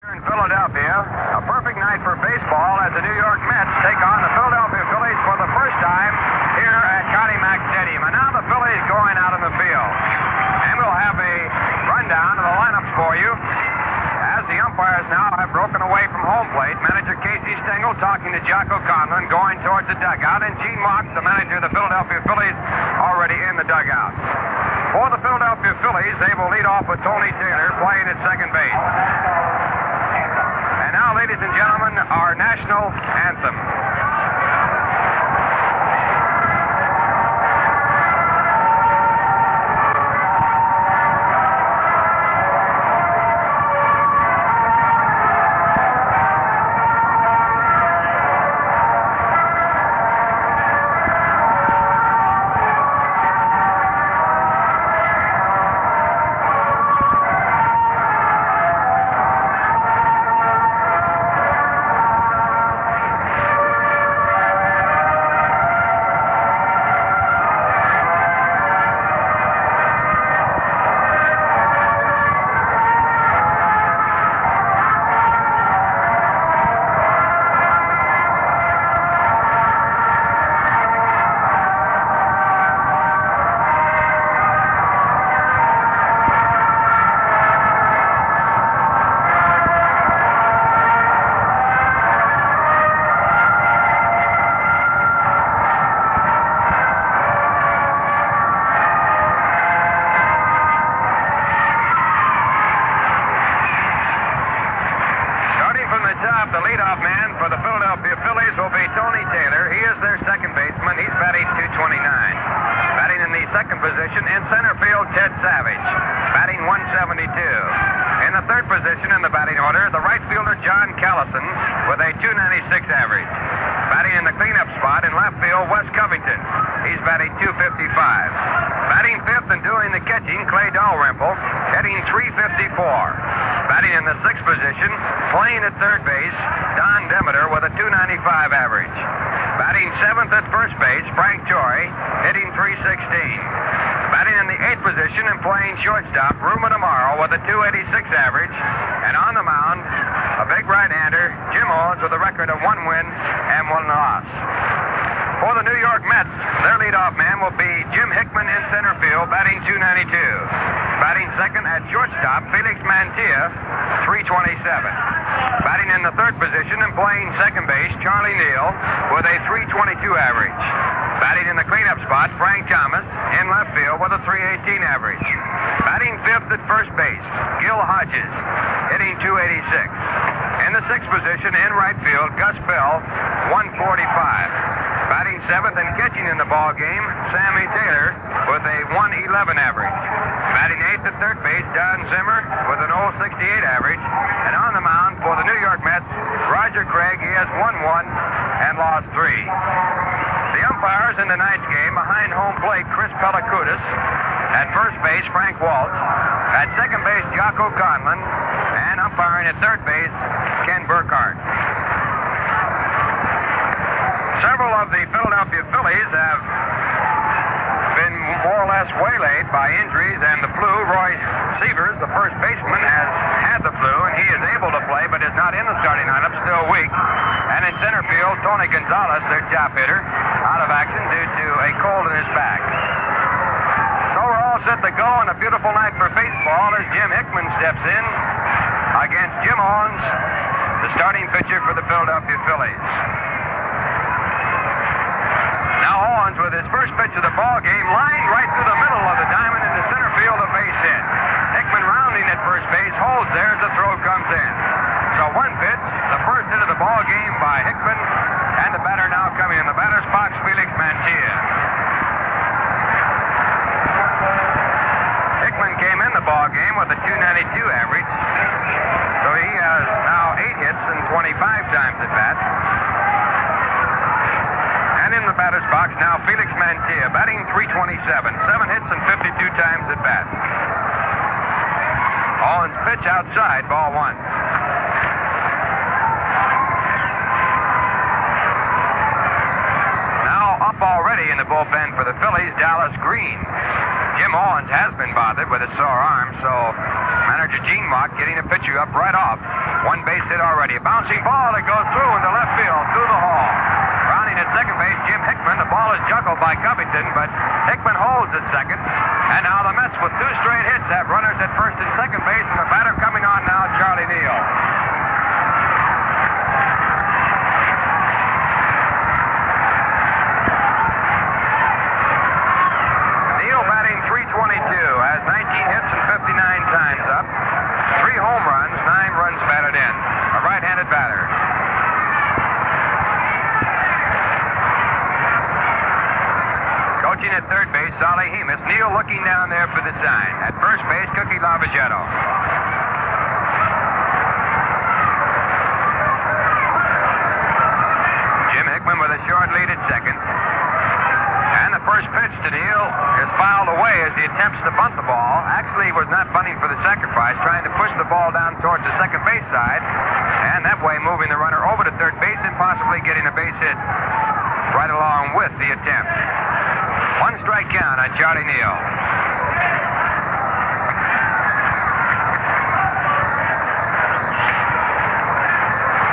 In Philadelphia, a perfect night for baseball as the New York Mets take on the Philadelphia Phillies for the first time here at Connie Mack Stadium. And now the Phillies going out on the field. And we'll have a rundown of the lineups for you as the umpires now have broken away from home plate. Manager Casey Stengel talking to Jocko Conlon going towards the dugout. And Gene Mock, the manager of the Philadelphia Phillies, already in the dugout. For the Philadelphia Phillies, they will lead off with Tony Taylor playing at second base. And now, ladies and gentlemen, our national anthem. The leadoff man for the Philadelphia Phillies will be Tony Taylor. He is their second baseman. He's batting .229. Batting in the second position in center field, Ted Savage, batting .172. In the third position in the batting order, the right fielder John Callison with a .296 average. Batting in the cleanup spot in left field, Wes Covington. He's batting .255. Batting fifth and doing the catching, Clay Dalrymple, hitting .354. Batting in the sixth position, playing at third base, Don Demeter with a .295 average. Batting seventh at first base, Frank Joy, hitting .316. Batting in the eighth position and playing shortstop, Ruben Amaro with a .286 average. And on the mound, a big right-hander, Jim Owens, with a record of 1 win and 1 loss. For the New York Mets, their leadoff man will be Jim Hickman in center field, batting .292. Batting second at shortstop, Felix Mantilla, .327. Batting in the third position and playing second base, Charlie Neal, with a .322 average. Batting in the cleanup spot, Frank Thomas, in left field with a .318 average. Batting fifth at first base, Gil Hodges, hitting .286. In the sixth position in right field, Gus Bell, .145. Batting seventh and catching in the ball game, Sammy Taylor with a .111 average. Batting eighth at third base, Don Zimmer with an .068 average. And on the mound for the New York Mets, Roger Craig. He has won 1 and lost 3. The umpires in tonight's game, behind home plate, Chris Pellicudis. At first base, Frank Waltz. At second base, Jocko Conlon. And umpiring at third base, Ken Burkhardt. Several of the Philadelphia Phillies have been more or less waylaid by injuries and the flu. Roy Sievers, the first baseman, has had the flu, and he is able to play, but is not in the starting lineup, still weak. And in center field, Tony Gonzalez, their top hitter, out of action due to a cold in his back. So we're all set to go on a beautiful night for baseball as Jim Hickman steps in against Jim Owens, the starting pitcher for the Philadelphia Phillies. Now Owens, with his first pitch of the ball game, lined right through the middle of the diamond into center field, a base hit. Hickman rounding at first base, holds there as the throw comes in. So one pitch, the first hit of the ball game by Hickman, and the batter now coming in the batter's box, Felix Mantilla. Hickman came in the ball game with a .292 average, so he has now 8 hits and 25 times at bat. And in the batter's box now, Felix Mantilla, batting .327, 7 hits and 52 times at bat. Owens pitch outside, ball 1. Now up already in the bullpen for the Phillies, Dallas Green. Jim Owens has been bothered with a sore arm, so manager Gene Mock getting a pitcher up right off One base hit already. A bouncing ball that goes through into left field, through the hall. Rounding at second base, Jim Hickman. The ball is juggled by Covington, but Hickman holds at second. And now the Mets with 2 straight hits have runners at first and second base, and the batter coming on now, Charlie Neal. Neal batting .322, has 19 hits and 59 times up. 3 home runs, 9 runs batted in. A right-handed batter. Coaching at third base, Solly Hemus. Neal looking down there for the sign. At first base, Cookie Lavagetto. Jim Hickman with a short lead at second. And the first pitch to Neal is fouled away as he attempts to bunt the ball. Actually, he was not bunting for the sacrifice, trying to push the ball down towards the second base side. And that way moving the runner over to third base and possibly getting a base hit right along with the attempt. 1 strike count on Charlie Neal.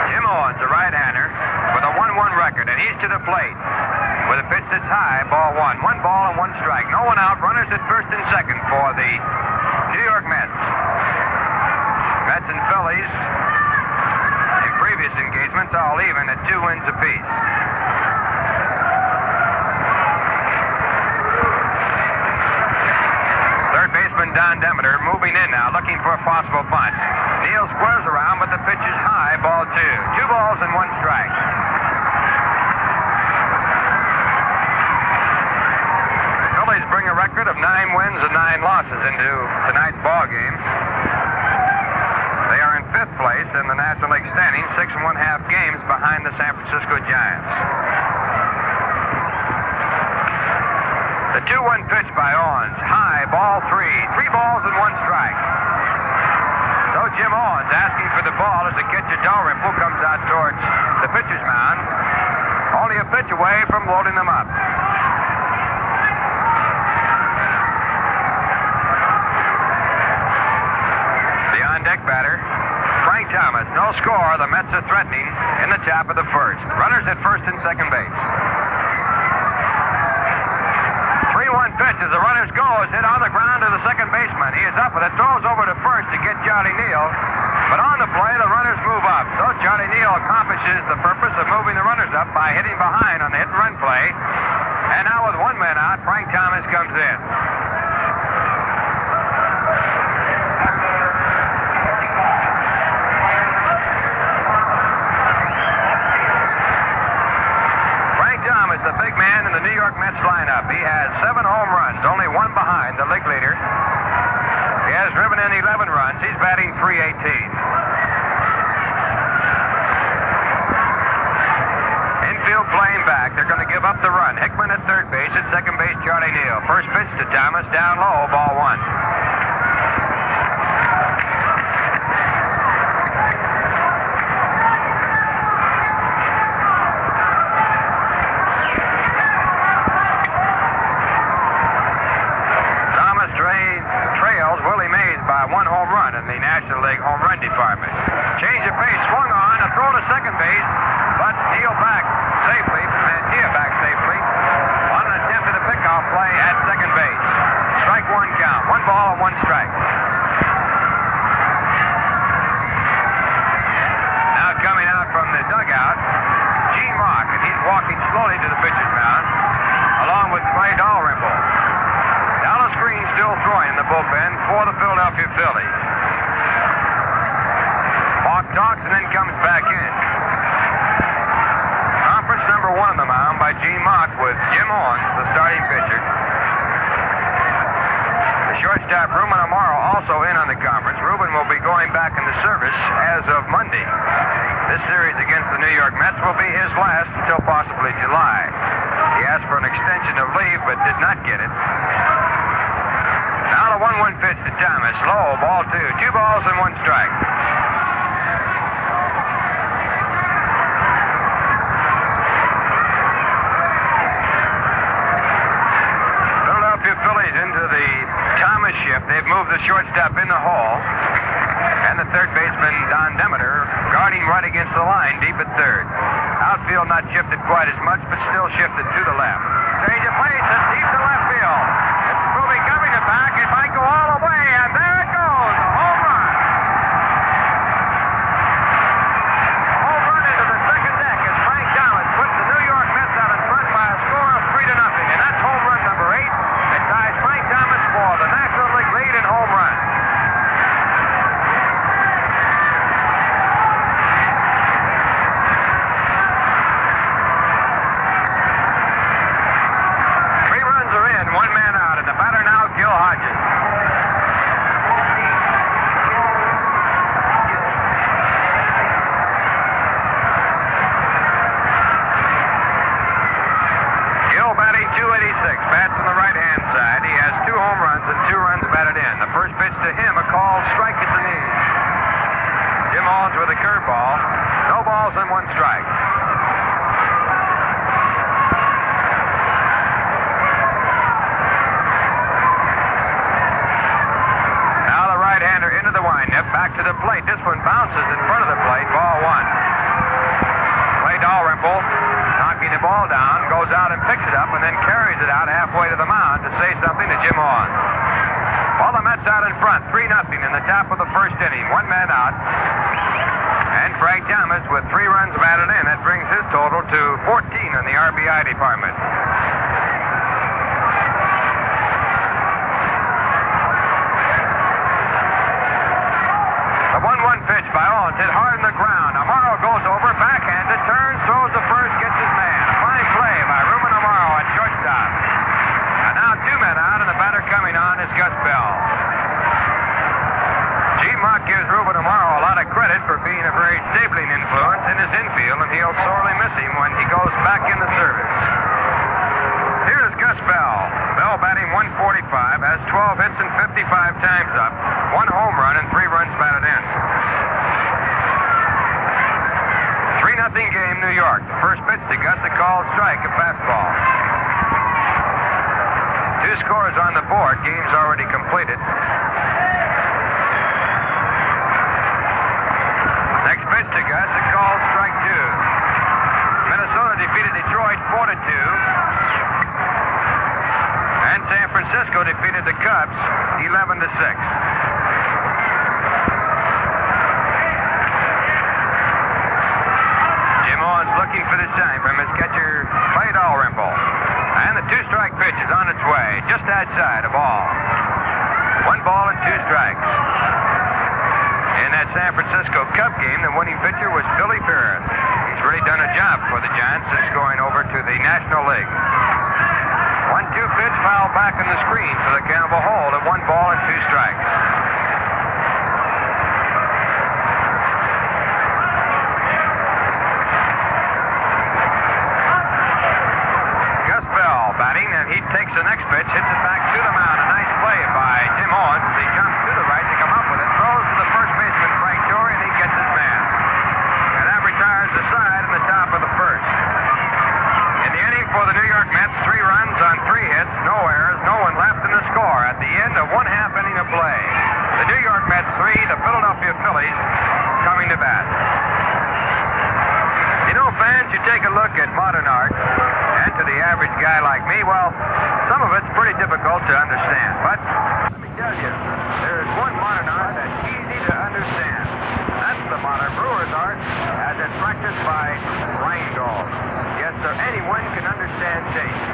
Jim Owens, a right-hander, with a 1-1 record, and he's to the plate with a pitch that's high, ball 1. 1 ball and 1 strike. No one out. Runners at first and second for the New York Mets. Mets and Phillies in previous engagements all even at 2 wins apiece. Third baseman Don Demeter moving in now, looking for a possible bunt. Neal squares around, but the pitch is high, ball 2. 2 balls and 1 strike. Phillies bring a record of 9 wins and 9 losses into tonight's ball game. They are in 5th place in the National League standings, 6 1/2 games behind the San Francisco Giants. The 2-1 pitch by Owens. High, ball 3. 3 balls and 1 strike. So Jim Owens asking for the ball as the catcher Dalrymple comes out towards the pitcher's mound. Only a pitch away from loading them up. The on-deck batter, Frank Thomas. No score. The Mets are threatening in the top of the first. Runners at first and second base. 3-1 pitch as the runners go is hit on the ground to the second baseman. He is up with it, throws over to first to get Charlie Neal. But on the play, the runners move up. So Charlie Neal accomplishes the purpose of moving the runners up by hitting behind on the hit-and-run play. And now with 1 man out, Frank Thomas comes in. The big man in the New York Mets lineup. He has 7 home runs, only 1 behind the league leader. He has driven in 11 runs. He's batting .318. Infield playing back. They're going to give up the run. Hickman at third base. At second base, Charlie Neal. First pitch to Thomas, down low, ball 1. By 1 home run in the National League home run department. Change of pace, swung on, a throw to second base, but Neal back safely, Mantilla back safely on an attempt at a pickoff play at second base. Strike 1 count, 1 ball and 1 strike. Now coming out from the dugout, Gene Mock, and he's walking slowly to the pitcher's mound, along with Clay Dalrymple. Dallas Green still throwing in the bullpen for the Philadelphia Phillies. Mock talks and then comes back in. Conference number 1 on the mound by Gene Mock with Jim Owens, the starting pitcher. The shortstop Ruben Amaro also in on the conference. Ruben will be going back into service as of Monday. This series against the New York Mets will be his last until possibly July. He asked for an extension of leave but did not get it. Now the 1-1 pitch to Thomas. Low, ball 2. 2 balls and 1 strike. Philadelphia Phillies into the Thomas shift. They've moved the shortstop in the hole. And the third baseman, Don Demeter, right against the line, deep at third. Outfield not shifted quite as much, but still shifted to the left. Change of pace, it's deep to left field. It's Ruby coming it back. It might go all the way, and there it goes. A home run. Home run into the second deck as Frank Thomas puts the New York Mets out in front by a score of 3-0. And that's home run number 8. It ties Frank Thomas for the National League lead in home runs. Bats on the right-hand side. He has 2 home runs and 2 runs batted in. The first pitch to him, a called strike at the knees. Jim Owens with a curveball. No balls and 1 strike. Now the right-hander into the windup, back to the plate. This one bounces in front of the plate. Ball 1. Play Dalrymple. Knocking the ball down, goes out and picks it up, and then carries it out halfway to the mound to say something to Jim Owens. Well, the Mets out in front, 3-0 in the top of the first inning. 1 man out. And Frank Thomas with 3 runs batted in. That brings his total to 14 in the RBI department. The 1-1 pitch by Owens hit hard on the ground. Amaro goes over, backhanded, turns, throws the first, gets his man. A fine play by Ruben Amaro at shortstop. And now 2 men out, and the batter coming on is Gus Bell. G-Mock gives Ruben Amaro a lot of credit for being a very stabling influence in his infield, and he'll sorely miss him when he goes back in the service. Here's Gus Bell. Bell batting 145, has 12 hits and 55 times up, 1 home run and 3 runs batted in. 3-0 game, New York. The first pitch to Gus, a called strike, a fastball. 2 scores on the board. Game's already completed. Next pitch to Gus, a called strike 2. Minnesota defeated Detroit 4-2. And San Francisco defeated the Cubs 11-6. Looking for the sign from his catcher, Clay Dalrymple. And the 2-strike pitch is on its way, just outside a ball. 1 ball and 2 strikes. In that San Francisco Cub game, the winning pitcher was Billy Ferris. He's really done a job for the Giants since going over to the National League. 1-2 pitch fouled back on the screen for the count of a hold at 1 ball and 2 strikes. Batting, and he takes the next pitch, hits it back to the mound. A nice play by Jim Owens. He jumps to the right to come up with it, throws to the first baseman, Frank Torrey, and he gets his man. And that retires the side in the top of the first. In the inning for the New York Mets, 3 runs on 3 hits, no errors, no one left in the score at the end of 1/2 inning of play. The New York Mets 3, the Philadelphia Phillies coming to bat. You know, fans, you take a look at modern art, and to the average guy like me, well, some of it's pretty difficult to understand. But let me tell you, there is one modern art that's easy to understand. That's the modern brewer's art, as it's practiced by Rheingold. Yes, sir, anyone can understand taste.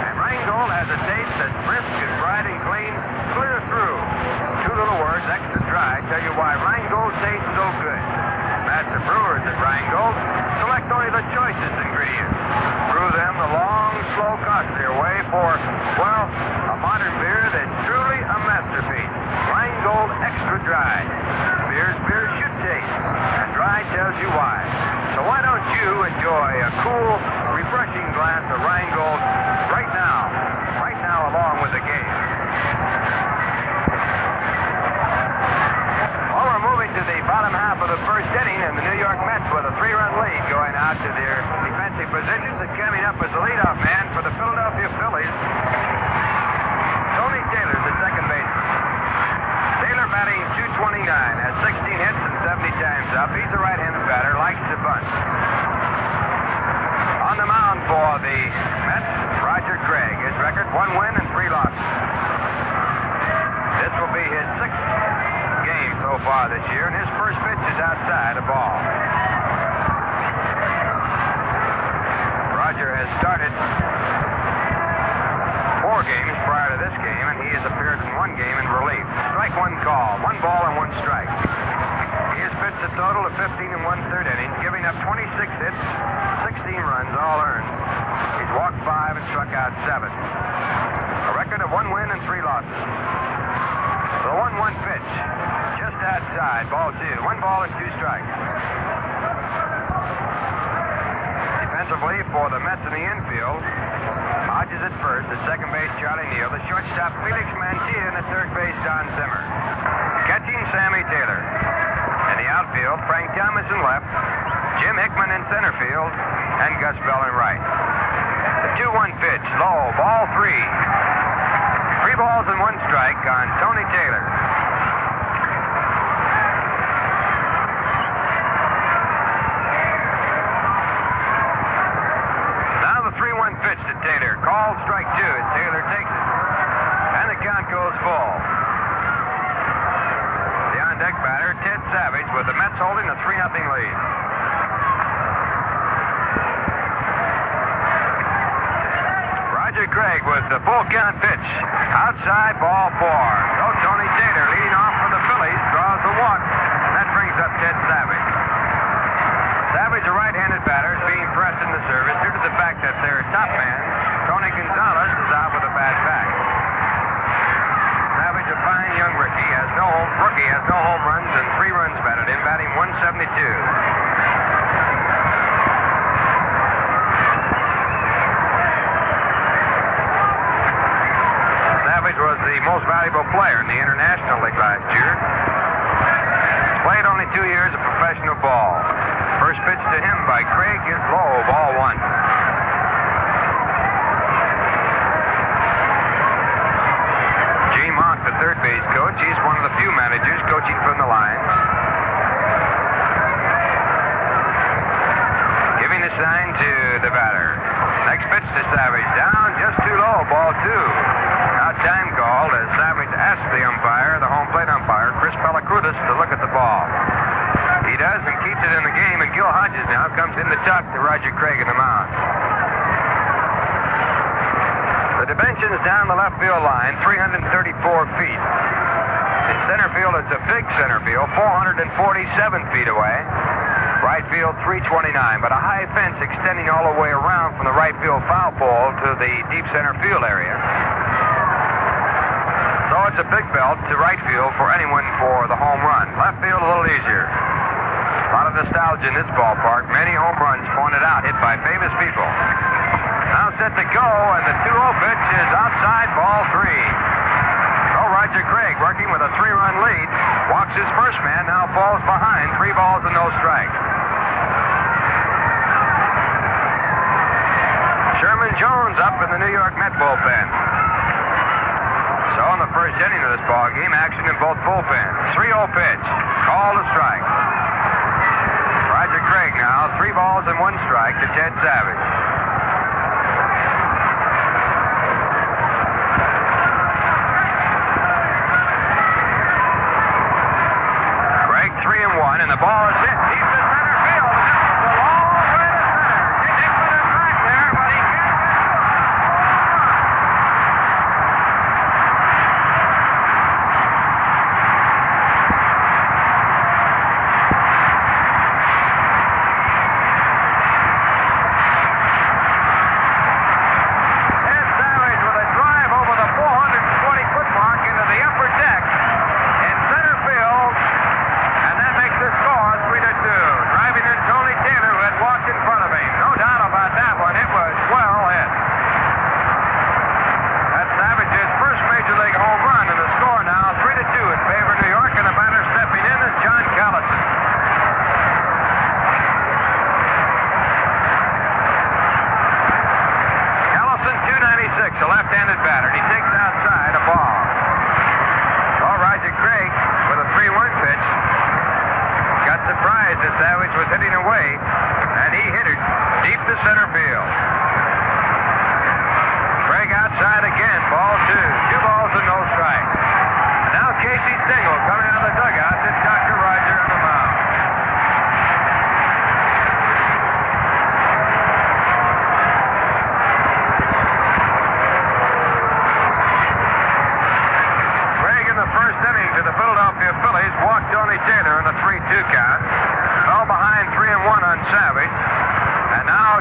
And Rheingold has a taste that's brisk and bright and clean, clear through. 2 little words, extra dry, tell you why Rheingold tastes so good. Master brewers at Rheingold select only the choicest ingredients. Brew them the long, slow, costlier way for, well, a modern beer that's truly a masterpiece. Rheingold Extra Dry. Beers should taste, and dry tells you why. So why don't you enjoy a cool, refreshing glass of Rheingold right now along with the game. Well, we're moving to the bottom half of the first inning, and the New York Mets with a 3-run lead going out to their defensive positions. And coming up as the leadoff man for the Philadelphia Phillies, Tony Taylor's the second baseman. Taylor batting .229, has 16 hits and 70 times up. He's a right-handed batter, likes for the Mets, Roger Craig. His record, 1 win and 3 losses. This will be his 6th game so far this year, and his first pitch is outside a ball. Roger has started 4 games prior to this game, and he has appeared in 1 game in relief. Strike 1 call, 1 ball and 1 strike. He has pitched a total of 15 and 1/3 innings, giving up 26 hits, 16 runs, all earned. He's walked 5 and struck out 7. A record of 1 win and 3 losses. The 1-1 pitch, just outside, ball 2. 1 ball and 2 strikes. Defensively for the Mets in the infield, Hodges at first, at second base Charlie Neal, the shortstop Felix Mantilla, and at third base Don Zimmer. Catching Sammy Taylor. In the outfield, Frank Thomas in left, Jim Hickman in center field, and Gus Bell in right. The 2-1 pitch, low, ball 3. 3 balls and 1 strike on Tony Taylor. Now the 3-1 pitch to Taylor. Called strike 2 as Taylor takes it. And the count goes full. The on-deck batter, Ted Savage, with the Mets holding a 3-0 lead. Roger Craig with the full count pitch. Outside, ball 4. So Tony Taylor leading off for the Phillies, draws the walk. And that brings up Ted Savage. Savage, a right-handed batter, is being pressed in the service due to the fact that their top man, Tony Gonzalez, is out with a bad back. Savage, a fine young rookie, has no home runs and 3 runs batted in, batting 172. Savage was the most valuable player in the International League last year. Played only 2 years of professional ball. First pitch to him by Craig is low, ball 1. Gene Mock, the third base coach, he's one of the few managers coaching from the lines. Giving the sign to the batter. Next pitch to Savage, down just too low, ball 2. Now time called as Savage asked the umpire, the home plate umpire, Chris Pellicrutis, to look at the ball. He does and keeps it in the game, and Gil Hodges now comes in to talk to Roger Craig in the mound. The dimensions down the left field line, 334 feet. In center field, it's a big center field, 447 feet away. Right field, 329, but a high fence extending all the way around from the right field foul pole to the deep center field area. So it's a big belt to right field for anyone for the home run. Left field, a little easier. A lot of nostalgia in this ballpark. Many home runs pointed out, hit by famous people. Now set to go, and the 2-0 pitch is outside, ball 3. So Roger Craig, working with a 3-run lead, walks his first man, now falls behind, 3 balls and no strikes. Sherman Jones up in the New York Met bullpen. So in the first inning of this ball game, action in both bullpens. 3-0 pitch, call to strike. Roger Craig now, 3 balls and 1 strike to Ted Savage. Craig 3-1, and the ball is hit deep to center field. This is a long way to center. Hickman is back there, but he can't get it. A left-handed batter, and he takes outside a ball. Well, Roger Craig, with a 3-1 pitch, got surprised that Savage was hitting away, and he hit it deep to center field.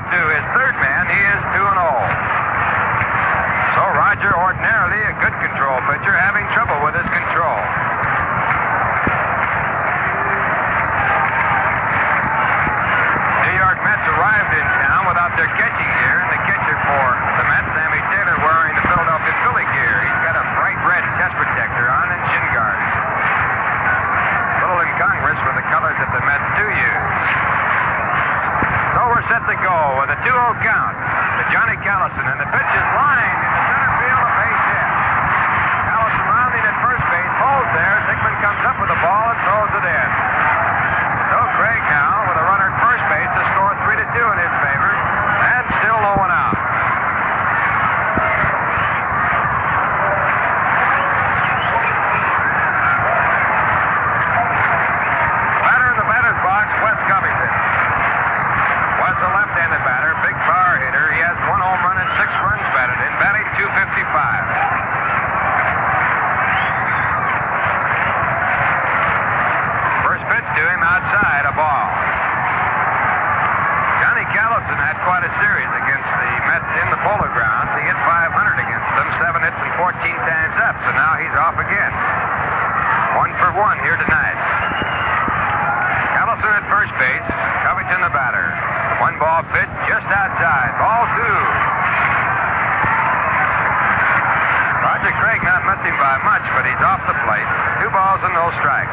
to his third man. He is 2-0. So Roger, ordinarily a good control pitcher, having trouble with his control. New York Mets arrived in town without their catching gear, and the catcher for the Mets, Sammy Taylor, wearing the Philadelphia Philly gear. He's got a bright red chest protector on and shin guards. A little incongruous with the colors that the Mets do use. So we're set to go with a 2-0 count to Johnny Callison, and the pitch is lined into center field, a base hit. Callison rounding at first base, holds there. Hickman comes up with the ball and throws it in. So Craig now with a runner at first base to score 3-2 in his favor, and still no one out. Batter in the batter's box, Wes Covington. Wes, a left-handed batter, big power hitter. He has 1 home run and 6 runs batted in, batting .255. First pitch to him outside, a ball. Johnny Callison had quite a series against the Mets in the Polo Grounds. He hit .500 against them, 7 hits and 14 times up, so now he's off again. 1 for 1 here tonight. Callison at first base, Covington the batter. 1 ball pitch just outside, ball 2. Roger Craig not missing by much, but he's off the plate. 2 balls and no strikes.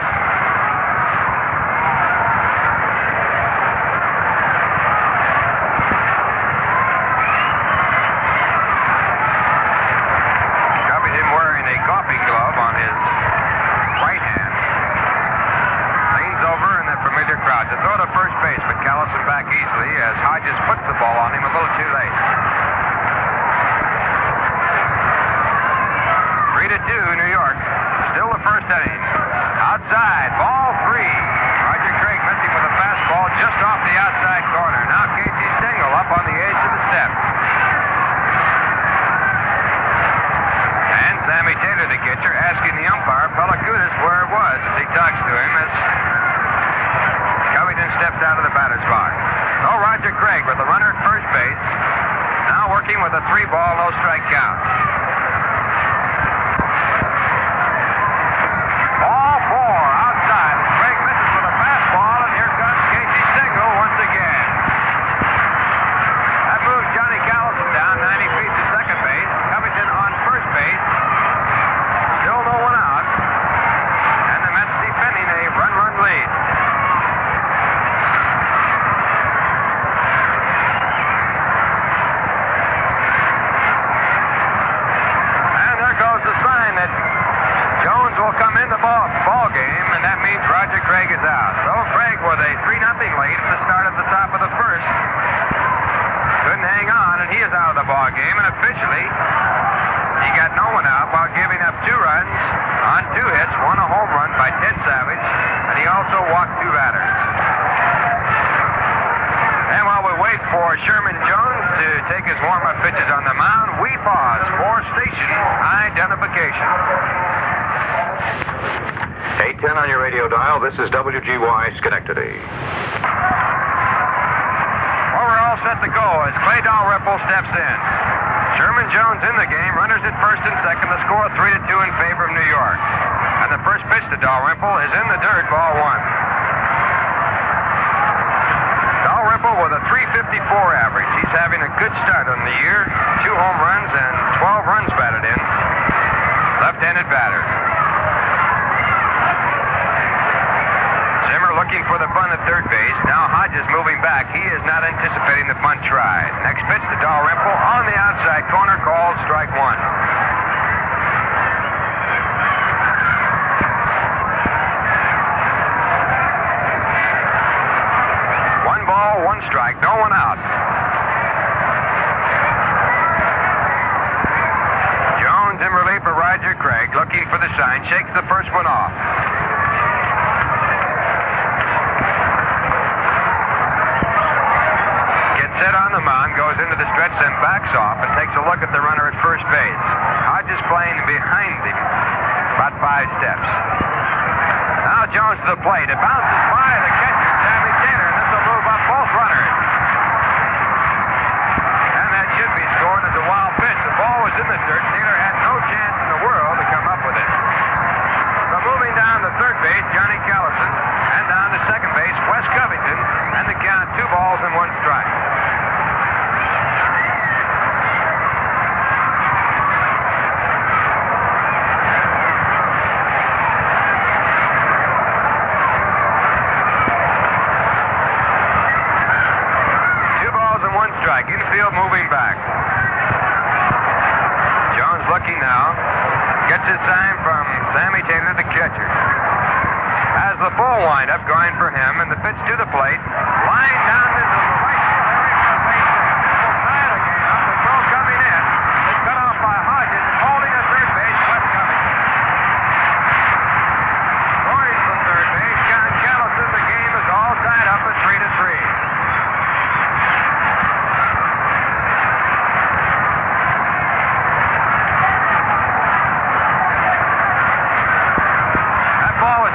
Covington wearing a golfing glove on his right hand. Leans over in that familiar crowd to throw to first base, but Callison back easily as Hodges puts the ball on him a little too late. 3-2, New York. Still the first inning. Outside, ball 3. Roger Craig missing with a fastball just off the outside corner. Now Casey Stengel up on the edge of the step. And Sammy Taylor, the catcher, asking the umpire, Pellicutis, where it was as he talks to him as Covington steps out of the batter's box. So Roger Craig with the runner at first base, now working with a 3-ball, no strike count. Ball 4 outside. Craig misses with a fastball, and here comes Casey Stengel once again. That moves Johnny Callison down 90 feet to second base. Covington on first base. Still no one out. And the Mets defending a run lead. Jones will come in the ball game, and that means Roger Craig is out. So Craig with a 3-0 lead at the start of the top of the first. Couldn't hang on, and he is out of the ball game. And officially, he got no one out while giving up 2 runs on 2 hits, 1 a home run by Ted Savage, and he also walked 2 batters. And while we wait for Sherman Jones to take his warm-up pitches on the mound, we pause for station identification. 810 on your radio dial. This is WGY Schenectady. Well, we're all set to go as Clay Dalrymple steps in. Sherman Jones in the game, runners at first and second. The score 3-2 in favor of New York. And the first pitch to Dalrymple is in the dirt, ball 1. Dalrymple with a .354 average. He's having a good start on the year. 2 home runs and 12 runs batted in. Left-handed batter. Zimmer looking for the bunt at third base. Now Hodges moving back. He is not anticipating the bunt try. Next pitch to Dalrymple on the outside corner, called strike 1. 1 ball, 1 strike, no one out. Jones in relief of Roger Craig, looking for the sign, shakes the first one off. Gets set on the mound, goes into the stretch, then backs off and takes a look at the runner at first base. Hodges playing behind him, about 5 steps. Now Jones to the plate. It bounces by the catcher, Sammy Taylor, and this will move up both runners. field moving back. Jones looking now. Gets his sign from Sammy Taylor, the catcher. Has the full windup going for him, and the pitch to the plate. Line down into the right field area for a base hit. Will tie the game up. The throw coming in. It's cut off by Hodges, holding at third base, Wes Covington. Scoring from third base, John Callison. The game is all tied up at 3-3.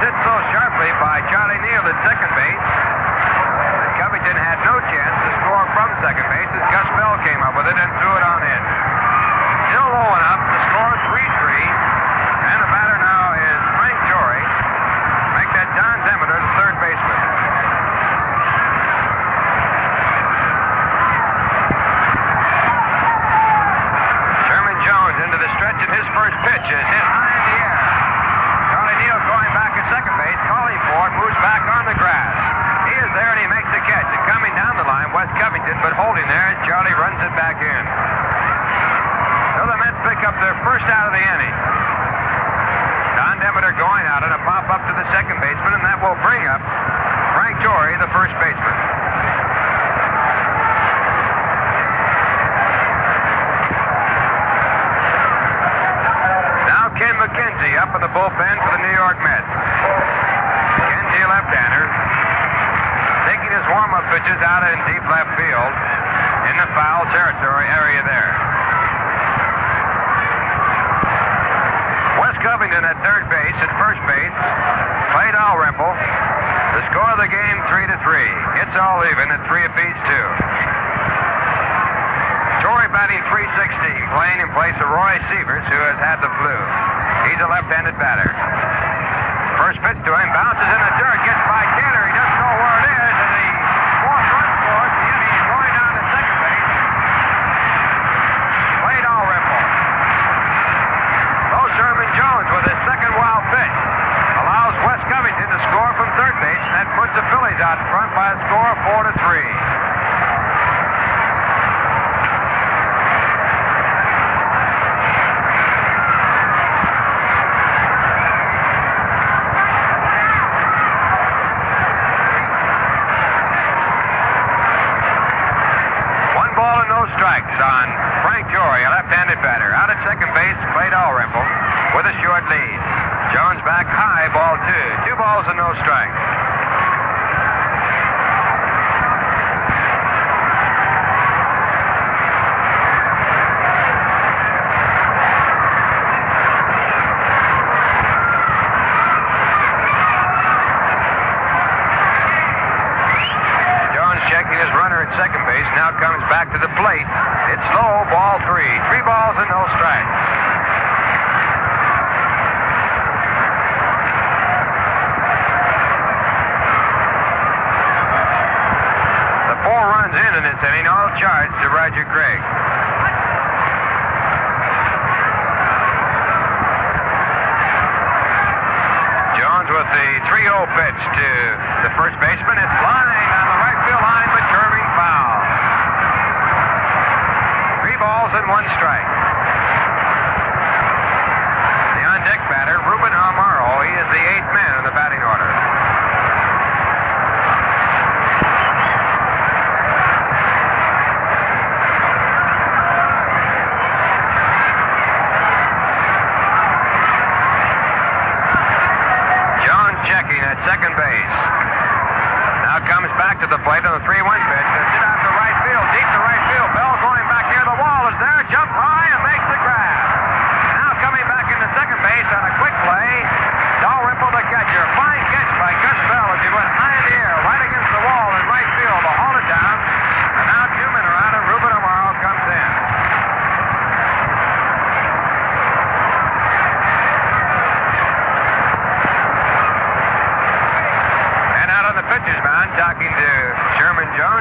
Hit so sharply by Charlie Neal at second base that Covington had no chance to score from second base as Gus Bell came up with it and threw it on in. Still low enough to score 3-3, and the batter now is Frank Torrey. Make that Don Demeter the third baseman. Sherman Jones into the stretch, and his first pitch is hit high in the air. Charlie Neal going back at second base, calling for it, moves back on the grass. He is there and he makes the catch. And coming down the line, Wes Covington, but holding there, and Charlie runs it back in. So the Mets pick up their first out of the inning. Don Demeter going out and a pop up to the second baseman, and that will bring up Frank Torrey, the first baseman. Ken McKenzie up in the bullpen for the New York Mets. McKenzie, left-hander, taking his warm-up pitches out in deep left field in the foul territory area there. Wes Covington at third base. At first base, Clay Dalrymple. The score of the game, 3-3. It's all even at 3 apiece, too. Torrey batting .316, playing in place of Roy Sievers, who has had the flu. He's a left-handed batter. First pitch to him, bounces in the dirt, gets by Taylor. He doesn't know where it is, and the fourth run scores the inning. He's going down to second base. Clay Dalrymple. Low Sherman Jones with his second wild pitch allows Wes Covington to score from third base, and that puts the Phillies out in front by a score of 4-3. Strikes on Frank Torrey, a left-handed batter. Out at second base, Clay Dalrymple with a short lead. Jones back high, ball 2. 2 balls and no strikes. Second base now comes back to the plate. It's low, ball 3. 3 balls and no strikes. The 4 runs in this inning, all charged to Roger Craig. Jones with the 3-0 pitch to the first baseman. It's flying on the right field line, but curving foul. 3 balls and 1 strike. The on-deck batter, Ruben Amaro. He is the 8th man in the batting order. Jones checking at second base. Now comes back to the plate on the 3-1 pitch. It's hit out to right field, deep to right field. Bell going back near the wall is there. Jump high and makes the grab. Now coming back into second base on a quick play. Dalrymple the catcher. Fine catch by Gus Bell as he went high in the air, right against the wall in right field to haul it down. And now 2 men are out and Ruben Amaro comes in. And out on the pitcher's mound, talking to Sherman Jones.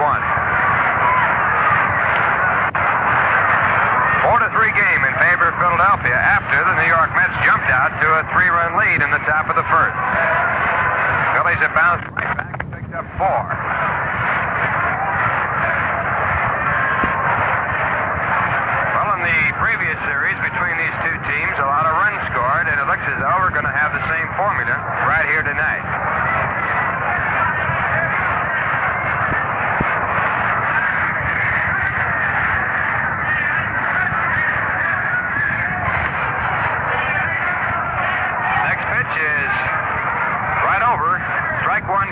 one. 4-3 game in favor of Philadelphia after the New York Mets jumped out to a 3-run lead in the top of the first. Phillies have bounced right back and picked up 4. Well, in the previous series between these two teams, a lot of runs scored, and it looks as though we're going to have the same formula right here tonight.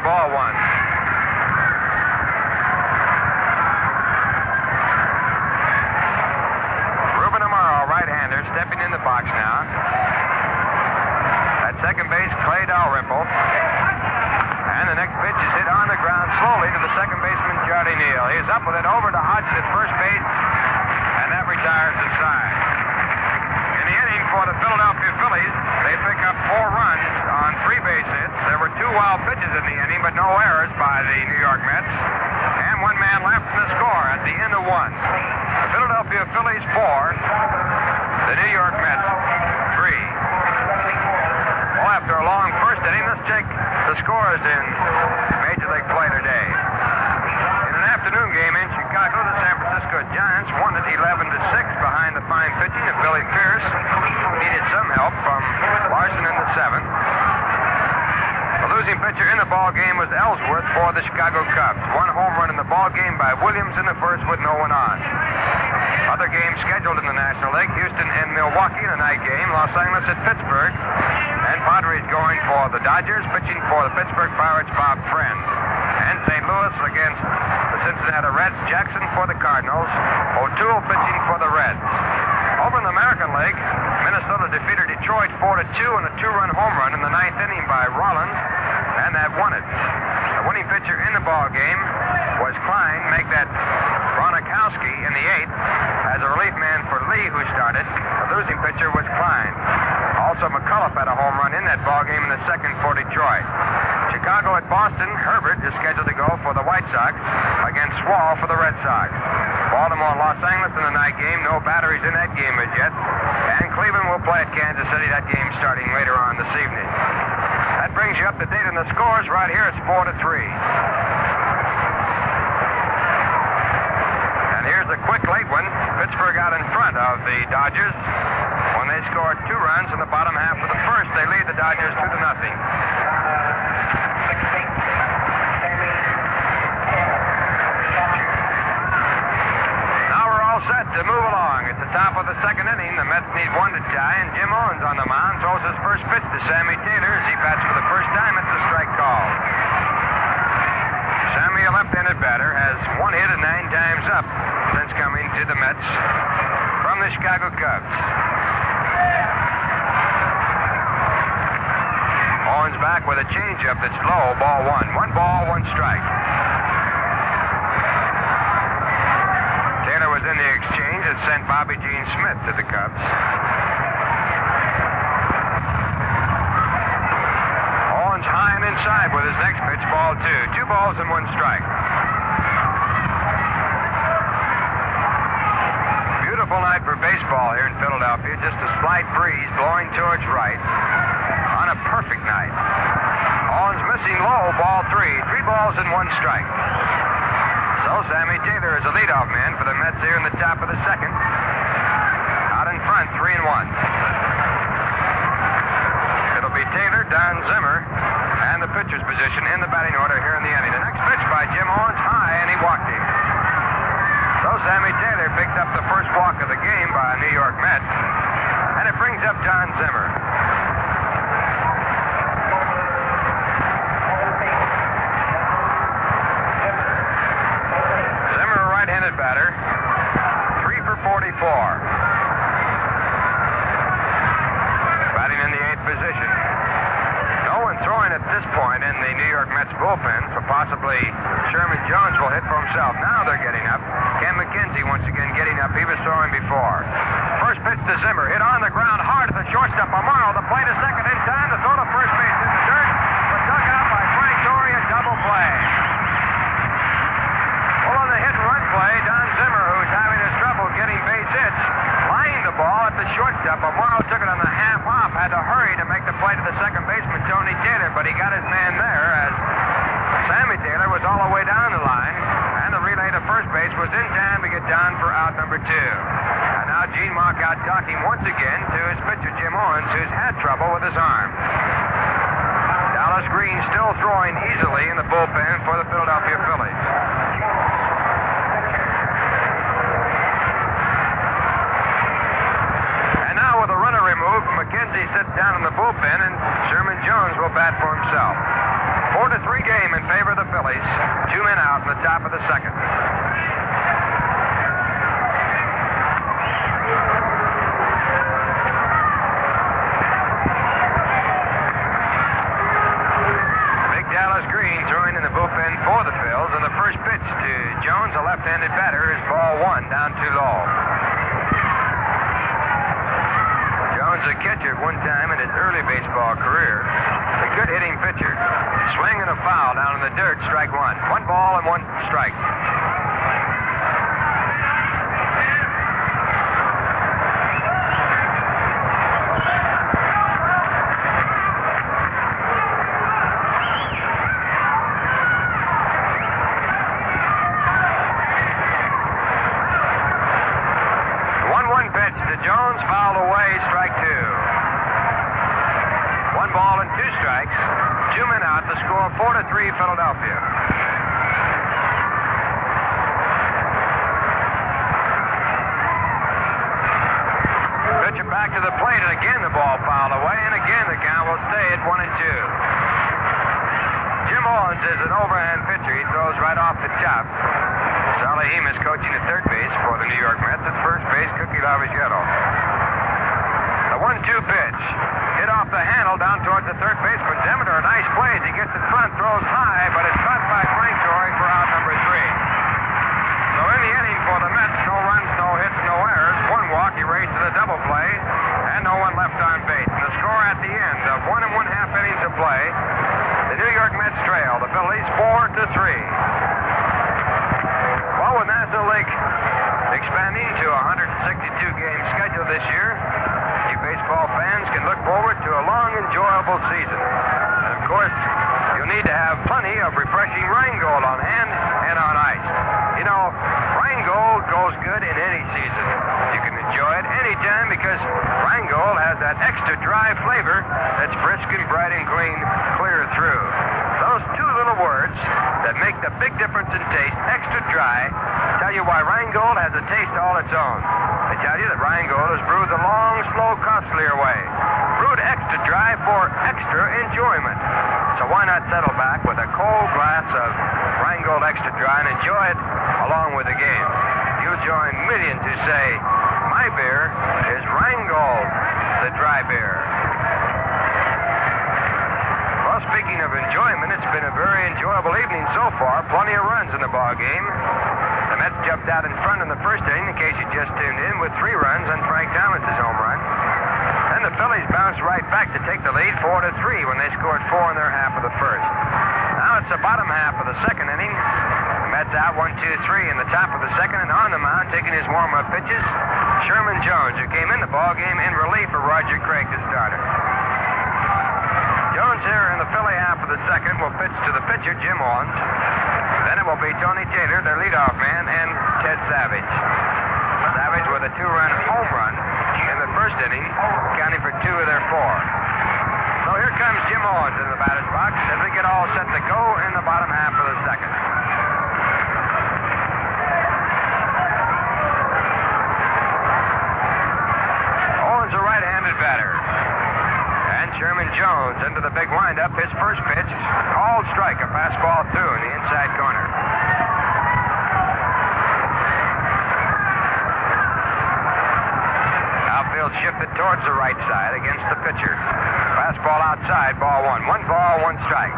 Ball one. Ruben Amaro, right-hander, stepping in the box now. At second base, Clay Dalrymple. And the next pitch is hit on the ground slowly to the second baseman, Jardie Neal. He's up with it over to Hodgson at first base, and that retires the side. In the inning for the Philadelphia Phillies, they pick up 4 runs on 3 base hits. There were 2 wild pitches in the inning, but no errors by the New York Mets. And 1 man left in the score at the end of 1. The Philadelphia Phillies 4, the New York Mets 3. Well, after a long first inning, let's check the scores in Major League play today. In an afternoon game in Chicago, the San Francisco Giants won it 11-6 behind the fine pitching of Billy Pierce. Needed some help from Larson in the 7th. The losing pitcher in the ball game was Ellsworth for the Chicago Cubs. 1 home run in the ball game by Williams in the first with no one on. Other games scheduled in the National League: Houston and Milwaukee in a night game, Los Angeles at Pittsburgh, and Padres going for the Dodgers, pitching for the Pittsburgh Pirates, Bob Friend. And St. Louis against the Cincinnati Reds, Jackson for the Cardinals, O'Toole pitching for the Reds. Over in the American League, Minnesota defeated Detroit 4-2 in a 2-run home run in the 9th inning by Rollins, and that won it. The winning pitcher in the ball game was Klein. Make that Gronkowski in the 8th as a relief man for Lee, who started. The losing pitcher was Klein. Also, McCullough had a home run in that ball game in the 2nd for Detroit. Chicago at Boston, Herbert is scheduled to go for the White Sox against Swall for the Red Sox. Baltimore, Los Angeles in the night game. No batteries in that game as yet. And Cleveland will play at Kansas City. That game starting later on this evening. That brings you up to date on the scores. Right here, it's 4-3. And here's a quick late one. Pittsburgh out in front of the Dodgers. When they scored 2 runs in the bottom half of the first, they lead the Dodgers 2-0. Set to move along. It's the top of the 2nd inning. The Mets need 1 to tie, and Jim Owens on the mound throws his first pitch to Sammy Taylor as he bats for the first time. It's a strike call. Sammy, a left-handed batter, has 1 hit and 9 times up since coming to the Mets from the Chicago Cubs. Owens back with a changeup that's low, ball 1. 1 ball, 1 strike. Taylor was in the exchange that sent Bobby Jean Smith to the Cubs. Owens high and inside with his next pitch, ball 2. 2 balls and 1 strike. Beautiful night for baseball here in Philadelphia. Just a slight breeze blowing towards right on a perfect night. Owens missing low, ball 3. 3 balls and 1 strike. So Sammy Taylor is a leadoff man for the Mets here in the top of the 2nd. Out in front, 3-1. It'll be Taylor, Don Zimmer, and the pitcher's position in the batting order here in the inning. The next pitch by Jim Owens, high, and he walked him. So Sammy Taylor picked up the first walk of the game by a New York Met, and it brings up Don Zimmer. Right-handed batter, 3 for 44. Batting in the 8th position. No one throwing at this point in the New York Mets bullpen, so possibly Sherman Jones will hit for himself. Now they're getting up. Ken McKenzie once again getting up. He was throwing before. First pitch to Zimmer, hit on the ground hard at the shortstop. Amaro, the play to second in time to throw to first base in the dirt, but dug out by Frank Dory, a double play. for 2. And now Gene Mark out talking once again to his pitcher, Jim Owens, who's had trouble with his arm. Dallas Green still throwing easily in the bullpen for the Philadelphia Phillies. And now with the runner removed, McKenzie sits down in the bullpen, and Sherman Jones will bat for himself. 4-3 game in favor of the Phillies. 2 men out in the top of the second. Dallas Green throwing in the bullpen for the Phils, and the first pitch to Jones, a left-handed batter, is ball 1 down too low. Jones, a catcher at one time in his early baseball career, a good hitting pitcher. Swing and a foul down in the dirt, strike 1. 1 ball and 1 strike. Jones fouled away, strike 2. 1 ball and 2 strikes. 2 men out. The score 4-3 Philadelphia. Pitcher back to the plate, and again the ball fouled away, and again the count will stay at 1-2. Jim Owens is an overhand pitcher. He throws right off the top. Salahim is coaching at third base for the New York Mets. At first base, Cookie Lavigero. The 1-2 pitch. Hit off the handle down towards the third baseman. Demeter, nice plays. He gets in front, throws high, but it's caught by Frank Torrey for out number 3. So in the inning for the Mets, no runs, no hits, no errors. 1 walk, erased to the double play, and no one left on base. And the score at the end of 1 1/2 innings of play, the New York Mets trail the Phillies 4-3. Well, with National League expanding to a 162-game schedule this year, you baseball fans can look forward to a long, enjoyable season. And, of course, you'll need to have plenty of refreshing Rheingold on hand and on ice. You know, Rheingold goes good in any season. You can enjoy it anytime because Rheingold has that extra dry flavor that's brisk and bright and clean clear through. Those 2 little words that make the big difference in taste, extra dry, tell you why Rheingold has a taste all its own. They tell you that Rheingold is brewed the long, slow, costlier way. Brewed extra dry for extra enjoyment. So why not settle back with a cold glass of Rheingold Extra Dry and enjoy it along with the game? You'll join millions who say, my beer is Rheingold, the dry beer. Well, speaking of enjoyment, it's been a very enjoyable evening so far. Plenty of runs in the ball game. The Mets jumped out in front in the first inning, in case you just tuned in, with 3 runs on Frank Thomas' home run. Then the Phillies bounced right back to take the lead 4-3 when they scored 4 in their half of the first. Now it's the bottom half of the second inning. The Mets out 1-2-3 in the top of the second, and on the mound taking his warm-up pitches, Sherman Jones, who came in the ball game in relief for Roger Craig, the starter. Jones here in the Philly half of the second will pitch to the pitcher, Jim Owens. Then it will be Tony Taylor, their leadoff man, and Ted Savage. Savage with a 2-run home run in the first inning, counting for 2 of their 4. So here comes Jim Owens in the batter's box as we get all set to go in the bottom half of the second. Owens a right-handed batter. And Sherman Jones into the big windup. His first pitch, called strike, a fastball through in the inside corner. Outfield shifted towards the right side against the pitcher. Fastball outside, ball 1. 1 ball, 1 strike.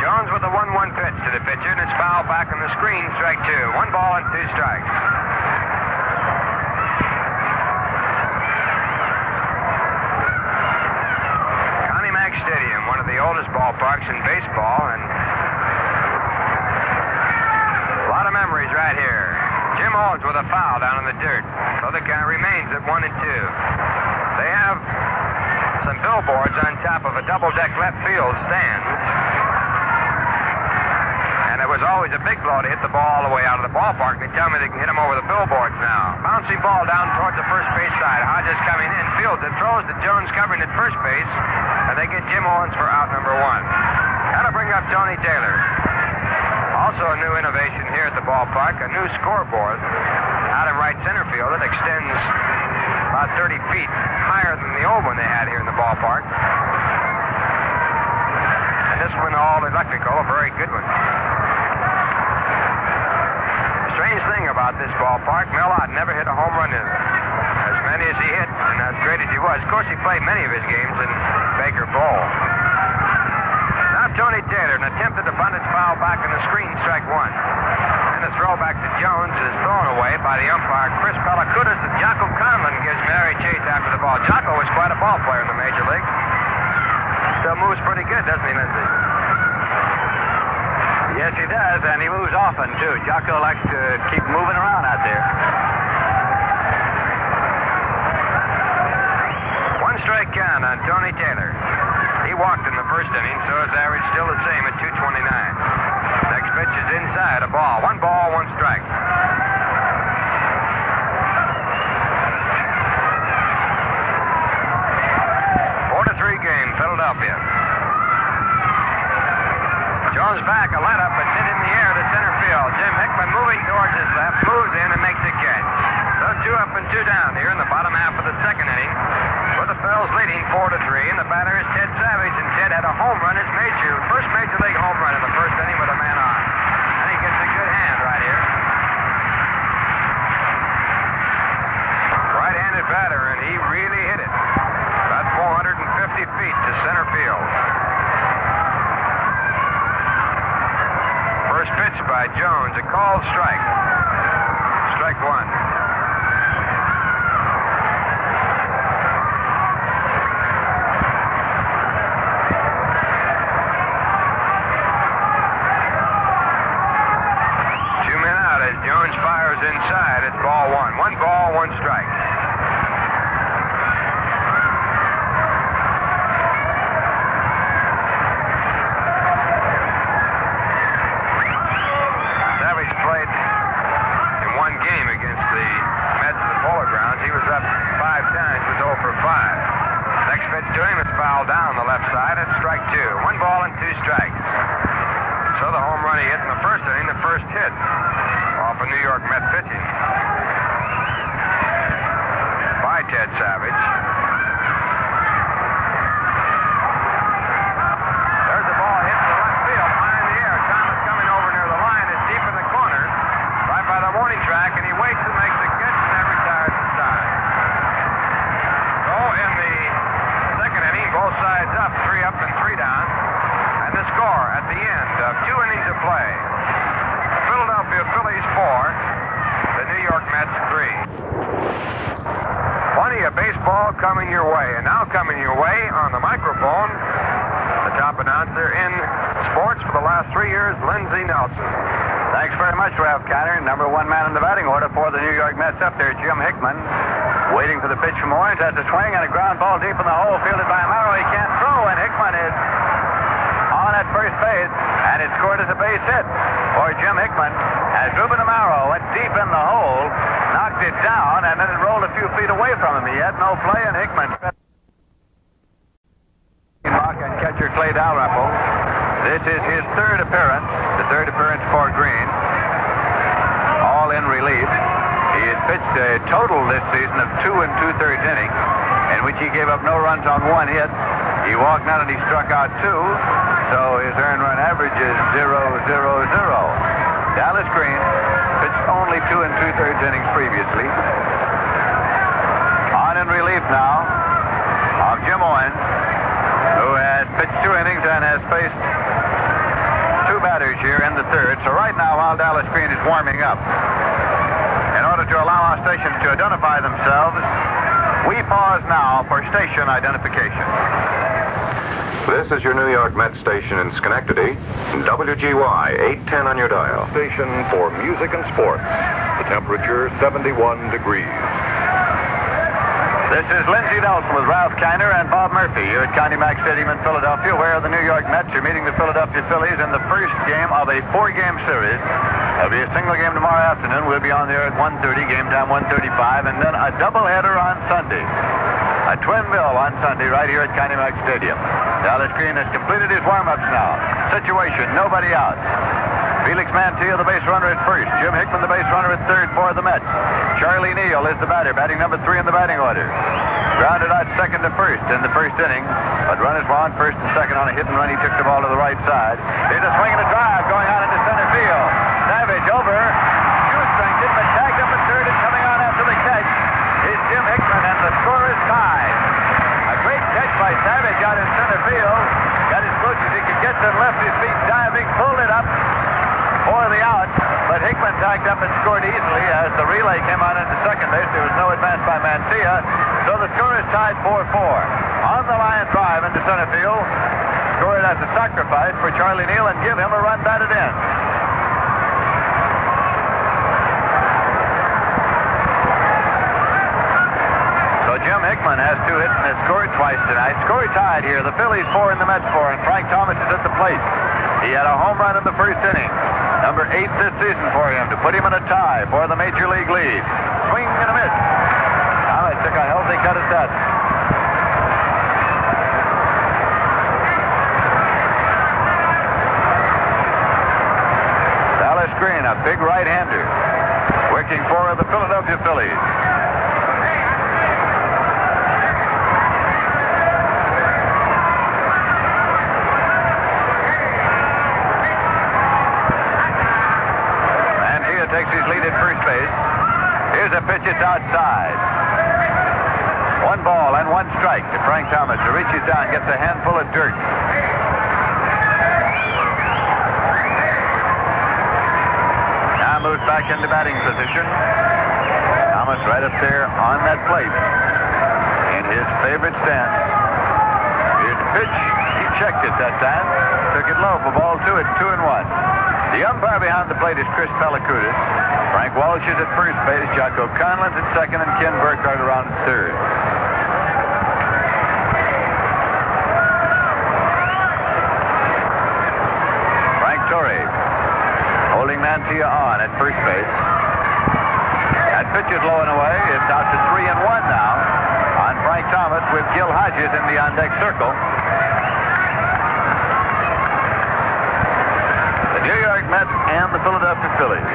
Jones with a 1-1 pitch to the pitcher, and it's fouled back on the screen, strike 2. 1 ball and 2 strikes. Stadium, one of the oldest ballparks in baseball, and a lot of memories right here. Jim Owens with a foul down in the dirt, so the count remains at 1-2. They have some billboards on top of a double-deck left field stand. And it was always a big blow to hit the ball all the way out of the ballpark. They tell me they can hit them over the billboards now. Bouncing ball down towards the first base side. Hodges coming in, fields it, throws to Jones covering at first base, and they get Jim Owens for out number 1. Got to bring up Tony Taylor. Also a new innovation here at the ballpark, a new scoreboard out in right center field that extends about 30 feet higher than the old one they had here in the ballpark. And this one all electrical, a very good one. Strange thing about this ballpark, Millot never hit a home run in it. As many as he hit, and as great as he was. Of course, he played many of his games in Baker Bowl. Now Tony Taylor, an attempted abundance foul back in the screen, strike 1. And the throw back to Jones is thrown away by the umpire, Chris Palacutis, and Jocko Conlon gives Mary chase after the ball. Jocko was quite a ball player in the major leagues. Still moves pretty good, doesn't he, Lindsey? Yes, he does, and he moves often, too. Jocko likes to keep moving around out there. 1 strike count on Tony Taylor. He walked in the first inning, so his average still the same at 229. Next pitch is inside, a ball. 1 ball, 1 strike. 4-3 game, Philadelphia. Jones back, a let up, but hit in the air to center field. Jim Hickman moving towards his left, moves in and makes a catch. So 2 up and 2 down here in the bottom half of the second inning, with the Phils leading 4-3, and the batter is Ted Savage, and Ted had a home run, his first major league home run in the first inning with a man on. And he gets a good hand right here. Right-handed batter, and he really hit it. About 450 feet to center field. First pitch by Jones, a called strike. Strike 1. Jones fires inside. It's ball 1. 1 ball, 1 strike. Savage played in 1 game against the Mets at the Polo Grounds. He was up 5 times, was 0 for 5. Next pitch to him is fouled down the left side. It's strike 2. 1 ball and 2 strikes. So the home run he hit in the first inning, the first hit off of New York Met pitching by Ted Savage. There's the ball hit to left field, high in the air. Thomas coming over near the line is deep in the corner, right by the warning track, and he waits and makes the catch and then retires inside. So in the second inning, both sides up, 3 up and 3 down, and the score at the end of 2 innings of play. Philadelphia Phillies 4, the New York Mets 3. Plenty of baseball coming your way, and now coming your way on the microphone, the top announcer in sports for the last 3 years, Lindsey Nelson. Thanks very much, Ralph Kiner. Number 1 man in the batting order for the New York Mets up there, Jim Hickman. Waiting for the pitch from Owens. Has a swing and a ground ball deep in the hole, fielded by Amaro. He can't throw, and Hickman is on at first base, and it's scored as a base hit for Jim Hickman. As Ruben Amaro went deep in the hole, knocked it down, and then it rolled a few feet away from him. He had no play, and Hickman and catcher Clay Dalrymple. This is his 3rd appearance, the 3rd appearance for Green, all in relief. He has pitched a total this season of 2 2/3 innings, in which he gave up no runs on 1 hit. He walked none and he struck out 2, so his earned run average is 0-0-0. Dallas Green pitched only 2 2/3 innings previously. On in relief now of Jim Owens, who has pitched 2 innings and has faced 2 batters here in the 3rd. So right now, while Dallas Green is warming up, in order to allow our stations to identify themselves, we pause now for station identification. This is your New York Mets station in Schenectady, WGY 810 on your dial. Station for music and sports. The temperature 71 degrees. This is Lindsey Nelson with Ralph Kiner and Bob Murphy here at Connie Mack Stadium in Philadelphia, where the New York Mets are meeting the Philadelphia Phillies in the first game of a 4-game series. There'll be a single game tomorrow afternoon. We'll be on there at 1:30, game time 1:35, and then a doubleheader on Sunday. A twin bill on Sunday right here at Connie Mack Stadium. Dallas Green has completed his warm-ups now. Situation, nobody out. Felix Mantilla, the base runner at first. Jim Hickman, the base runner at third for the Mets. Charlie Neal is the batter, batting number 3 in the batting order. Grounded out second to first in the first inning, but runners were on first and second on a hit and run. He took the ball to the right side. Here's a swing and a drive going out into center field. Savage over. Shoestring didn't but tagged up at third, and coming on after the catch is Jim Hickman, and the score is tied. A great catch by Savage out in center field. Got as close as he could get to left his feet diving, pulled it up for the out, but Hickman tagged up and scored easily as the relay came on into second base. There was no advance by Mantilla, so the score is tied 4-4. On the line drive into center field, scored as a sacrifice for Charlie Neal and give him a run batted in. So Jim Hickman has 2 hits and has scored twice tonight. Score tied here. The Phillies 4 and the Mets 4, and Frank Thomas is at the plate. He had a home run in the first inning. Number 8 this season for him to put him in a tie for the Major League lead. Swing and a miss. Thomas took a healthy cut at that. Dallas Green, a big right-hander, working for the Philadelphia Phillies. Takes his lead at first base. Here's a pitch, it's outside. 1 ball and 1 strike to Frank Thomas, who reaches down, gets a handful of dirt. Now moves back into batting position. Thomas right up there on that plate in his favorite stance. Here's the pitch. He checked it that time. Took it low for ball 2 at 2-1. The umpire behind the plate is Chris Pellicudis. Frank Walsh is at first base. Jocko Conlon's at second, and Ken Burkhardt around at third. Frank Torrey holding Mantilla on at first base. That pitch is low and away. It's out to 3-1 now on Frank Thomas with Gil Hodges in the on-deck circle. New York Mets and the Philadelphia Phillies.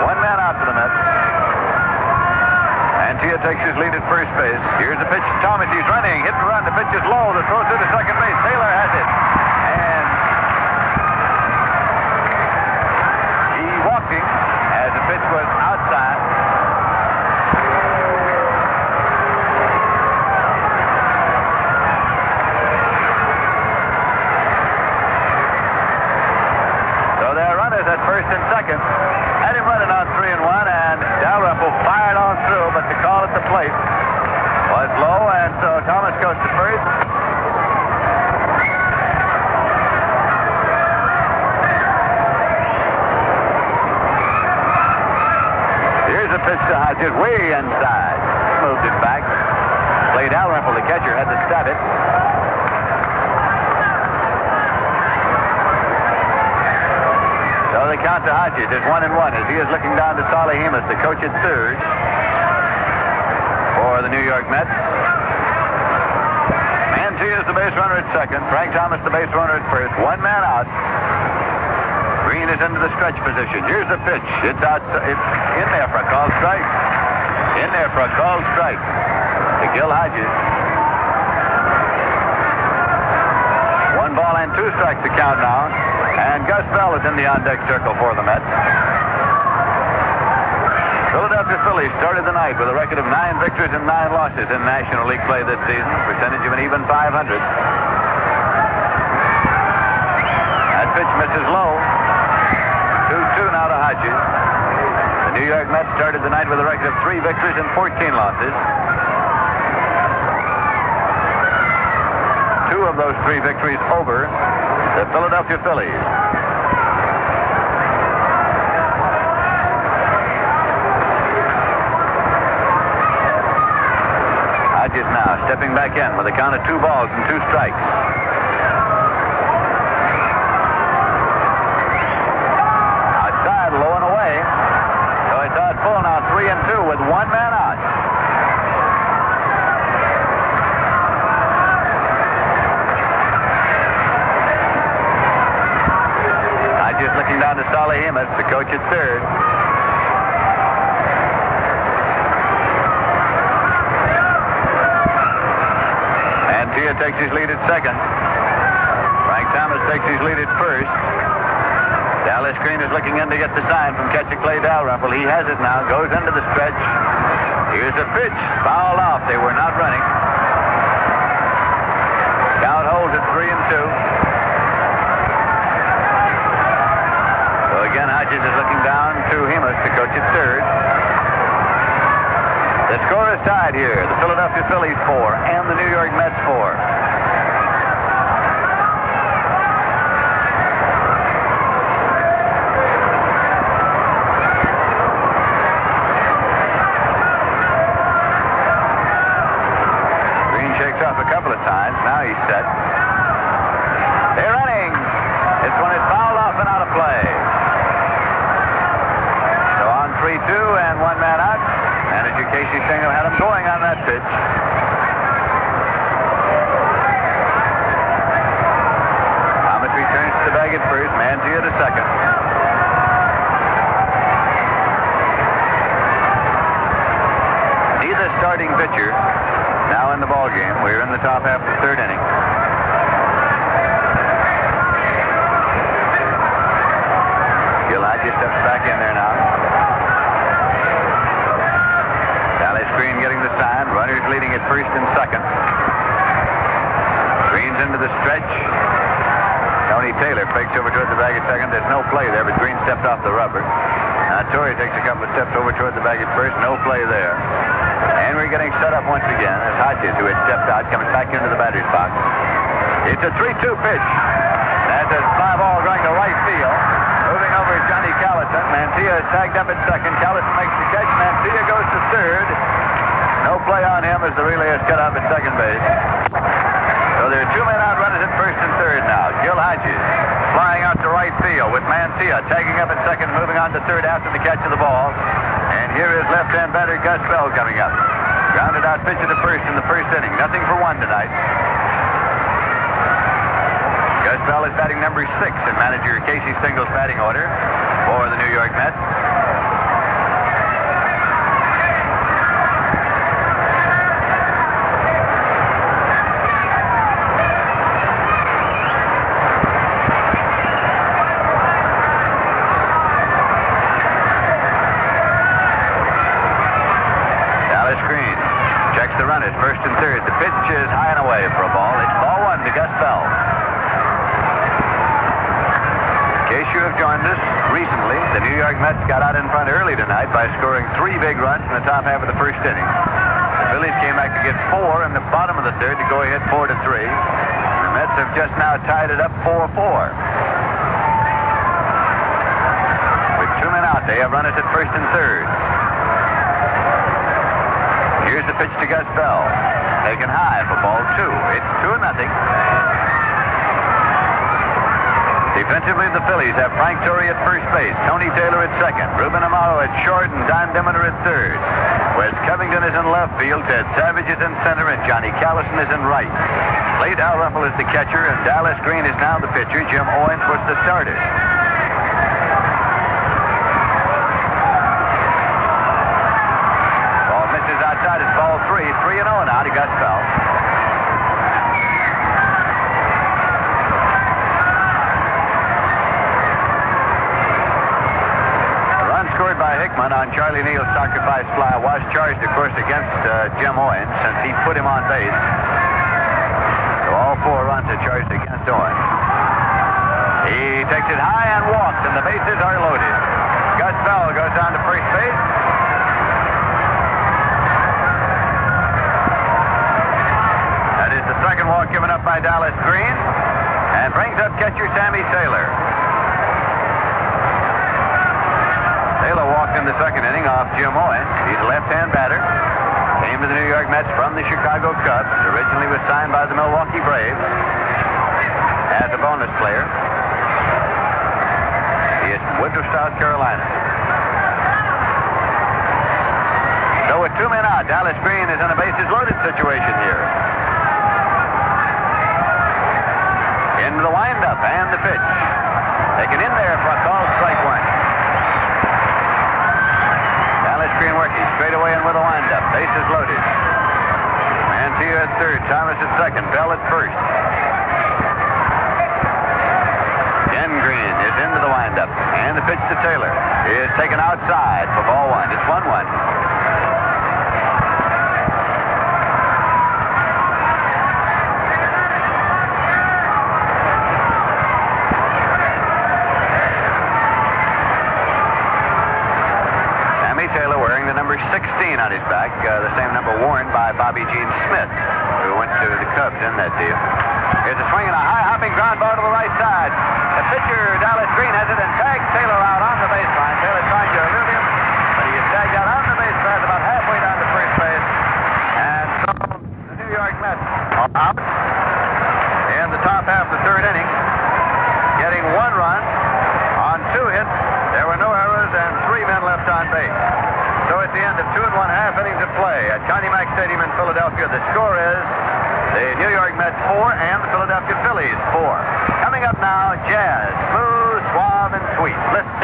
One man out for the Mets. Mantilla takes his lead at first base. Here's the pitch to Thomas. He's running. Hit and run. The pitch is low. The throw to the second base. Taylor has it. And he walking as the pitch was outside. At first and second. Had him running on 3-1, and Dalrymple fired on through, but the call at the plate was low, and so Thomas goes to first. Here's a pitch to Hodges, way inside. Moved it back. Play Dalrymple, the catcher, had to stab it. So the count to Hodges is 1-1 as he is looking down to Salihemus, the coach at third for the New York Mets. Mantilla is the base runner at second. Frank Thomas the base runner at first. 1 man out. Green is into the stretch position. Here's the pitch. It's out. It's in there for a called strike. In there for a called strike to Gil Hodges. 1 ball and 2 strikes to count now. And Gus Bell is in the on-deck circle for the Mets. Philadelphia Phillies started the night with a record of 9 victories and 9 losses in National League play this season. Percentage of an even .500. That pitch misses low. 2-2 now to Hodges. The New York Mets started the night with a record of 3 victories and 14 losses. 2 of those 3 victories over the Philadelphia Phillies. Hodges now stepping back in with a count of 2 balls and 2 strikes. Outside, low and away. So it's out full now, 3-2 with 1 man out. Hodges looking down to Solly Hemus, the coach at third. Mantia takes his lead at second. Frank Thomas takes his lead at first. Dallas Green is looking in to get the sign from catcher Clay Dalrymple. He has it now, goes into the stretch. Here's a pitch, fouled off. They were not running. Count holds at 3-2. So again, Hodges is looking down to Hemus, the coach at third. The score is tied here. The Philadelphia Phillies 4 and the New York Mets 4. Green shakes off a couple of times. Now he's set. They're running. This one is fouled off and out of play. So on 3-2 and 1 man out. Manager Casey Stengel had him going on that pitch. Thomas returns to the bag at first. Mantia to second. Neither starting pitcher now in the ball game. We're in the top half of the 3rd inning. Gil Hodges steps back in there now. Green getting the sign. Runners leading at first and second. Green's into the stretch. Tony Taylor fakes over toward the bag at second. There's no play there, but Green stepped off the rubber. Now Torrey takes a couple of steps over toward the bag at first. No play there. And we're getting set up once again as Hodges, who had stepped out, coming back into the batter's box. It's a 3-2 pitch. That's a fly ball going to right field. Moving over is Johnny Callison. Mantia is tagged up at second. Callison makes the catch. Mantia goes to third. No play on him as the relay is cut off at second base. So there are 2 men out, runners at first and third now. Gil Hodges flying out to right field with Mantia tagging up at second, moving on to third after the catch of the ball. And here is left-hand batter Gus Bell coming up. Grounded out pitch to the first in the first inning. Nothing for 1 tonight. Gus Bell is batting number 6 in manager Casey Stengel's batting order for the New York Mets. The runners, first and third. The pitch is high and away for a ball. It's ball 1 to Gus Bell. In case you have joined us recently, the New York Mets got out in front early tonight by scoring 3 big runs in the top half of the first inning. The Phillies came back to get 4 in the bottom of the third to go ahead 4-3. The Mets have just now tied it up 4-4. With 2 men out, they have runners at first and third. Here's the pitch to Gus Bell. Taken high for ball 2. It's 2-0. Defensively, the Phillies have Frank Torrey at first base, Tony Taylor at second, Ruben Amaro at short, and Don Demeter at third. Wes Covington is in left field, Ted Savage is in center, and Johnny Callison is in right. Clay Dalrymple is the catcher, and Dallas Green is now the pitcher. Jim Owens was the starter. Outside is ball 3. 3-0 now to Gus Bell. A run scored by Hickman on Charlie Neal's sacrifice fly was charged, of course, against Jim Owens since he put him on base. So all 4 runs are charged against Owens. He takes it high and walks, and the bases are loaded. Gus Bell goes down to first base. The second walk given up by Dallas Green, and brings up catcher Sammy Saylor. Saylor walked in the second inning off Jim Owens. He's a left-hand batter. Came to the New York Mets from the Chicago Cubs. Originally was signed by the Milwaukee Braves as a bonus player. He is from Woodruff, South Carolina. So with 2 men out, Dallas Green is in a bases-loaded situation here. Into the windup and the pitch. Taken in there for a called strike one. Dallas Green working straight away and with a windup. Bases loaded. Mancilla at third, Thomas at second, Bell at first. Ken Green is into the windup. And the pitch to Taylor is taken outside for ball one. It's 1-1. Taylor wearing the number 16 on his back, the same number worn by Bobby Gene Smith, who went to the Cubs in that deal. Here's a swing and a high hopping ground ball to the right side. The pitcher, Dallas Green, has it and tags Taylor out on the baseline. Taylor trying to elude him, but he is tagged out on the base path about halfway down to first base. And so the New York Mets are out in the top half of the third inning, getting 1 run on 2 hits. There were no errors and 3 men left on base. So at the end of 2 1/2 innings of play at Connie Mack Stadium in Philadelphia, the score is the New York Mets 4 and the Philadelphia Phillies 4. Coming up now, jazz, smooth, suave, and sweet. Listen.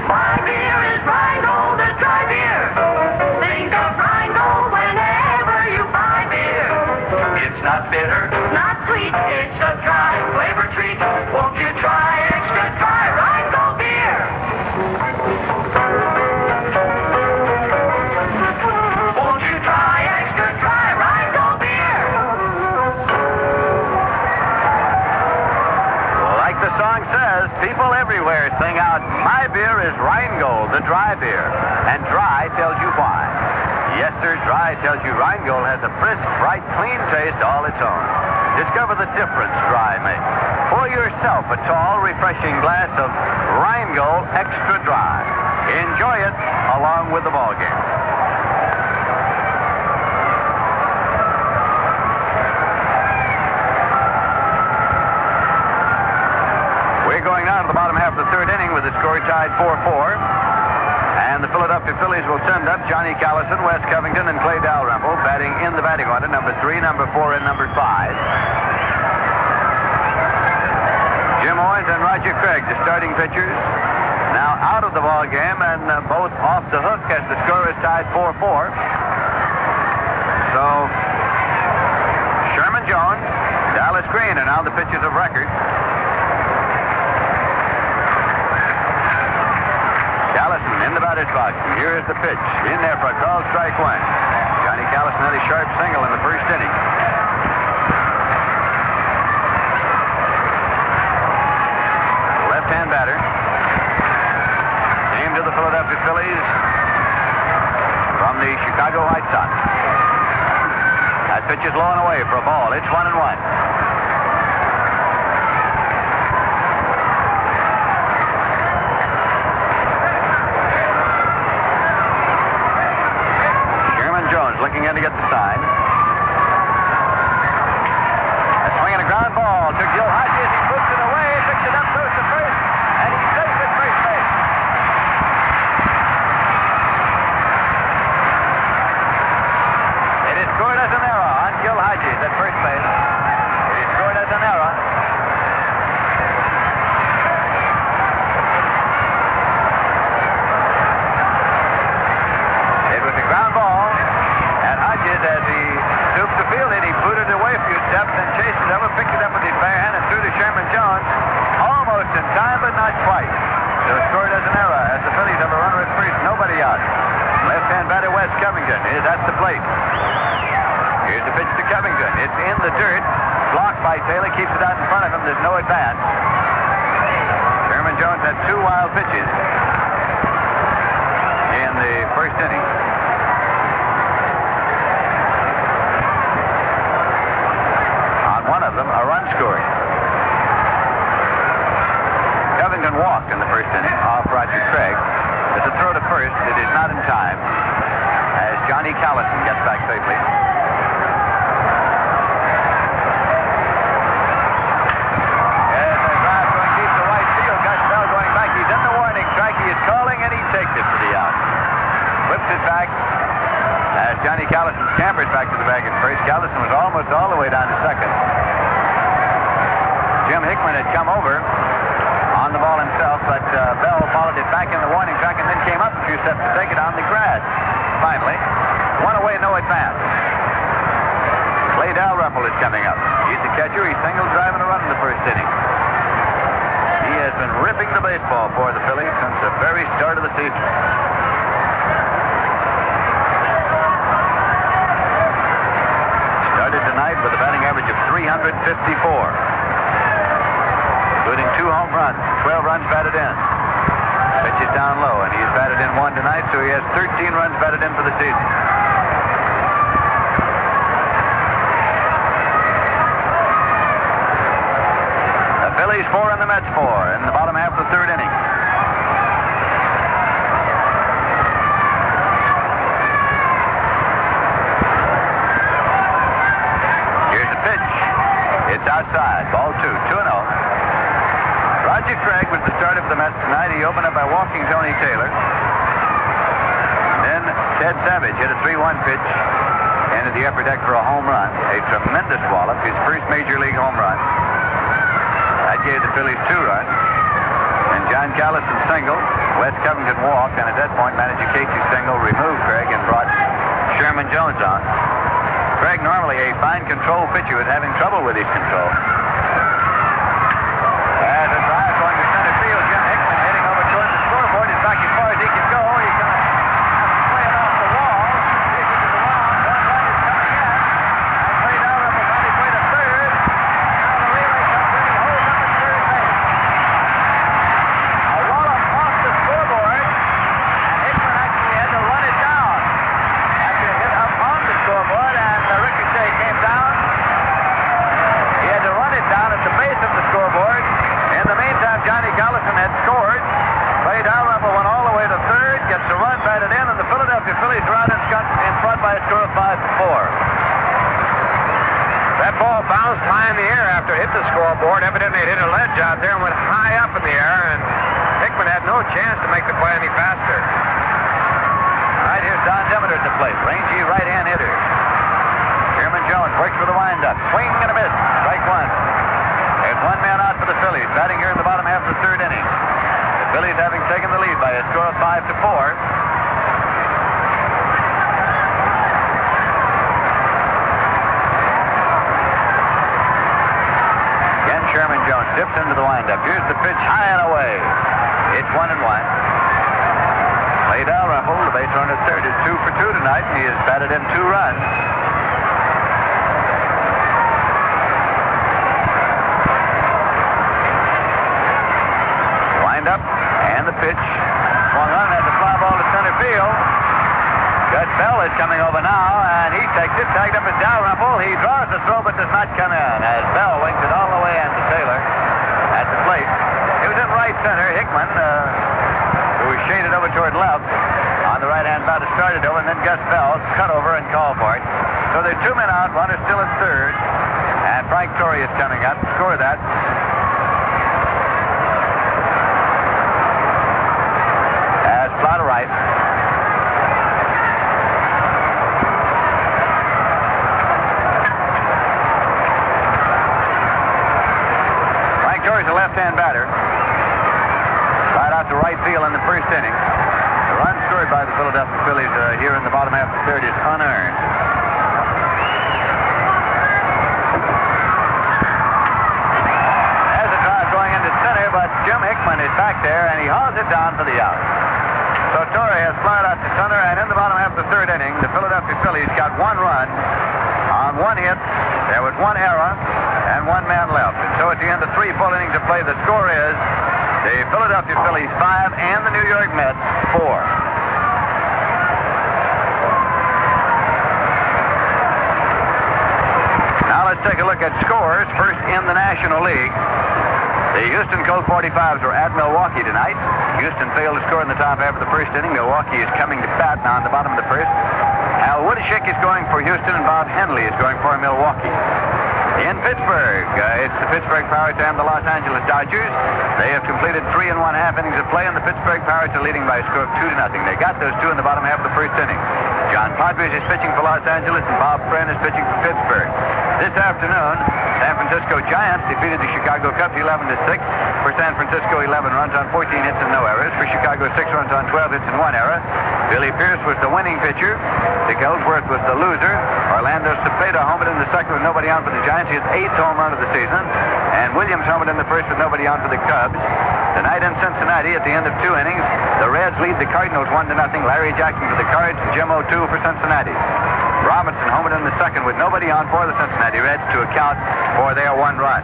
My beer is Rheingold, the dry beer. Think of Rheingold whenever you buy beer. It's not bitter, Not sweet, it's a dry flavor treat. Won't you try extra dry Rheingold beer? Won't you try extra dry Rheingold beer? Well, like the song says, people everywhere sing out, my beer is Rheingold, the dry beer. And dry tells you why. Yes, sir, dry tells you Rheingold has a crisp, bright, clean taste all its own. Discover the difference dry makes. Pour yourself a tall, refreshing glass of Rheingold Extra Dry. Enjoy it along with the ball game. We're going now to the bottom half of the third inning with the score tied 4-4. And the Philadelphia Phillies will send up Johnny Callison, Wes Covington, and Clay Dalrymple batting in the batting order, number 3, number 4, and number 5. Jim Owens and Roger Craig, the starting pitchers, now out of the ball game and both off the hook as the score is tied 4-4. So Sherman Jones, Dallas Green are now the pitchers of record. Callison in the batter's box. And here is the pitch. In there for a called strike one. Johnny Callison had a sharp single in the first inning. Left-hand batter. Came to the Philadelphia Phillies from the Chicago White Sox. That pitch is low and away for a ball. It's 1-1. Looking in to get the sign. A swing and a ground ball to Gil Hodges. He puts it away, picks it up, goes to first, and he's safe at first base. It is scored as an error on Gil Hodges at first base. It is scored as an error. It was a ground ball. As he stooped to field it, he booted it away a few steps and chased it over, picked it up with his bare hand and threw to Sherman Jones. Almost in time, but not quite. So scored as an error as the Phillies have a runner at first, nobody out. Left-hand batter Wes Covington is at the plate. Here's the pitch to Covington. It's in the dirt. Blocked by Taylor, keeps it out in front of him. There's no advance. Sherman Jones had 2 wild pitches in the first inning. One of them, a run scored. Covington walked in the first inning off Roger Craig. gets back safely. As the drive going deep to right field, Gus Bell going back. He's in the warning track. He is calling, and he takes it for the out. Whips it back as Johnny Callison scampers back to the bag at first. Callison was almost all the way down to second. Jim Hickman had come over on the ball himself, but Bell followed it back in the warning track and then came up a few steps to take it on the grass. Finally, one away, no advance. Clay Dalrymple is coming up. He's the catcher. He's single driving a run in the first inning. He has been ripping the baseball for the Phillies since the very start of the season. Started tonight with a batting average of 354. Including 2 home runs, 12 runs batted in. Pitch is down low, and he's batted in 1 tonight, so he has 13 runs batted in for the season. The Phillies 4 and the Mets 4 in the bottom half of the third inning. Here's the pitch. It's outside. Ball 2-0. Roger Craig was the starter for the Mets tonight. He opened up by walking Tony Taylor. Then Ted Savage hit a 3-1 pitch into the upper deck for a home run. A tremendous wallop, his first major league home run. That gave the Phillies 2 runs. And John Callison singled. Wes Covington walked, and at that point, manager Casey Stengel removed Craig and brought Sherman Jones on. Craig, normally a fine control pitcher, was having trouble with his control. As a drive going to center field, Jim Hickman heading over towards the scoreboard is back as far as he can go. He's going to play it off the wall. Pitches to the wall. One run is coming in. And Clay Dalrymple on his way to third. Now the relay comes in. He holds up at third base. A wallop off the scoreboard, and Hickman actually had to run it down. After it hit up on the scoreboard and the ricochet came down, he had to run it down at the base of the scoreboard. In the meantime, Johnny Callison had scored. Clay Dalrymple went all the way to third, gets the run batted in, and the Philadelphia Phillies are out in front by a score of 5-4. That ball bounced high in the air after it hit the scoreboard. Evidently it hit a ledge out there and went high up in the air, and Hickman had no chance to make the play any faster. Right here's Don Demeter at the plate. Rangy right-hand hitter. Sherman Jones works for the windup. Swing and a miss. Strike 1. There's 1 man out for the Phillies, batting here in the bottom half of the third inning. The Phillies having taken the lead by a score of 5-4. Again, Sherman Jones dips into the windup. Here's the pitch high and away. It's 1-1. Clay Dalrymple, the base runner at third, is 2 for 2 tonight, and he has batted in 2 runs. Up, and the pitch swung on. That's a fly ball to center field. Gus Bell is coming over now, and he takes it. Tagged up as Dalrymple. He draws the throw, but does not come in as Bell wings it all the way into Taylor at the plate. It was in right center. Hickman, who was shaded over toward left on the right hand, about to start it over, and then Gus Bell cut over and called for it. So there's 2 men out. One is still at third, and Frank Torrey is coming up to score that. Fly to right. Frank Torrey's a left-hand batter. Right out to right field in the first inning. The run scored by the Philadelphia Phillies here in the bottom half of the third is unearned. There's a drive going into center, but Jim Hickman is back there, and he hauls it down for the out. So Torrey has flied out to center, and in the bottom half of the third inning, the Philadelphia Phillies got 1 run on 1 hit. There was 1 error and 1 man left. And so at the end of 3 full innings of play, the score is the Philadelphia Phillies 5 and the New York Mets 4. Now let's take a look at scores. First in the National League. The Houston Colt 45s are at Milwaukee tonight. Houston failed to score in the top half of the first inning. Milwaukee is coming to bat now in the bottom of the first. Al Woodishick is going for Houston, and Bob Henley is going for Milwaukee. In Pittsburgh, it's the Pittsburgh Pirates and the Los Angeles Dodgers. They have completed 3 1/2 innings of play, and the Pittsburgh Pirates are leading by a score of 2-0. They got those two in the bottom half of the first inning. John Padres is pitching for Los Angeles, and Bob Friend is pitching for Pittsburgh. This afternoon, San Francisco Giants defeated the Chicago Cubs 11-6. For San Francisco, 11 runs on 14 hits and no errors. For Chicago, 6 runs on 12 hits and 1 error. Billy Pierce was the winning pitcher. Dick Ellsworth was the loser. Orlando Cepeda homered in the second with nobody on for the Giants. His 8th home run of the season. And Williams homered in the first with nobody on for the Cubs. Tonight in Cincinnati, at the end of 2 innings, the Reds lead the Cardinals 1-0. Larry Jackson for the Cards, and Jim O'Toole for Cincinnati. Robinson homered in the second with nobody on for the Cincinnati Reds to account for their 1 run.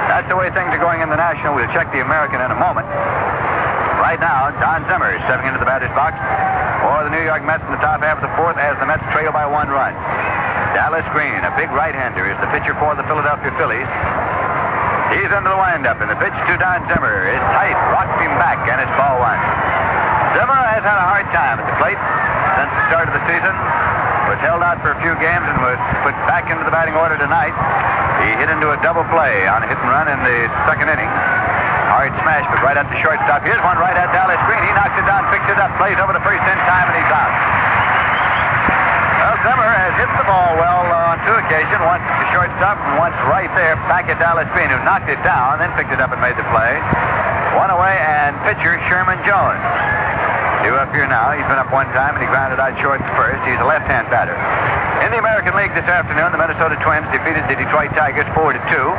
That's the way things are going in the National. We'll check the American in a moment. Right now, Don Zimmer is stepping into the batter's box for the New York Mets in the top half of the 4th as the Mets trail by 1 run. Dallas Green, a big right-hander, is the pitcher for the Philadelphia Phillies. He's into the windup, and the pitch to Don Zimmer is tight, rocks him back, and it's ball 1. Zimmer has had a hard time at the plate since the start of the season. Was held out for a few games and was put back into the batting order tonight. He hit into a double play on a hit and run in the second inning. Hard smash, but right at the shortstop. Here's one right at Dallas Green. He knocks it down, picks it up, plays over the first in time, and he's out. Well, Zimmer has hit the ball well on 2 occasions. Once at the shortstop and once right there back at Dallas Green, who knocked it down, then picked it up and made the play. 1 away, and pitcher Sherman Jones. 2 up here now. He's been up 1 time, and he grounded out short first. He's a left-hand batter. In the American League this afternoon, the Minnesota Twins defeated the Detroit Tigers 4-2.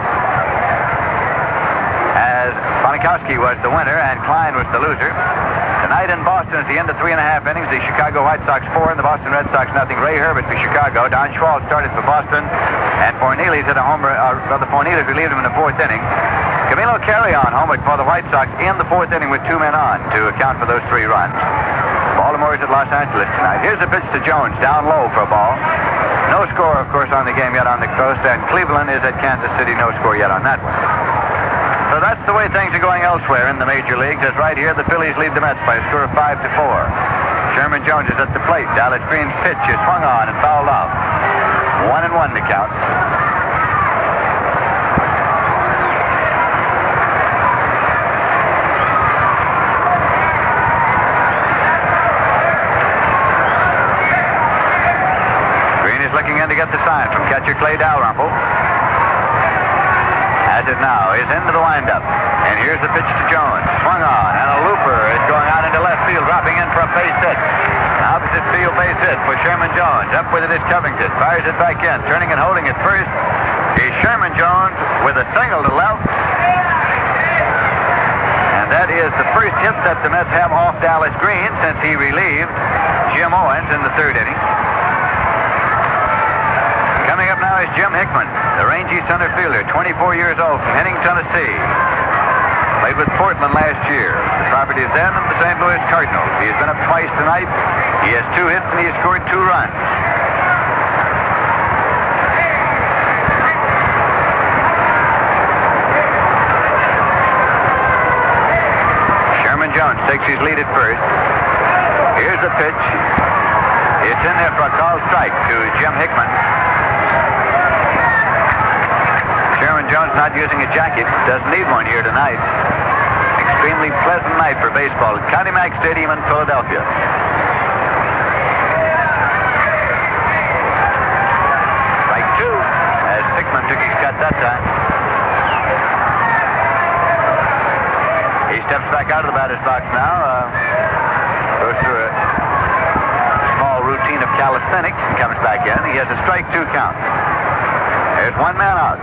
As Bonikowski was the winner and Klein was the loser. Tonight in Boston, at the end of 3 1/2 innings, the Chicago White Sox 4 and the Boston Red Sox nothing. Ray Herbert for Chicago. Don Schwal started for Boston, and Fornelis hit a homer. Fornelis relieved him in the 4th inning. Camilo Carrion homered for the White Sox in the 4th inning with 2 men on to account for those 3 runs. Baltimore is at Los Angeles tonight. Here's a pitch to Jones, down low for a ball. No score, of course, on the game yet on the coast, and Cleveland is at Kansas City. No score yet on that one. So that's the way things are going elsewhere in the major leagues. As right here, the Phillies lead the Mets by a score of 5-4. Sherman Jones is at the plate. Dallas Green's pitch is swung on and fouled off. 1-1 to count. Looking in to get the sign from catcher Clay Dalrymple. As it now is into the windup. And here's the pitch to Jones. Swung on, and a looper is going out into left field, dropping in for a base hit. Opposite field base hit for Sherman Jones. Up with it is Covington. Fires it back in. Turning and holding it first is Sherman Jones with a single to left. And that is the first hit that the Mets have off Dallas Green since he relieved Jim Owens in the 3rd inning. Coming up now is Jim Hickman, the rangy center fielder, 24 years old from Henning, Tennessee. Played with Portland last year. The property is then of the St. Louis Cardinals. He has been up twice tonight. He has 2 hits and he has scored 2 runs. Sherman Jones takes his lead at first. Here's the pitch. It's in there for a called strike to Jim Hickman. Sherman Jones not using a jacket. Doesn't need one here tonight. Extremely pleasant night for baseball at Connie Mack Stadium in Philadelphia. Strike 2 as Hickman took his cut that time. He steps back out of the batter's box now. Goes through a small routine of calisthenics and comes back in. He has a strike 2 count. There's 1 man out.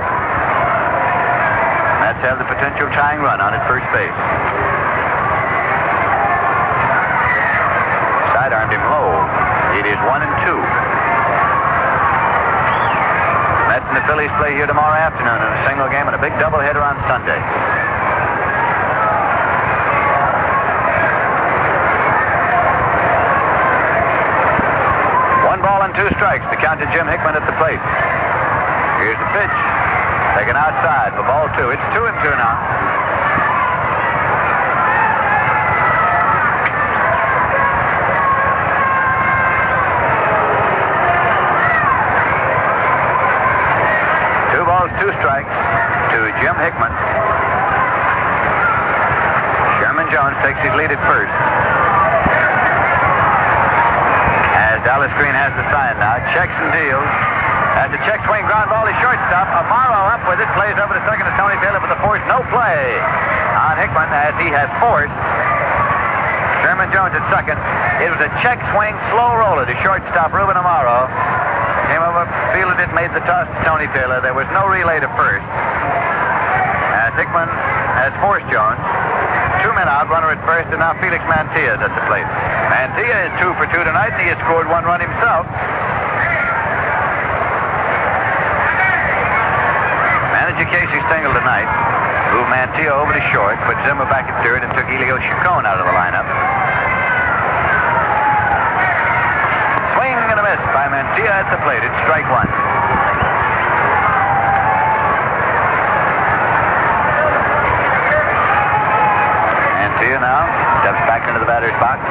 Mets have the potential tying run on at first base. Sidearmed him low. It is 1-2. Mets and the Phillies play here tomorrow afternoon in a single game and a big doubleheader on Sunday. One ball and 2 strikes. The count to Jim Hickman at the plate. Here's the pitch. Taken outside for ball 2. It's 2-2 now. 2 strikes to Jim Hickman. Sherman Jones takes his lead at first. As Dallas Green has the sign now, checks and deals. As the check swing ground ball is shortstop. Amaro up with it, plays over to second to Tony Taylor for the force. No play on Hickman as he has forced Sherman Jones at second. It was a check swing, slow roller to shortstop Ruben Amaro. Came over, fielded it, made the toss to Tony Taylor. There was no relay to first. As Hickman has forced Jones. 2 men out, runner at first, and now Felix Mantilla is at the plate. Mantilla is 2 for 2 tonight, and he has scored 1 run himself. Manager Casey Stengel tonight moved Mantilla over to short, put Zimmer back at third, and took Elio Chacon out of the lineup. Swing and a miss by Mantilla at the plate. It's strike 1. Mantilla now steps back into the batter's box.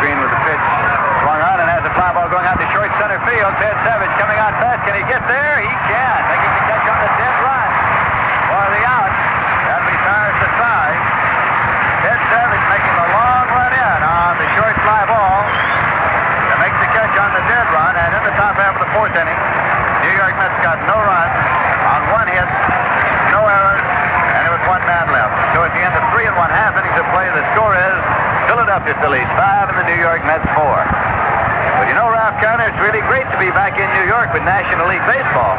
Green with the pitch. Swung on and has a fly ball going out to short center field. Ted Savage coming out fast. Can he get there? He can. Making the catch on the dead run for the out. That'll be Cyrus Desai. Ted Savage making a long run in on the short fly ball to make the catch on the dead run. And in the top half of the 4th inning, New York Mets got no runs on 1 hit, no errors, and there was 1 man left. So at the end of 3 1/2 innings of play, the score is Philadelphia Phillies 5 and the New York Mets 4. But you know, Ralph Conner, it's really great to be back in New York with National League Baseball.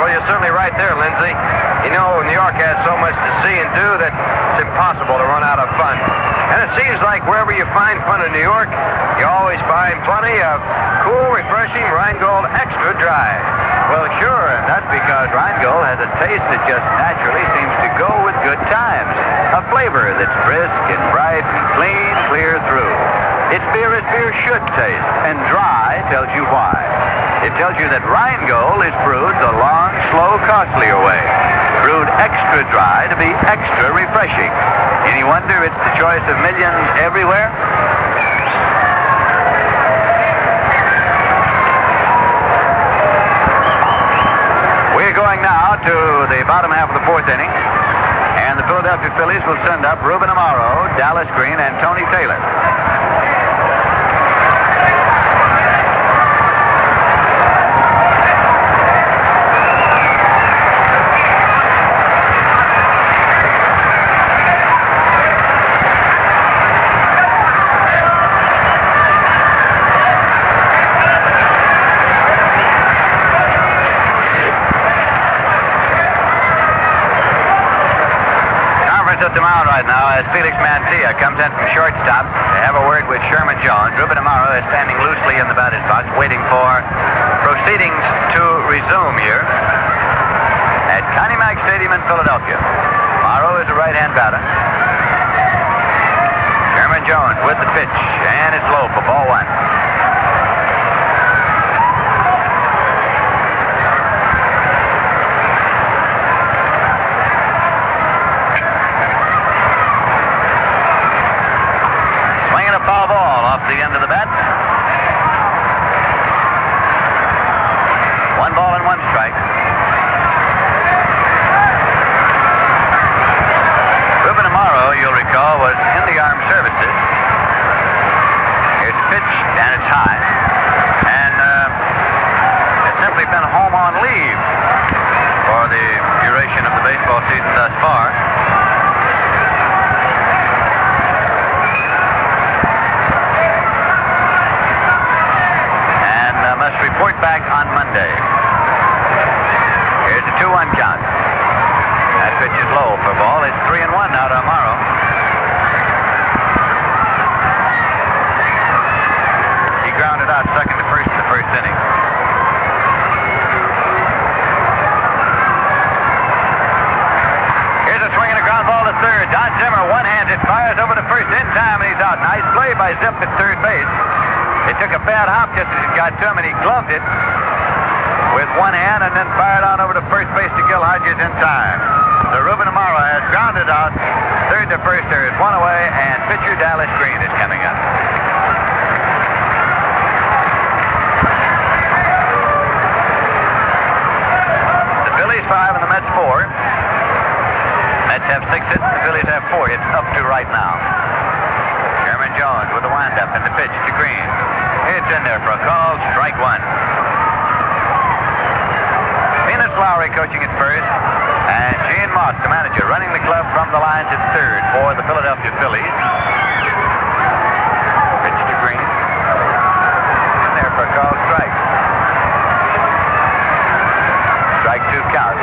Well, you're certainly right there, Lindsey. You know, New York has so much to see and do that it's impossible to run out of fun. And it seems like wherever you find fun in New York, you always find plenty of cool, refreshing Rheingold Extra Dry. Well, sure, and that's because Rheingold has a taste that just naturally seems to go with good times. A flavor that's brisk and bright and clean, clear through. It's beer as beer should taste, and dry tells you why. It tells you that Rheingold is brewed the long, slow, costlier way. Brewed extra dry to be extra refreshing. Any wonder it's the choice of millions everywhere? We're going now to the bottom half of the 4th inning, and the Philadelphia Phillies will send up Ruben Amaro, Dallas Green, and Tony Taylor. At the mound right now as Felix Mantilla comes in from shortstop to have a word with Sherman Jones. Ruben Amaro is standing loosely in the batter's box waiting for proceedings to resume here at Connie Mack Stadium in Philadelphia. Amaro is a right-hand batter. Sherman Jones with the pitch, and it's low for ball 1. Foul ball off the end of the bat. 1 ball and 1 strike. Ruben Amaro, you'll recall, was in the armed services. It's pitched and it's high. And has simply been home on leave for the duration of the baseball season thus far. Report back on Monday. Here's a 2-1 count. That pitch is low for ball. It's 3-1 now to Amaro. He grounded out second to first in the 1st inning. Here's a swing and a ground ball to third. Don Zimmer, one-handed, fires over to first in time, and he's out. Nice play by Zip at third base. It took a bad hop just as it got to him, and he gloved it with one hand and then fired on over to first base to Gil Hodges in time. So Ruben Amaro has grounded out third to first. There is 1 away, and pitcher Dallas Green is coming up. have 6 hits, the Phillies have 4 hits up to right now. Sherman Jones with the windup and the pitch to Green. It's in there for a call, strike 1. Venus Lowry coaching at first, and Gene Moss, the manager, running the club from the lines at third for the Philadelphia Phillies. Pitch to Green. In there for a call, strike. Strike 2 count.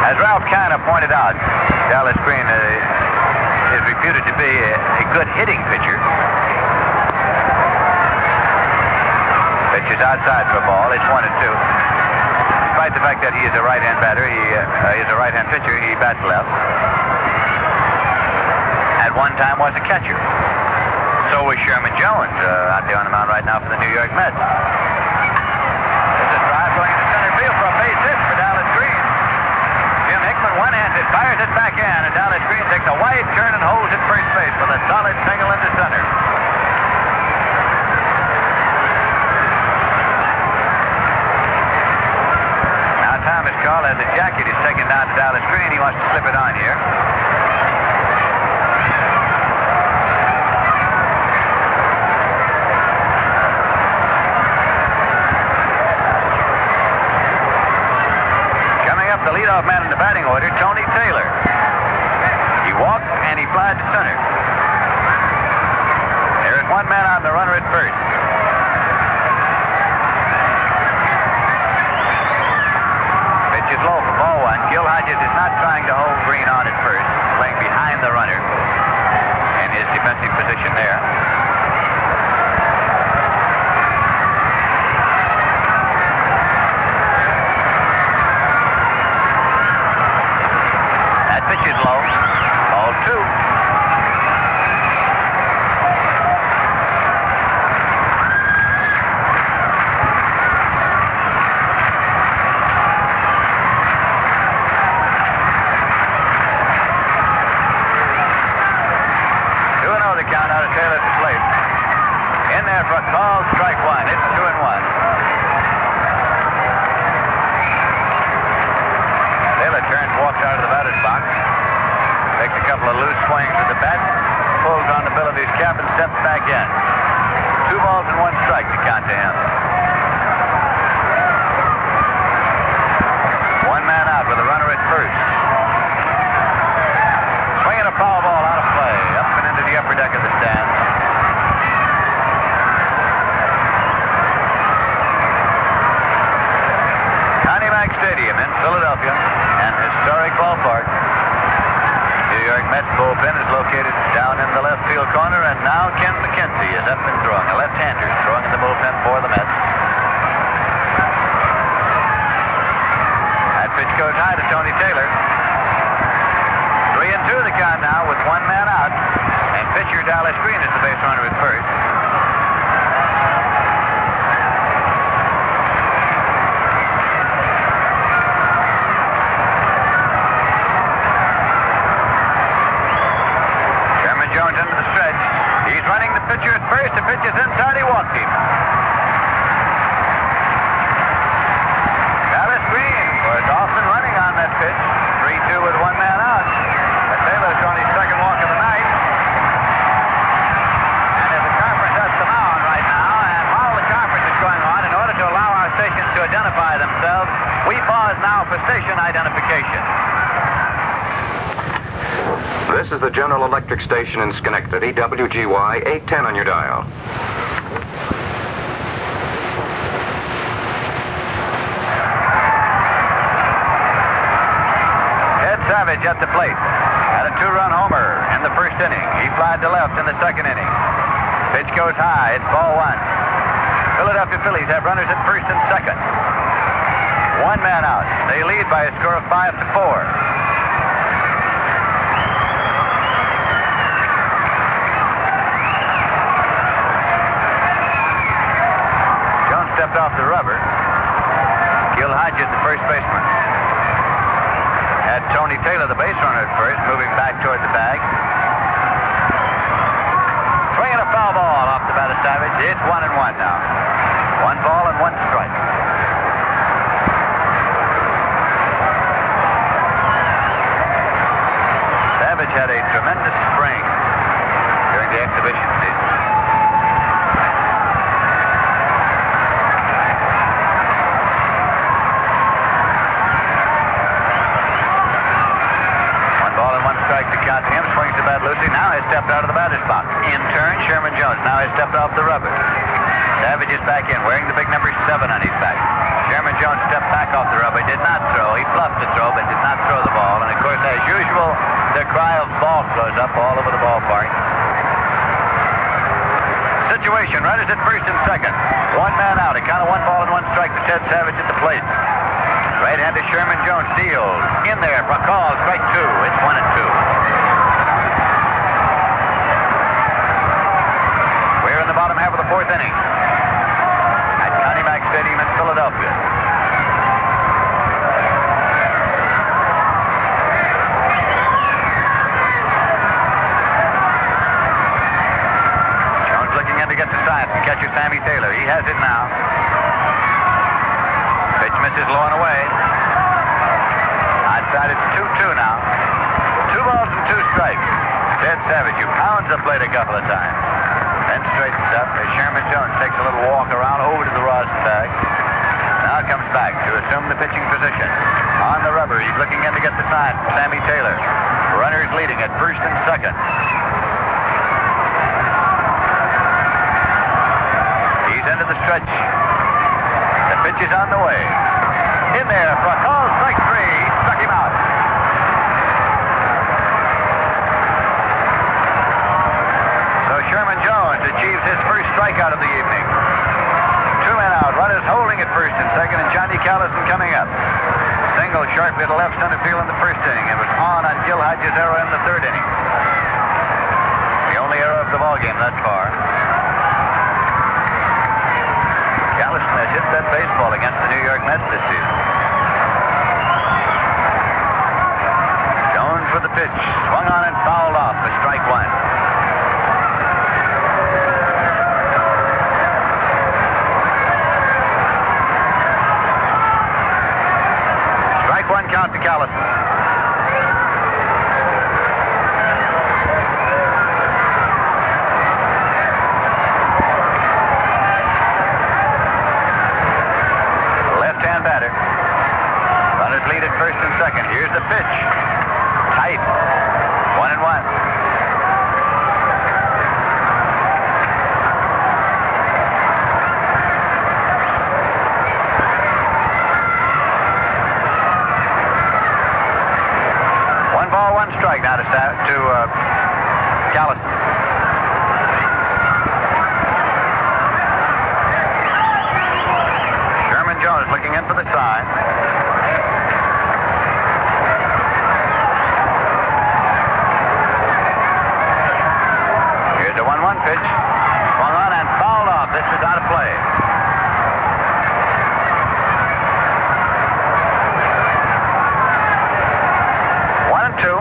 As Ralph Kiner pointed out, Dallas Green is reputed to be a good hitting pitcher. Pitch is outside for a ball. It's 1-2. Despite the fact that he is a right-hand batter, he is a right-hand pitcher, he bats left. At one time was a catcher. So was Sherman Jones out there on the mound right now for the New York Mets. There's a drive going into center field for a base hit for Dallas Green. Jim Hickman one-hands it, fires it back in, and Dallas Green takes a wide turn and holds at first base with a solid single into center. Time is called as the jacket is taken down to Dallas Green. He wants to slip it on here. Coming up, the leadoff man in the batting order, Tony Taylor. He walked and he flied to center. There is one man on the runner at first. Is low for ball 1. Gil Hodges is not trying to hold Green on at first, playing behind the runner in his defensive position there. That pitch is low. Ball 2. Count out of Taylor at the plate. In there for a call, strike 1. It's 2-1. Taylor turns, walks out of the batter's box, takes a couple of loose swings with the bat, pulls on the bill of his cap and steps back in. 2 balls and 1 strike to count to him. 1 man out with a runner at first. Swinging a foul ball out of play, up and into the upper deck of the stand. Connie Mack Stadium in Philadelphia, an historic ballpark. New York Mets bullpen is located down in the left field corner, and now Ken McKenzie is up and throwing. A left-hander throwing in the bullpen for the Mets. That pitch goes high to Tony Taylor. 3-2 the count now with 1 man out, and pitcher Dallas Green is the base runner at first. Sherman Jones into the stretch. He's running the pitcher at first. The pitch is inside. He walked him. Dallas Green was off and running on that pitch. 3-2 with 1 man out. Taylor's on his second walk of the night. And there's a conference at the mound right now. And while the conference is going on, in order to allow our stations to identify themselves, we pause now for station identification. This is the General Electric station in Schenectady, WGY 810 on your dial. Ed Savage at the plate. Had a 2-run homer in the first inning. He flied to left in the second inning. Pitch goes high. It's ball 1. Philadelphia Phillies have runners at first and second. 1 man out. They lead by a score of 5-4. Stepped off the rubber. Gil Hodges, the first baseman. Had Tony Taylor, the base runner at first, moving back toward the bag. Swinging a foul ball off the bat of Savage. It's 1-1 now. 1 ball and 1 strike. had a tremendous spring during the exhibition season. To count to him, swings the bat loosely. Now has stepped out of the batter's box. In turn, Sherman Jones now has stepped off the rubber. Savage is back in, wearing the big number 7 on his back. Sherman Jones stepped back off the rubber, did not throw. He bluffed to throw, but did not throw the ball. And of course, as usual, the cry of ball goes up all over the ballpark. Situation, runners at first and second. One man out. A count of 1 ball and 1 strike to Ted Savage at the plate. Right-handed Sherman Jones deals. In there for a call, strike 2. It's 1-2. We're in the bottom half of the 4th inning at Connie Mack Stadium in Philadelphia. Jones looking in to get the sign from catcher Sammy Taylor. He has it now. Pitch misses low and away. Outside it's 2-2 now. 2 balls and 2 strikes. Ted Savage, who pounds the plate a couple of times. Then straightens up as Sherman Jones takes a little walk around over to the rosin bag. Now comes back to assume the pitching position. On the rubber, he's looking in to get the sign from Sammy Taylor. Runners leading at first and second. He's into the stretch. The pitch is on the way. In there for a call, strike 3. Struck him out. So Sherman Jones achieves his first strikeout of the evening. 2 men out. Runners holding at first and second, and Johnny Callison coming up. Single sharply to left center field in the 1st inning. It was on Gil Hodges' error in the 3rd inning. The only error of the ballgame thus far. Callison has hit that baseball against the New York Mets this season. Jones for the pitch. Swung on and fouled off for strike 1. Strike 1 count to Callison. Batter. Runners lead at first and second. Here's the pitch. Tight. 1-1. One ball, 1 strike now to Callison. Jones looking in for the sign. Here's the 1-1 pitch. Swung on and fouled off. This is out of play. One and two.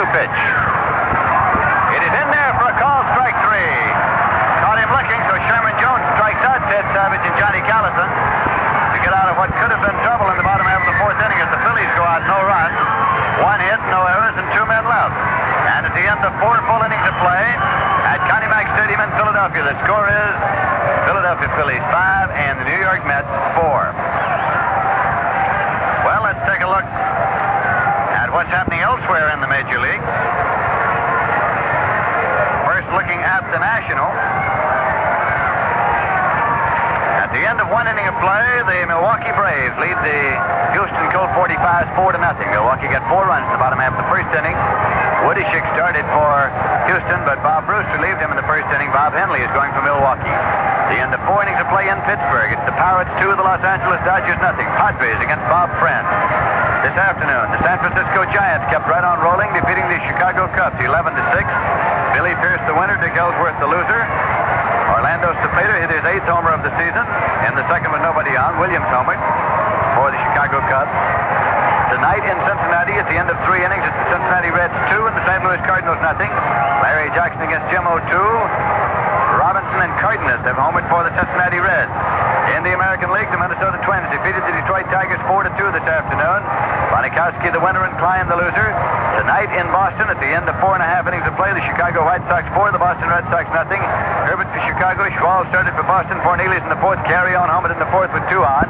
Pitch. It is in there for a call, strike 3. Caught him looking, so Sherman Jones strikes out Ted Savage and Johnny Callison to get out of what could have been trouble in the bottom half of the 4th inning as the Phillies go out no runs, 1 hit, no errors, and 2 men left. And at the end of 4 full innings of play at Connie Mack Stadium in Philadelphia, the score is Philadelphia Phillies 5 and the New York Mets 4. Well, let's take a look at what's happening elsewhere in the Major League. First, looking at the National. At the end of 1 inning of play, the Milwaukee Braves lead the Houston Colt 45s 4-0. Milwaukee got 4 runs in the bottom half of the 1st inning. Woody Schick started for Houston, but Bob Bruce relieved him in the 1st inning. Bob Henley is going for Milwaukee. The end of 4 innings of play in Pittsburgh. It's the Pirates 2, the Los Angeles Dodgers 0. Padres against Bob Friend. This afternoon, the San Francisco Giants kept right on rolling, defeating the Chicago Cubs 11-6. Billy Pierce the winner, Dick Ellsworth the loser. Orlando Cepeda hit his 8th homer of the season. In the second with nobody on, Williams homered. for the Chicago Cubs. Tonight in Cincinnati, at the end of 3 innings, it's the Cincinnati Reds 2 and the St. Louis Cardinals nothing. Larry Jackson against Jim O'Toole. Robinson and Cardenas have homered for the Cincinnati Reds. In the American League, the Minnesota Twins defeated the Detroit Tigers 4-2 this afternoon. Bonikowski the winner and Klein the loser. Tonight in Boston, at the end of 4.5 innings of play, the Chicago White Sox 4, the Boston Red Sox nothing. Herbert for Chicago, Schwal started for Boston, Cornelius in the fourth, Carry on homered in the fourth with 2 on.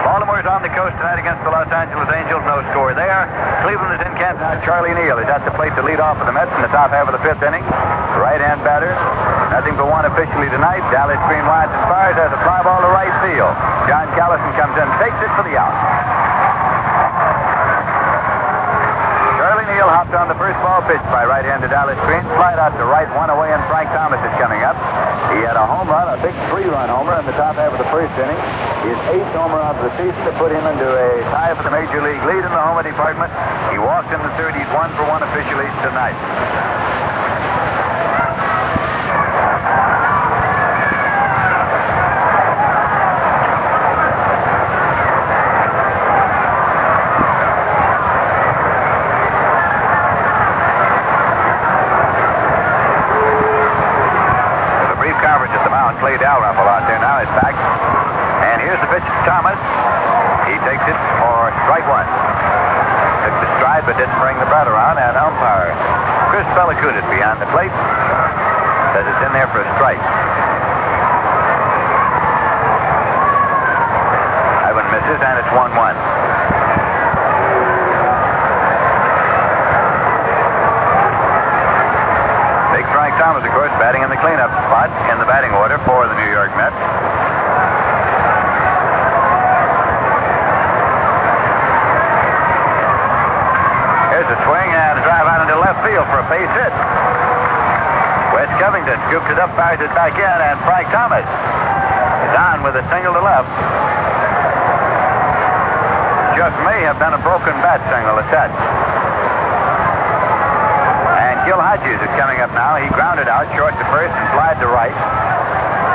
Baltimore's on the coast tonight against the Los Angeles Angels, no score there. Cleveland is in Kansas. Charlie Neal is at the plate to lead off for the Mets in the top half of the 5th inning. Right-hand batter. Nothing but one officially tonight. Dallas Green winds and fires, has a fly ball to right field. John Callison comes in, takes it for the out. Charlie Neal hopped on the first ball pitched by right-hander Dallas Green. Slide out to right, one away, and Frank Thomas is coming up. He had a home run, a big 3-run homer in the top half of the first inning. His 8th homer of the season to put him into a tie for the Major League lead in the homer department. He walked in the third. He's 1 for 1 officially tonight. Played Dalrymple out there now. It's back. And here's the pitch to Thomas. He takes it for strike 1. Took the stride but didn't bring the bat around. And umpire Chris Bellacutis behind the plate says it's in there for a strike. Ivan misses and it's 1-1. Frank Thomas, of course, batting in the cleanup spot in the batting order for the New York Mets. Here's a swing and a drive out into left field for a base hit. Wes Covington scooped it up, fires it back in, and Frank Thomas is on with a single to left. Just may have been a broken bat single at that. Gil Hodges is coming up now. He grounded out short to first and flied to right.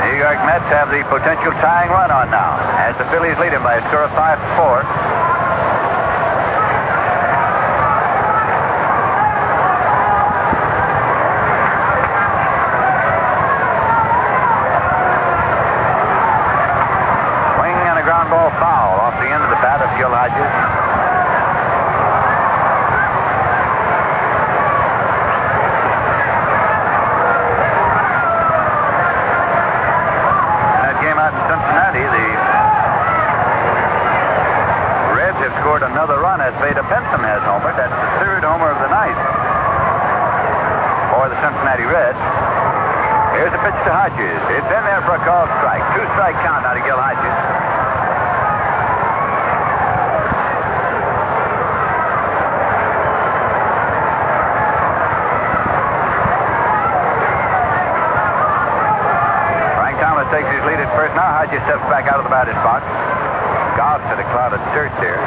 New York Mets have the potential tying run on now as the Phillies lead him by a score of 5-4. Swing and a ground ball foul off the end of the bat of Gil Hodges. Cincinnati, the Reds have scored another run as Veda Benson has homered. That's the 3rd homer of the night for the Cincinnati Reds. Here's a pitch to Hodges. It's in there for a called strike. 2-strike count out of Gil Hodges. Takes his lead at first. Now Hodges steps back out of the batter's box. Golfs at a cloud of dirt there.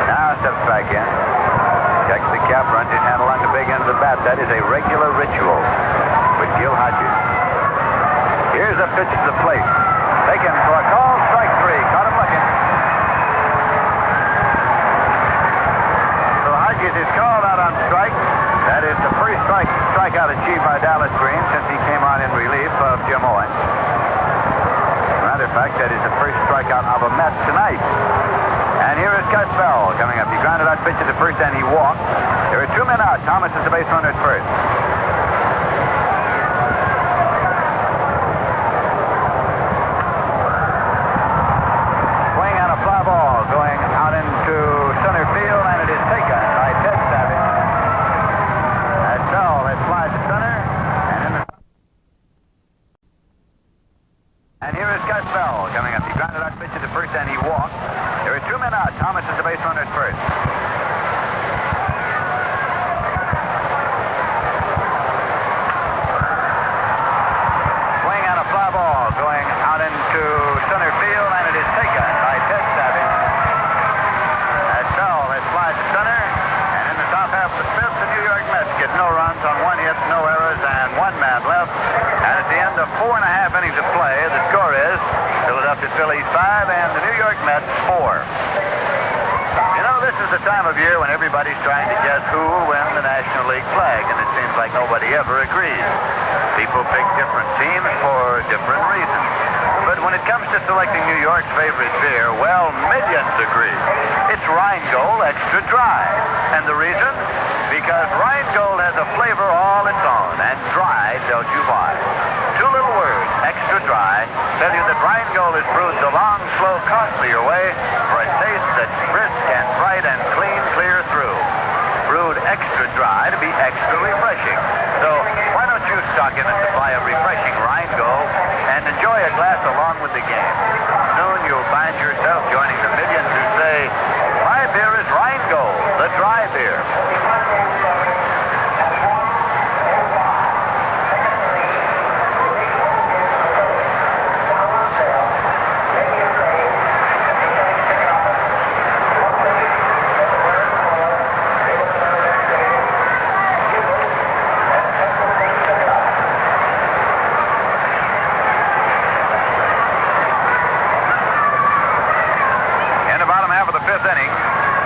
Now steps back in. Checks the cap, runs his hand along the big end of the bat. That is a regular ritual with Gil Hodges. Here's a pitch to the plate. Taken for a call, strike 3. Caught him looking. So Hodges is called out on strike. That is the first strikeout achieved by Dallas Green since he came on in relief of Jim Owens. Matter of fact, that is the first strikeout of a Met tonight. And here is Gus Bell coming up. He grounded out pitch to the first and he walked. There are 2 men out. Thomas is the base runner at first. Swing and a fly ball going out into center field, and it is taken by Ted Savage. As Bell has flied to center. And here is Gus Bell coming up. He grounded out pitch to the first and he walked. There are 2 men out. Thomas is the base runner at first. the time of year when everybody's trying to guess who will win the National League flag, and it seems like nobody ever agrees. People pick different teams for different reasons. But when it comes to selecting New York's favorite beer, well, millions agree. It's Rheingold Extra Dry. And the reason? Because Rheingold has a flavor all its own, and dry tells you why. Two little words, extra dry, tell you that Rheingold is brewed the long, slow, costlier way for a taste that's brisk and bright and clean clear through. Brewed extra dry to be extra refreshing. So why don't you stock in a supply of refreshing Rheingold and enjoy a glass along with the game? Soon you'll find yourself joining the millions who say, my beer is Rheingold, the dry beer.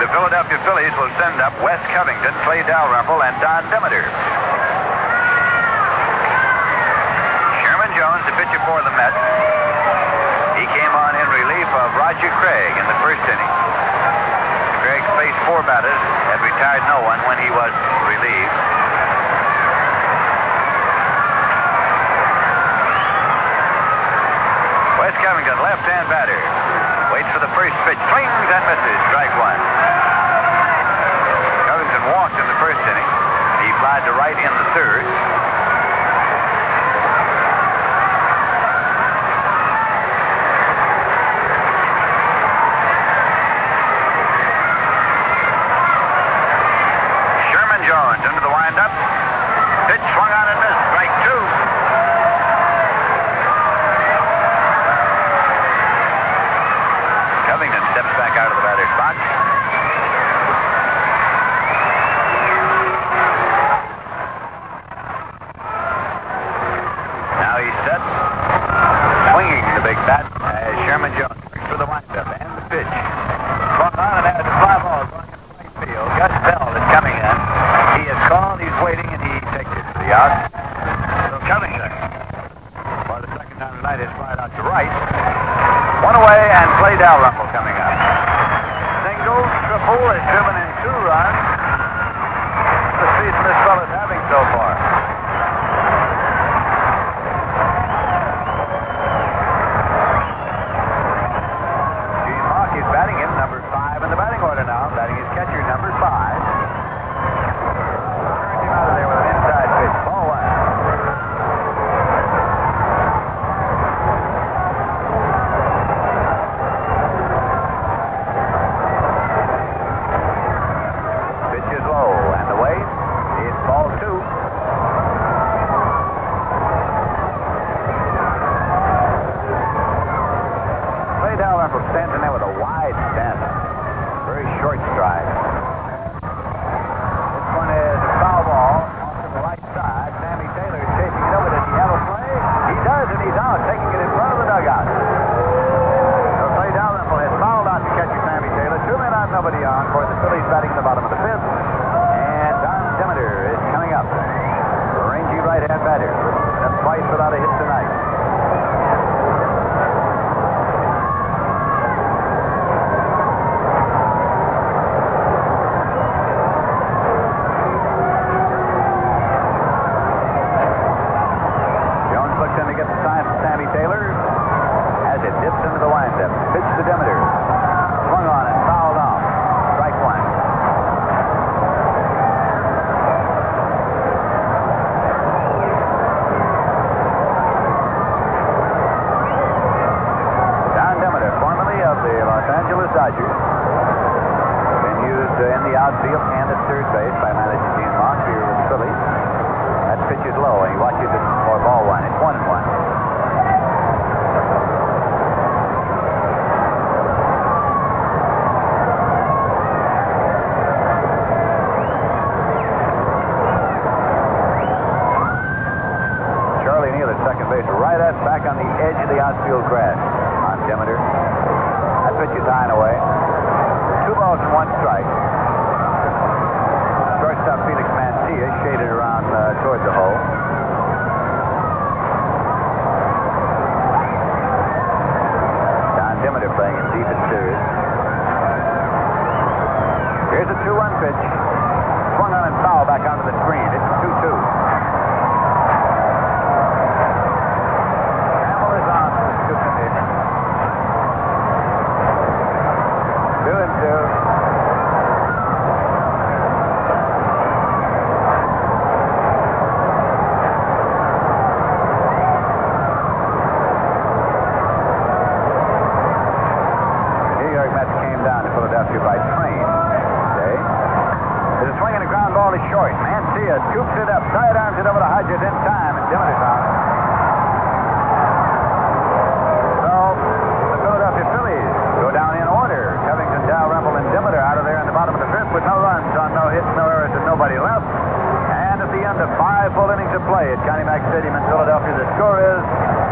The Philadelphia Phillies will send up Wes Covington, Clay Dalrymple, and Don Demeter. Sherman Jones, the pitcher for the Mets. He came on in relief of Roger Craig in the first inning. Craig faced 4 batters, had retired no one when he was relieved. Wes Covington, left-hand batter. Waits for the first pitch, swings and misses, strike one. Covington walked in the first inning. He flied to right in the third. Sherman Jones into the windup. Pitch swung on and missed, strike two. Covington steps back out of the batter's box. Now he's set. Swinging the big bat as Sherman Jones works for the windup and the pitch. Swung on and has a fly ball going into right field. Gus Bell is coming in. He is called, he's waiting, and he takes it to the out. So Covington, for the second time tonight, is flied out to right. One away, and Clay Dalrymple coming up. Single, triple, has driven in 2 runs. The season this fellow's having so far. Gene Mock is batting him, number 5 in the batting order now. Batting his catcher, number 5. Turns him out of there with an inside pitch. Ball one. Stands in there with a wide stance. Very short stride. This one is a foul ball off to the right side. Sammy Taylor is chasing it over. Does he have a play? He does, and he's out, taking it in front of the dugout. So Clay Dalrymple has fouled out to catcher Sammy Taylor. 2 men on, nobody on for the Phillies batting in the bottom of the 5th. And Don Demeter is coming up. The rangy right-hand batter. That's twice without a hit tonight. To get the sign from Sammy Taylor as it dips into the windup. Pitch to Demeter. Swung on and fouled off. Strike one. Don Demeter, formerly of the Los Angeles Dodgers, been used in the outfield and at third base by manager Gene Mock here with the Phillies. That pitch is low, and he watches it for ball one. It's 1-1. Charlie Neal at second base, right at back on the edge of the outfield grass on Demeter. That pitch is high and away. 2 balls and 1 strike. shortstop Felix Mancia, shaded around toward the hole. Don Demeter playing in deep and serious. Here's a 2-1 pitch. Swung on and foul back onto the screen. It's 2-2. Campbell is on for the scoop condition. 2-2. By train today. There's a swing and a ground ball to short. Mancia scoops it up, sidearms it over to Hodges in time, and Demeter's out. So the Philadelphia Phillies go down in order. Covington, Dalrymple, and Demeter out of there in the bottom of the fifth with no runs on no hits, no errors, and nobody left. And at the end of 5 full innings of play at Connie Mack Stadium in Philadelphia, the score is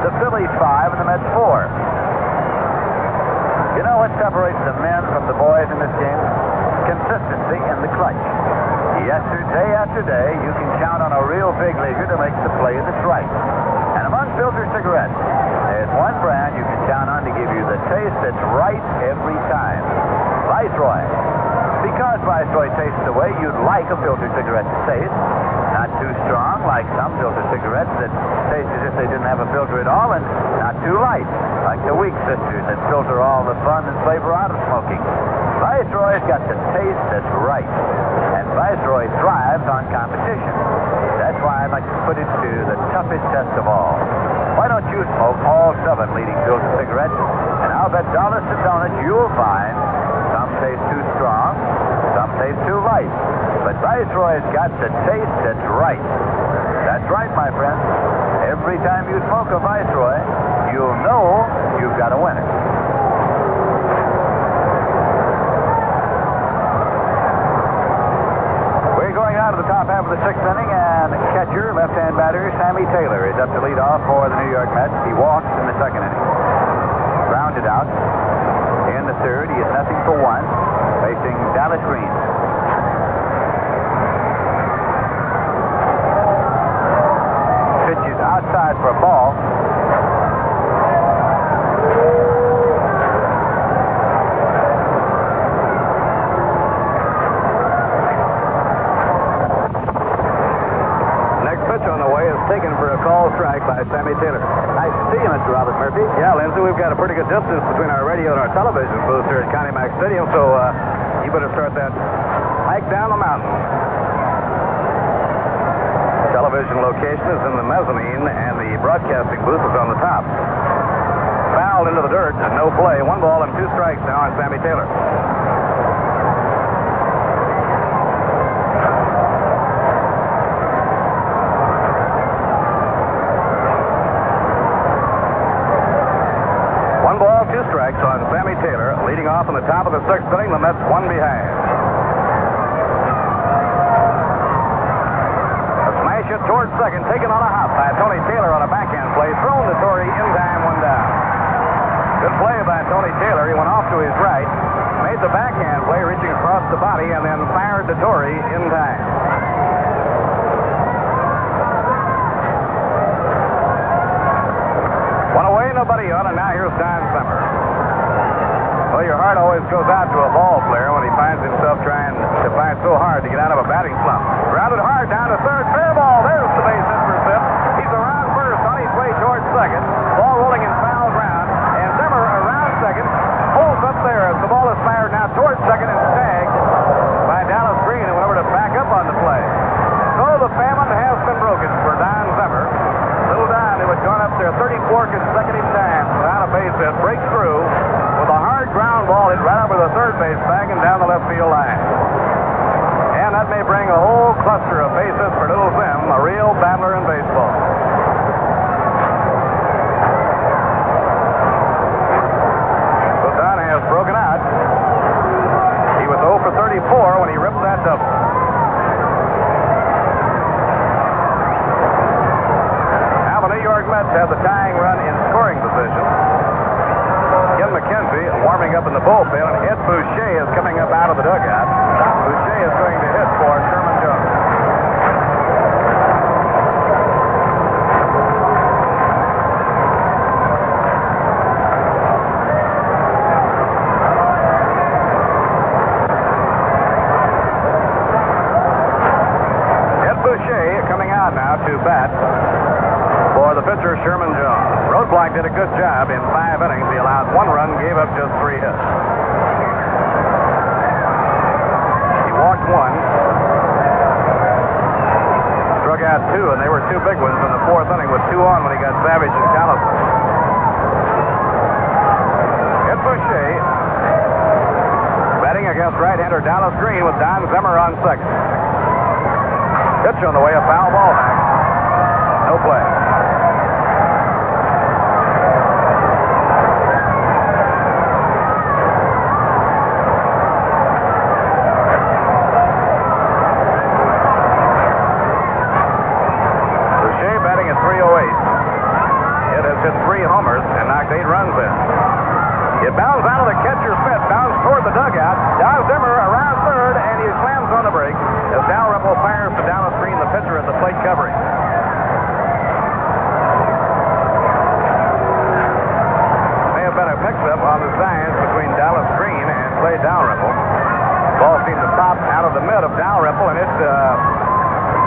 the Phillies 5 and the Mets 4. You know what separates the men from the boys in this game? Consistency in the clutch. Day after day, you can count on a real big leaguer to make the play that's right. And among filter cigarettes, there's one brand you can count on to give you the taste that's right every time. Viceroy. Because Viceroy tastes the way you'd like a filtered cigarette to taste. Not too strong, like some filter cigarettes that taste as if they didn't have a filter at all, and not too light, like the Weak Sisters that filter all the fun and flavor out of smoking. Viceroy's got the taste that's right, and Viceroy thrives on competition. That's why I'd like to put it to the toughest test of all. Why don't you smoke all 7 leading filter cigarettes, and I'll bet dollars to donuts you'll find some taste too strong, some taste too light. But Viceroy's got the taste that's right. That's right, my friend. Every time you smoke a Viceroy, you'll know you've got a winner. We're going out of the top half of the 6th inning, and catcher, left-hand batter, Sammy Taylor is up to lead off for the New York Mets. He walks in the 2nd inning. Grounded out. In the 3rd, he is 0 for 1, facing Dallas Green. Pitches outside for a ball. Next pitch on the way is taken for a call strike by Sammy Taylor. Nice to see you, Mr. Robert Murphy. Yeah, Lindsey, we've got a pretty good distance between our radio and our television booth here at Connie Mack Stadium, so you better start that hike down the mountain. Television location is in the mezzanine, and the broadcasting booth is on the top. Fouled into the dirt, and no play. 1 ball and 2 strikes now on Sammy Taylor. Strikes on Sammy Taylor, leading off in the top of the 6th inning. The Mets 1 behind. A smash hit towards second, taken on a hop by Tony Taylor on a backhand play, thrown to Torrey in time, 1 down. Good play by Tony Taylor. He went off to his right, made the backhand play, reaching across the body, and then fired to Torrey in time. One away, nobody on, and now here's Don Summer. Well, your heart always goes out to a ball player when he finds himself trying to fight so hard to get out of a batting slump. Grounded hard down to 3rd, fair ball. There's the base hit for Zip. He's around 1st, on his way towards 2nd. Ball rolling in foul ground, and Zimmer around 2nd, pulls up there as the ball is fired now towards 2nd and tagged by Dallas Green, who went over to back up on the play. So the famine has been broken for Don Zimmer. Little Don, who had gone up there 34 consecutive times without a base hit, breaks through with a hard ground ball hit right over the 3rd base bag and down the left field line. And that may bring a whole cluster of bases for Little Zim, a real battler in baseball. So Don has broken out. He was 0 for 34 when he ripped that double. Now the New York Mets have the tying run in scoring position. Ken McKenzie warming up in the bullpen, and Ed Boucher is coming up out of the dugout. Boucher is going to hit for Sherman Jones. spot now to bat for the pitcher, Sherman Jones. Roadblock did a good job in 5 innings. He allowed 1 run, gave up just 3 hits. He walked 1, struck out 2, and they were 2 big ones in the 4th inning with 2 on when he got Savage and Callison. Ed Boucher batting against right-hander Dallas Green with Don Zimmer on second. Pitch on the way, a foul ball back. No play. Boucher batting at 308. It has hit 3 homers and knocked 8 runs in. It bounds out of the catcher's mitt, bounds toward the dugout. Don Zimmer around third, and he slams on the brake as Dalrymple fires to Dallas Green, the pitcher, at the plate covering. May have been a mix-up on the signs between Dallas Green and Clay Dalrymple. Ball seemed to pop out of the mitt of Dalrymple, and it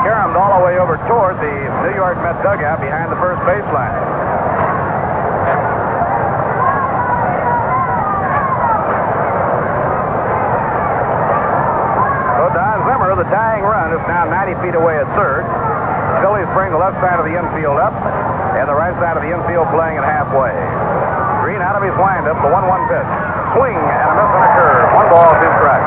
caromed all the way over toward the New York Met dugout behind the first baseline. The tying run is now 90 feet away at third. The Phillies bring the left side of the infield up, and the right side of the infield playing at halfway. Green out of his windup, the 1-1 pitch. Swing and a miss on a curve. 1 ball, 2 strikes.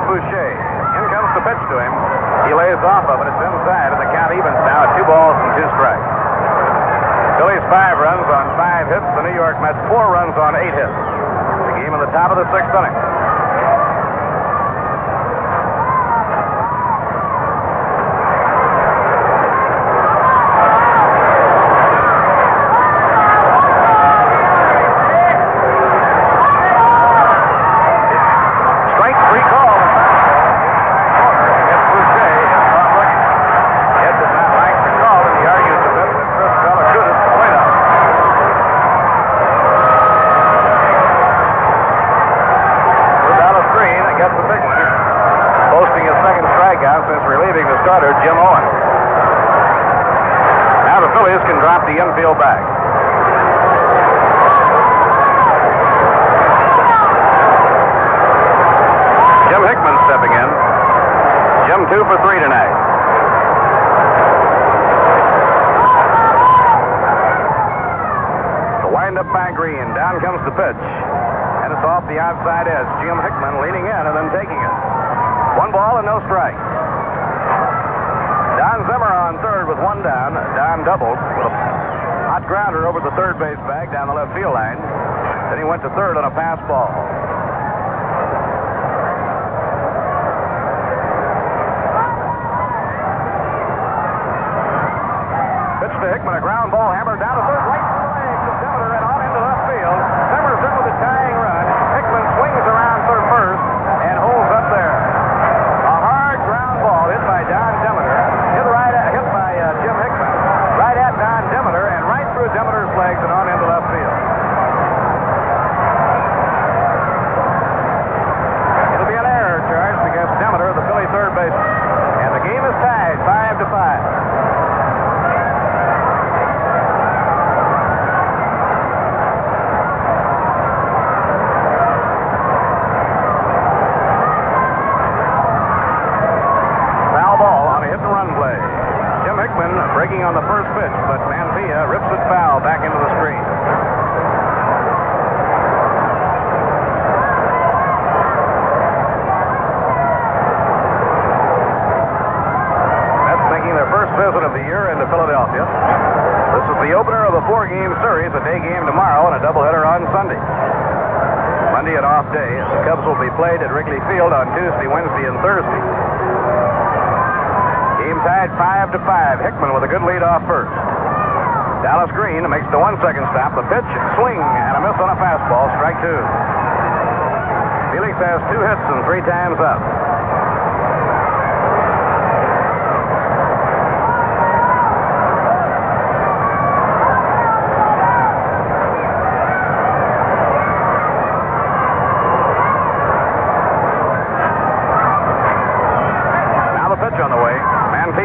Boucher. In comes the pitch to him. He lays off of it. It's inside, and the count evens now at 2 balls and 2 strikes. Phillies 5 runs on 5 hits. The New York Mets 4 runs on 8 hits. The game in the top of the 6th inning. Jim Owen. Now the Phillies can drop the infield back. Jim Hickman stepping in. Jim 2 for 3 tonight. The windup by Green. Down comes the pitch. And it's off the outside edge. Jim Hickman leaning in and then taking it. 1 ball and no strike. Don Zimmer on third with 1 down. Don doubled with a hot grounder over the third base bag down the left field line. Then he went to third on a pass ball. Pitch to Hickman, a ground ball hammered down to third, right to the legs of Zimmer and on into left field. Zimmer's in with a tying run. Hickman swings around third first and holds up there. A hard ground ball hit by Don Demeter. Hit by Jim Hickman, right at Don Demeter and right through Demeter's legs and on into left field. It'll be an error charged against Demeter, the Philly third baseman. And the game is tied 5-5. Foul ball on a hit and run play. Hickman breaking on the first pitch, but Manvilla rips it foul back into the screen. Mets making their first visit of the year into Philadelphia. This is the opener of a 4-game series, a day game tomorrow and a doubleheader on Sunday. Monday an off day. The Cubs will be played at Wrigley Field on Tuesday, Wednesday, and Thursday. Game tied 5-5. Hickman with a good lead off first. Dallas Green makes the 1-second stop. The pitch, swing, and a miss on a fastball. Strike 2. Felix has 2 hits and 3 times up.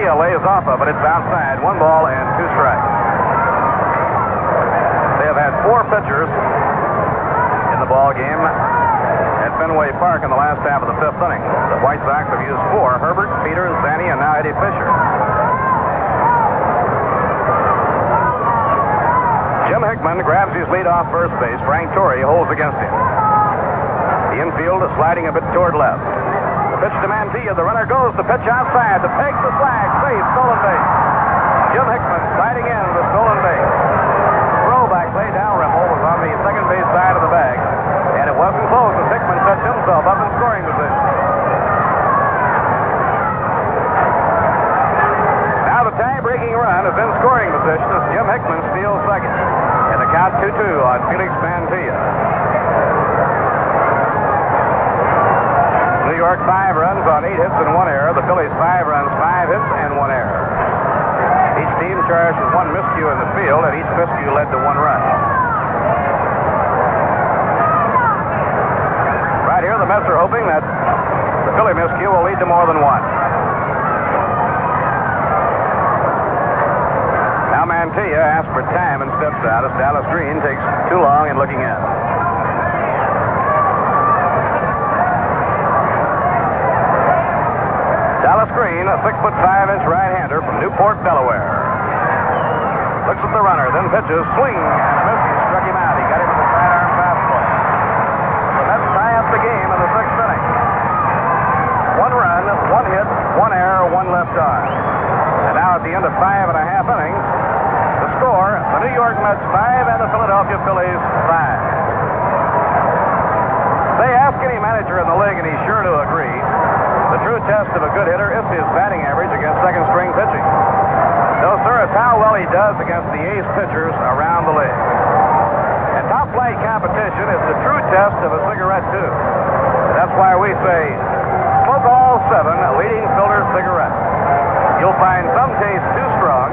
Mantia lays off of it. It's outside. 1 ball and 2 strikes. They have had 4 pitchers in the ball game at Fenway Park in the last half of the 5th inning. The White Sox have used 4: Herbert, Peters, Zanny, and now Eddie Fisher. Jim Hickman grabs his lead off first base. Frank Torrey holds against him. The infield is sliding a bit toward left. The pitch to Mantilla. The runner goes. The pitch outside. The peg, the flag. Safe. Stolen base. Jim Hickman sliding in the stolen base. Throwback play Dalrymple was on the second base side of the bag. And it wasn't close as Hickman sets himself up in scoring position. Now the tie-breaking run is in scoring position as Jim Hickman steals second. And the count 2-2 on Felix Mantilla. New York 5 runs on 8 hits and 1 error. The Phillies 5 runs, 5 hits and 1 error. Each team charged with 1 miscue in the field, and each miscue led to 1 run. Right here, the Mets are hoping that the Philly miscue will lead to more than 1. Now Mantilla asks for time and steps out as Dallas Green takes too long in looking in. Dallas Green, a 6'5" right-hander from Newport, Delaware. Looks at the runner, then pitches, swing, and a miss. He struck him out. He got him with a sidearm fastball. The Mets tie up the game in the 6th inning. 1 run, 1 hit, 1 error, 1 left on. And now at the end of 5 1/2 innings, the score, the New York Mets 5 and the Philadelphia Phillies 5. Say, ask any manager in the league, and he's sure to agree. The true test of a good hitter is his batting average against second-string pitching. No, sir, it's how well he does against the ace pitchers around the league. And top-flight competition is the true test of a cigarette, too. That's why we say, smoke all 7 leading filter cigarettes. You'll find some taste too strong.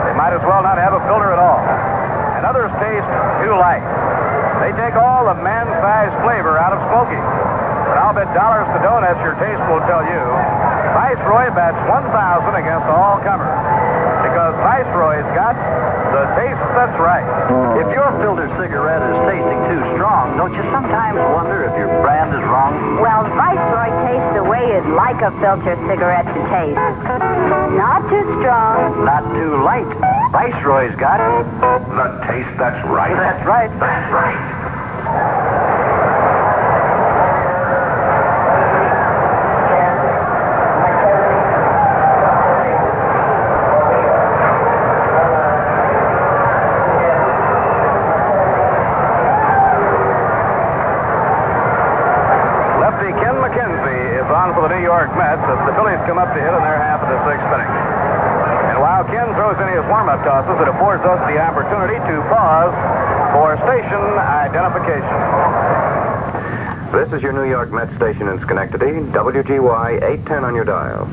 They might as well not have a filter at all. And others taste too light. They take all the man-sized flavor out of smoking. But I'll bet dollars to donuts your taste will tell you. Viceroy bats 1,000 against all comers. Because Viceroy's got the taste that's right. If your filter cigarette is tasting too strong, don't you sometimes wonder if your brand is wrong? Well, Viceroy tastes the way you'd like a filter cigarette to taste. Not too strong. Not too light. Viceroy's got The taste that's right. That's right. That's right. For the New York Mets as the Phillies come up to hit in their half of the 6th inning. And while Ken throws in his warm-up tosses, it affords us the opportunity to pause for station identification. This is your New York Met station in Schenectady, WGY 810 on your dial.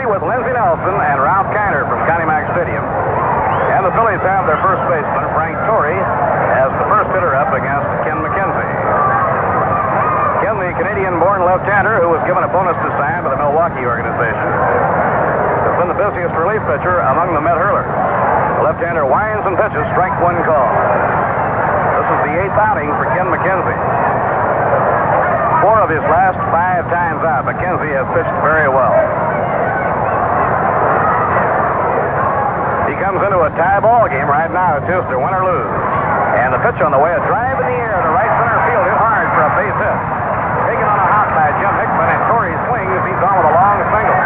With Lindsey Nelson and Ralph Kiner from Connie Mack Stadium. And the Phillies have their first baseman, Frank Torrey, as the first hitter up against Ken McKenzie. Ken, the Canadian-born left-hander who was given a bonus to sign by the Milwaukee organization, has been the busiest relief pitcher among the Met hurlers. The left-hander winds and pitches, strike 1 call. This is the 8th outing for Ken McKenzie. 4 of his last 5 times out, McKenzie has pitched very well. He comes into a tie ball game right now. It's just a win or lose. And the pitch on the way, a drive in the air to right center field, hit hard for a base hit. Taken on a hop by Jim Hickman, and Torrey swings. He's on with a long single.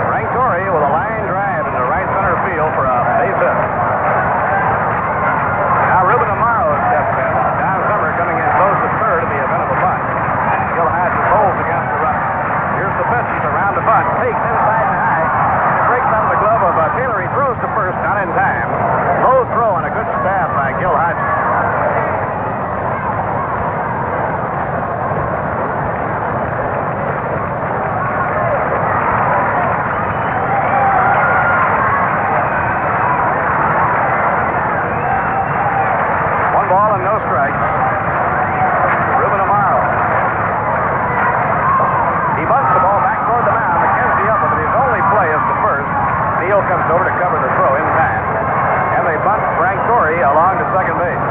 Frank Torrey with a line drive into right center field for a base hit. Now Ruben Amaro steps in. Don Summer coming in close to third in the event of a bunt. He'll have his holes against the run. Here's the pitch. He's around the bunt. Take throw in time. And they bunt Frank Torrey along to second base.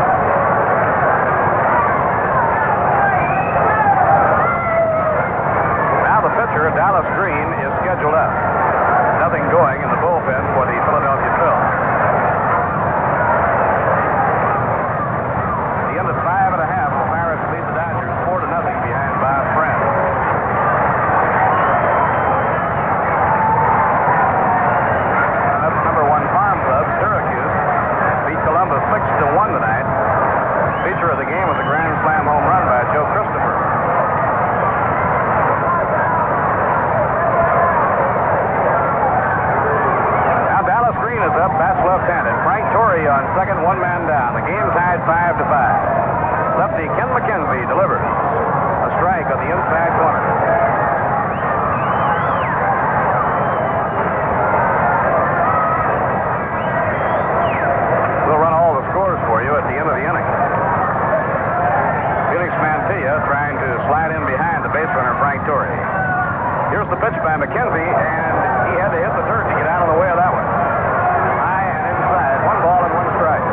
Now the pitcher, Dallas Green, is scheduled up. Nothing going in the bullpen for the Philadelphia Phillies. The end of 5 1/2, the Pirates lead the Dodgers 4-0 behind Bob Friend. Number 1 farm club, Syracuse, beat Columbus 6-1 tonight. Feature of the game was a grand slam home run by Joe Christopher. Now Dallas Green is up, bats left-handed. Frank Torrey on second, one man down. The game tied 5-5. Lefty Ken McKenzie delivers a strike on the inside corner. We'll run all the scores for you at the end of the inning. Felix Mantilla trying to slide in behind the base runner Frank Torrey. Here's the pitch by McKenzie, and he had to hit the dirt to get out of the way of that one. High and inside, 1 ball and 1 strike.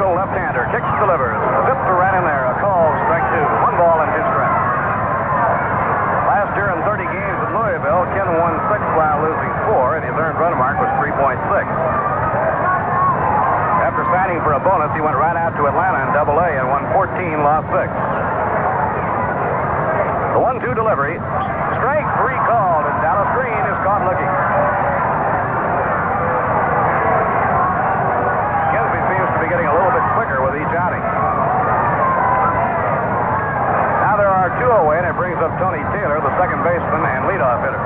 Left-hander, kicks, delivers. Zipped right in there. A call, strike 2. 1 ball and 2 strikes. Last year in 30 games at Louisville, Ken won 6 while losing 4, and his earned run mark was 3.6. After signing for a bonus, he went right out to Atlanta in Double-A and won 14, lost 6. The 1-2 delivery. Strike 3 called, and Dallas Green is caught looking. Getting a little bit quicker with each outing. Now there are 2 away, and it brings up Tony Taylor, the second baseman and leadoff hitter.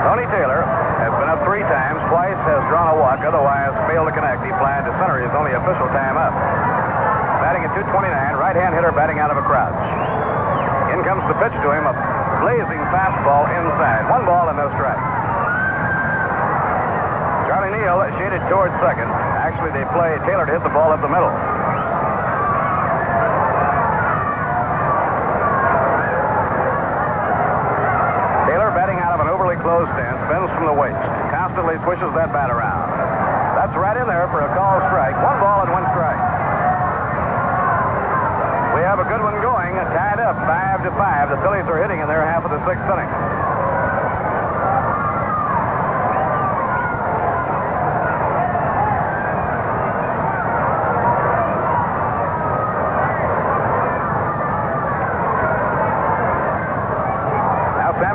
Tony Taylor has been up 3 times, twice has drawn a walk, otherwise failed to connect. He flied to center, his only official time up. Batting at 229, right-hand hitter batting out of a crouch. In comes the pitch to him, a blazing fastball inside. 1 ball and no strike. Charlie Neal shaded towards second. Actually, they play Taylor to hit the ball up the middle. Close stance, bends from the waist, constantly pushes that bat around. That's right in there for a called strike. 1 ball and 1 strike. We have a good one going, tied up 5-5. The Phillies are hitting in their half of the 6th inning.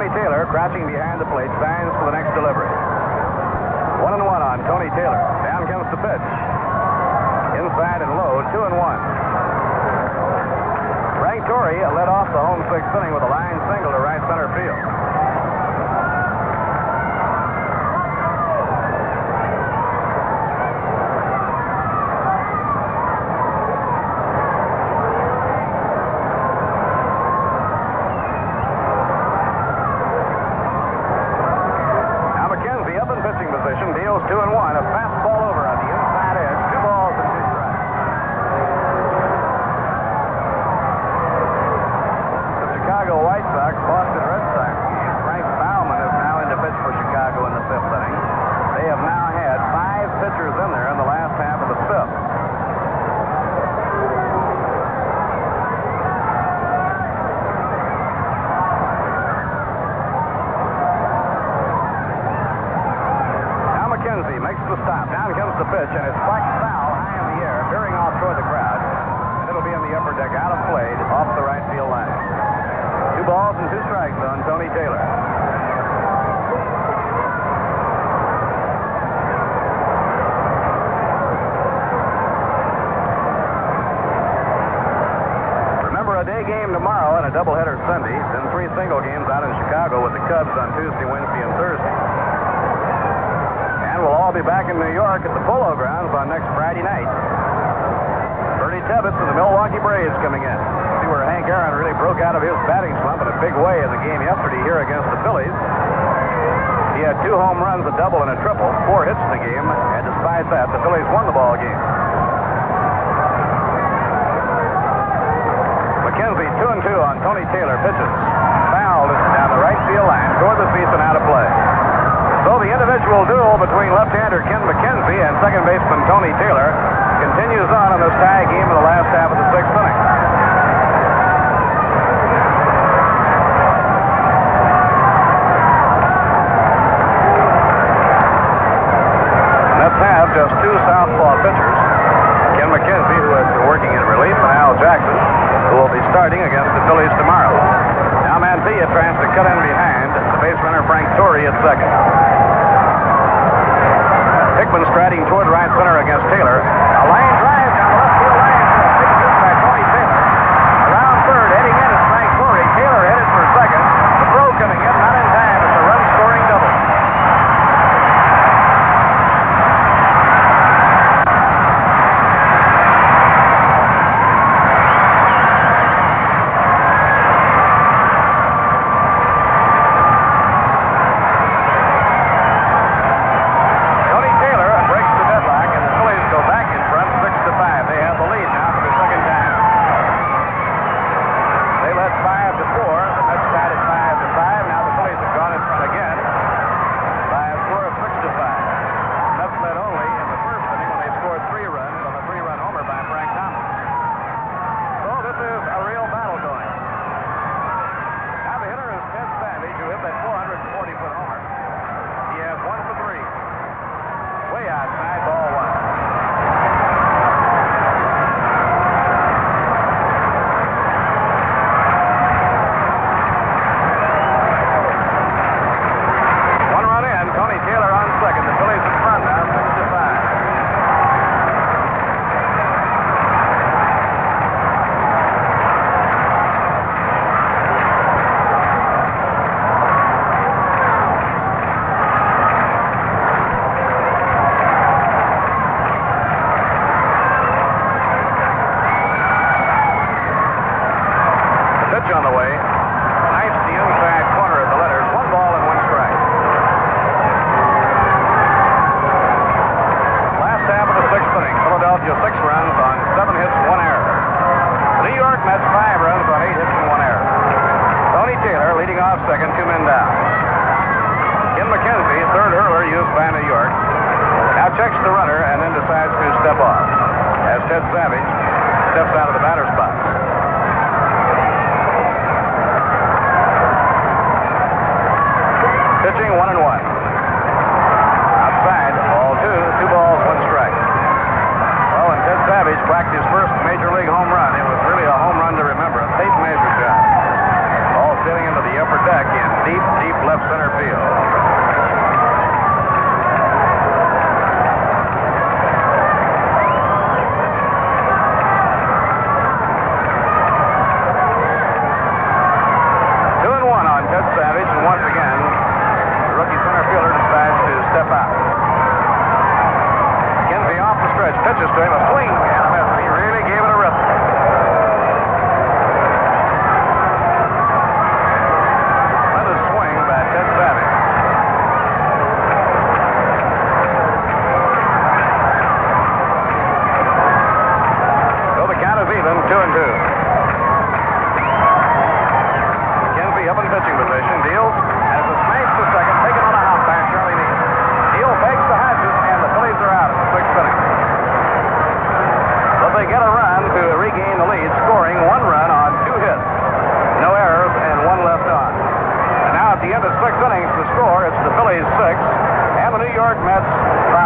Taylor, crouching behind the plate, signs for the next delivery. 1-1 on Tony Taylor. Down comes the pitch. Inside and low, 2-1. Frank Torrey led off the home 6th inning with a line single to right center field. Deals 2-1. A fastball over on the inside edge. 2 balls and 2 strikes. The Chicago White Sox, Boston Red Sox. Frank Baumann is now in to pitch for Chicago in the 5th inning. They have now had 5 pitchers in there in the last half of the 5th. Makes the stop. Down comes the pitch, and it's spiked foul high in the air, veering off toward the crowd. And it'll be in the upper deck, out of play, off the right field line. 2 balls and 2 strikes on Tony Taylor. Remember, a day game tomorrow and a doubleheader Sunday, then 3 single games out in Chicago with the Cubs on Tuesday, Wednesday, and Thursday. And we'll all be back in New York at the Polo Grounds on next Friday night. Bernie Tebbetts and the Milwaukee Braves coming in. See where Hank Aaron really broke out of his batting slump in a big way in the game yesterday here against the Phillies. He had 2 home runs, a double, and a triple, 4 hits in the game, and despite that, the Phillies won the ball game. McKenzie 2-2 on Tony Taylor pitches. Fouled down the right field line, toward the seats and out of play. So the individual duel between left-hander Ken McKenzie and second baseman Tony Taylor continues on in this tie game in the last half of the 6th inning. Mets have just 2 southpaw pitchers, Ken McKenzie, who has been working in relief, and Al Jackson, who will be starting against the Phillies tomorrow. Now Mantilla tries to cut in behind the base runner Frank Torrey at second. Hickman striding toward right center against Taylor. A line drive down the left field line. Big hit by Tony Taylor. Around third, heading in is Frank Torrey. Taylor headed for second. The throw coming in, not in time. It's a run-scoring double. On the way. Knifes the inside corner of the letters. 1 ball and 1 strike. Last half of the 6th inning. Philadelphia 6 runs on 7 hits and 1 error. New York Mets 5 runs on 8 hits and 1 error. Tony Taylor leading off second, 2 men down. Ken McKenzie, third hurler used by New York, now checks the runner and then decides to step off as Ted Savage steps out of the batter's box. Pitching 1-1. Outside, ball 2, 2 balls, 1 strike. Well, when Ted Savage whacked his first major league home run, it was really a home run to remember. A tape measure shot. Ball sailing into the upper deck in deep, deep left center field. Pitches to him, a swing, and a miss. He really gave it a rip. Another swing by Ted Savage. So the count is even, 2-2. McKenzie up in pitching position, deals, has a smash to second, taken on a hop by Charlie Neal. Neal fakes the hatches, and the Phillies are out in the 6th inning. They get a run to regain the lead, scoring 1 run on 2 hits. No errors and 1 left on. And now at the end of 6 innings, the score, it's the Phillies 6 and the New York Mets 5.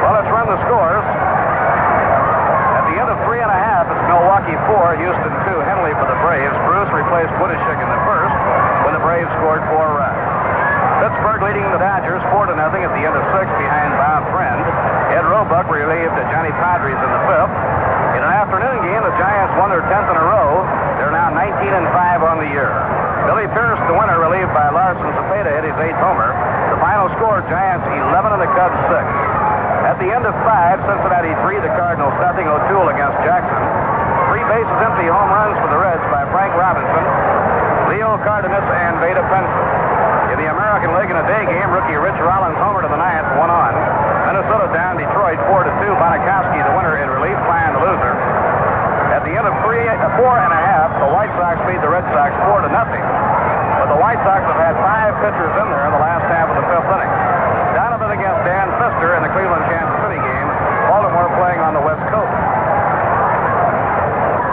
Well, let's run the scores. At the end of 3 1/2, it's Milwaukee 4, Houston 2, Henley for the Braves. Bruce replaced Woodishik in the first when the Braves scored 4 runs. Pittsburgh leading the Dodgers 4-0 at the end of 6 behind Bob Friend. Ed Roebuck relieved Johnny Padres in the 5th. In an afternoon game, the Giants won their 10th in a row. They're now 19-5 on the year. Billy Pierce, the winner, relieved by Larson Cepeda, hit his 8th homer. The final score, Giants 11 and the Cubs 6. At the end of 5, Cincinnati 3, the Cardinals nothing. O'Toole against Jackson. 3 bases empty home runs for the Reds by Frank Robinson, Leo Cardenas, and Veda Penson. In the American League in a day game, rookie Rich Rollins homer to the 9th, 1 on. Minnesota down Detroit 4-2. Bonikowski, the winner, in relief, Klein, the loser. At the end of 4 and a half, the White Sox beat the Red Sox 4-0. But the White Sox have had 5 pitchers in there in the last half of the 5th inning. Donovan against Dan Pfister in the Cleveland-Kansas City game. Baltimore playing on the West Coast.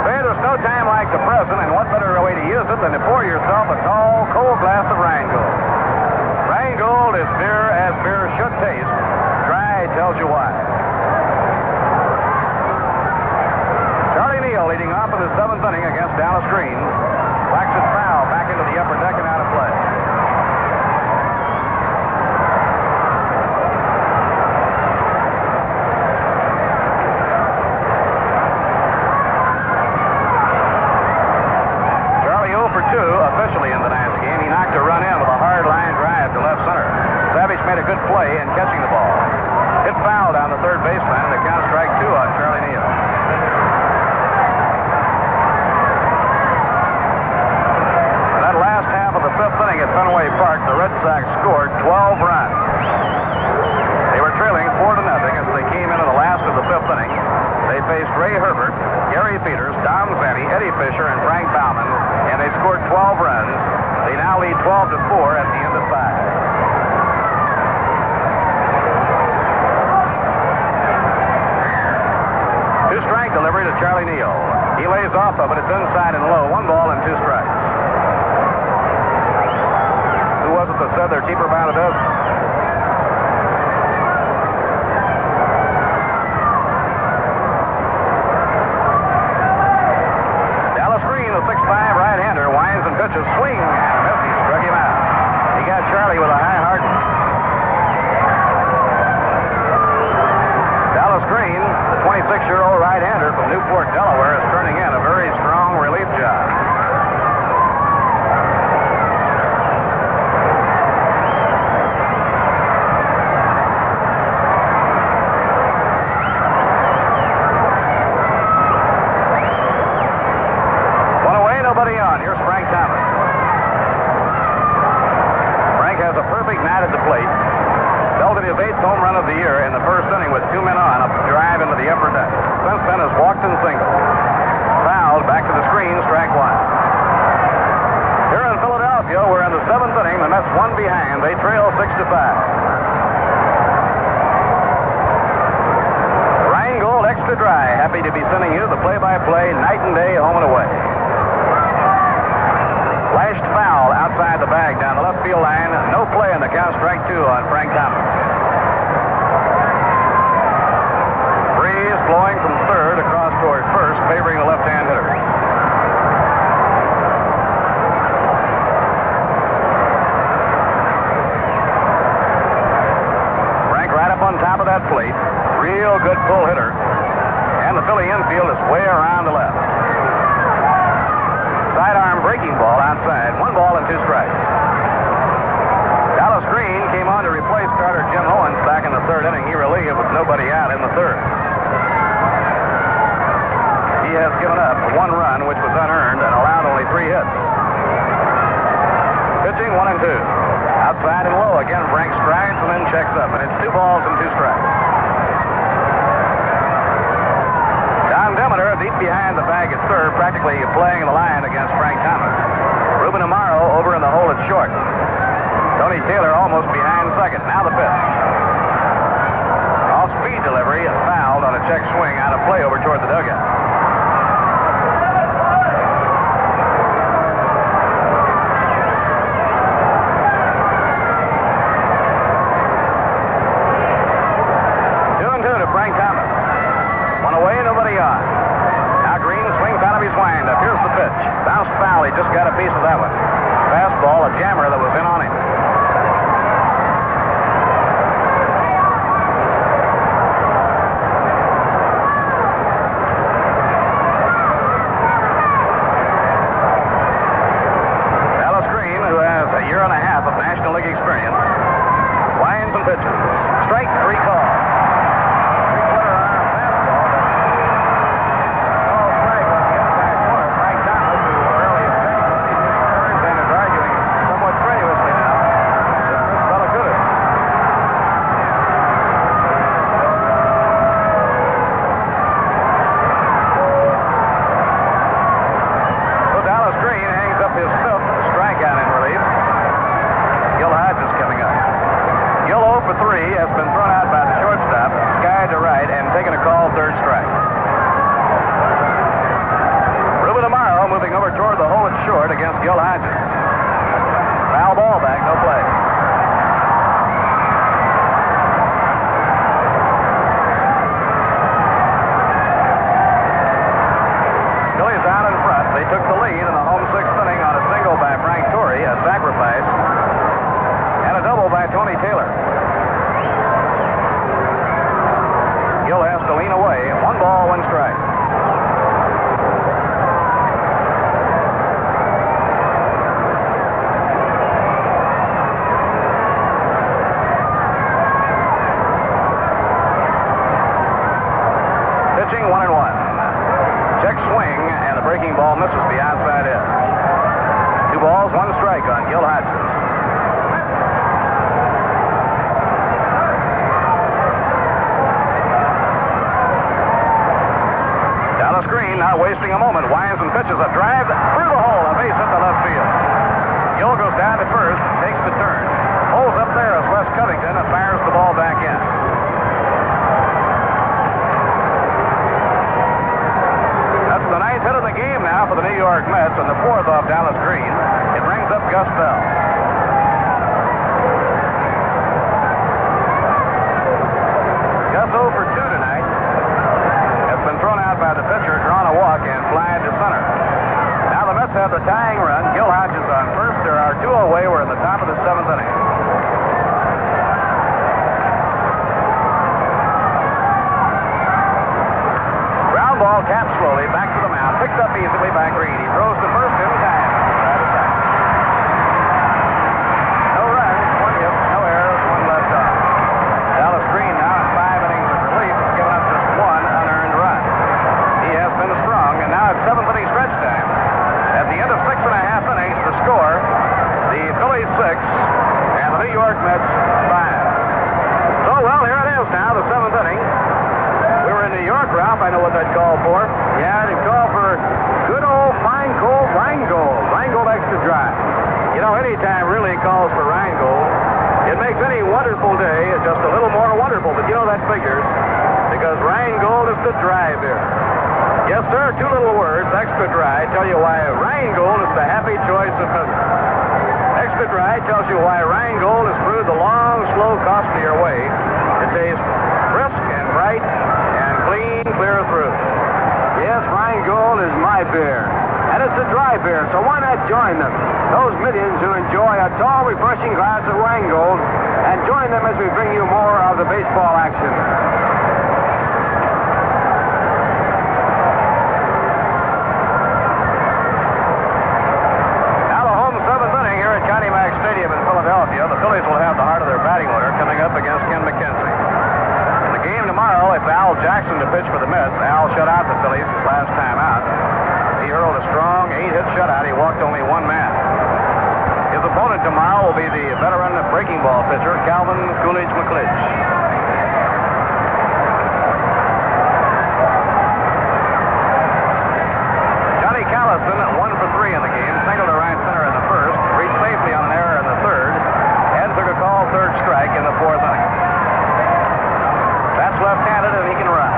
There's no time like the present, and what better way to use it than to pour yourself a tall, cold glass of Rheingold. Rheingold is beer as beer should taste. Dry tells you why. Charlie Neal leading off in the 7th inning against Dallas Green. Whacks it foul back into the upper deck and out of play. Officially in tonight's game, he knocked a run in with a hard line drive to left center. Savage made a good play in catching the ball. Hit foul down the third baseline, and the count strike 2 on Charlie Neal. In that last half of the 5th inning at Fenway Park, the Red Sox scored 12 runs. They were trailing 4-0 as they came into the last of the 5th inning. They faced Ray Herbert, Gary Peters, Dom Zanny, Eddie Fisher, and Frank Baumann, and they scored 12 runs. They now lead 12-4 at the end of 5. Two-strike delivery to Charlie Neal. He lays off of it. It's inside and low. 1 ball and 2 strikes. Who was it that said they're cheaper by the dozen? Pitches, swing, and miss. He struck him out. He got Charlie with a high hardness. Dallas Green, the 26-year-old right-hander from Newport, Delaware, is turning in a very strong relief job. One away, nobody on. Here's Frank Thomas. Frank has a perfect night at the plate. Belted his 8th home run of the year in the first inning with 2 men on, a drive into the upper deck. Since then has walked and singled. Fouled, back to the screen, strike 1. Here in Philadelphia, we're in the 7th inning. The Mets 1 behind. They trail 6-5. Rheingold Extra Dry, happy to be sending you the play-by-play night and day, home and away. Flashed foul outside the bag down the left field line. No play in the count, strike 2 on Frank Thomas. Breeze blowing from third across toward first, favoring the left-hand hitter. Frank right up on top of that plate. Real good pull hitter. And the Philly infield is way around the left. Sidearm breaking ball outside. 1 ball and 2 strikes. Dallas Green came on to replace starter Jim Owens back in the 3rd inning. He relieved with nobody out in the 3rd. He has given up 1 run, which was unearned, and allowed only 3 hits. Pitching 1 and 2. Outside and low. Again, Frank strides and then checks up. And it's 2 balls and 2 strikes. Demeter deep behind the bag at third, practically playing the line against Frank Thomas. Ruben Amaro over in the hole at short. Tony Taylor almost behind second. Now the pitch. Off-speed delivery is fouled on a check swing out of play over toward the dugout. Frank Thomas. 1 away, nobody on. Now Green swings out of his windup. Here's the pitch. Bounced foul. He just got a piece of that one. Fastball, a jammer that was in on him. Dallas pitches. Strike 3 call. 3-quarter iron fastball. Strike on the inside corner. Frank Thomas, who early in the and is arguing somewhat strenuously now. This fellow could have. So Dallas Green hangs up his 5th strikeout in relief. Gil Hodge is coming up. Gil 0 for 3 has been thrown out by the shortstop, skied to right, and taken a call, 3rd strike. Ruben Amaro moving over toward the hole at short against Gil Hodges. Foul ball back, no play. Phillies out in front. They took the lead in the home 6th inning on a single by Frank Torrey, a sacrifice, and a double by Tony Taylor. Gil has to lean away. 1 ball, 1 strike. Pitching 1-1. Check swing, and the breaking ball misses the outside edge. 2 balls, 1 strike on Gil Hodges. Dallas Green not wasting a moment. Winds and pitches a drive through the hole. A base hit to left field. Gil goes down to first, takes the turn. Holds up there as Wes Covington and fires the ball back in. That's the 9th hit of the game now for the New York Mets, and the 4th off Dallas Green. It brings up Gus Bell. Gus 0 for 2 tonight. Has been thrown out by the pitcher, drawn a walk, and fly to center. Now the Mets have the tying run. Gil Hodges on first. There are 2 away. We're in the top of the 7th inning. Ground ball tapped slowly back to the mound. Picked up easily by Green. He throws to first in time. No runs, 1 hit, no errors, 1 left off. Dallas Green now in 5 innings of relief has given up just 1 unearned run. He has been strong, and now it's 7th inning stretch time. At the end of 6 1/2 innings, the score, the Phillies 6 and the New York Mets 5. So, well, here it is now, the 7th inning. We were in New York, Ralph. I know what that called for. Yeah, it called for good old fine cold Rheingold. Rheingold extra dry. You know, any time really calls for Rheingold. It makes any wonderful day just a little more wonderful. But you know that figures, because Rheingold is the dry beer. Yes, sir, 2 little words, extra dry, tell you why Rheingold is the happy choice of business. Extra dry tells you why Rheingold is brewed the long, slow, costlier way. It tastes brisk and bright and clean, clear through. Yes, Rheingold is my beer. And it's a dry beer, so why not join them? Those millions who enjoy a tall, refreshing glass of Rheingold, and join them as we bring you more of the baseball action. Philadelphia, the Phillies will have the heart of their batting order coming up against Ken McKenzie. In the game tomorrow, it's Al Jackson to pitch for the Mets. Al shut out the Phillies his last time out. He hurled a strong 8-hit shutout. He walked only 1 man. His opponent tomorrow will be the veteran breaking ball pitcher, Calvin Coolidge McClidge. Johnny Callison, 1 for 3 in the game, singled to right center in the first, reached safely on an error in the third, and took a call, 3rd strike in the 4th inning. That's left-handed, and he can run.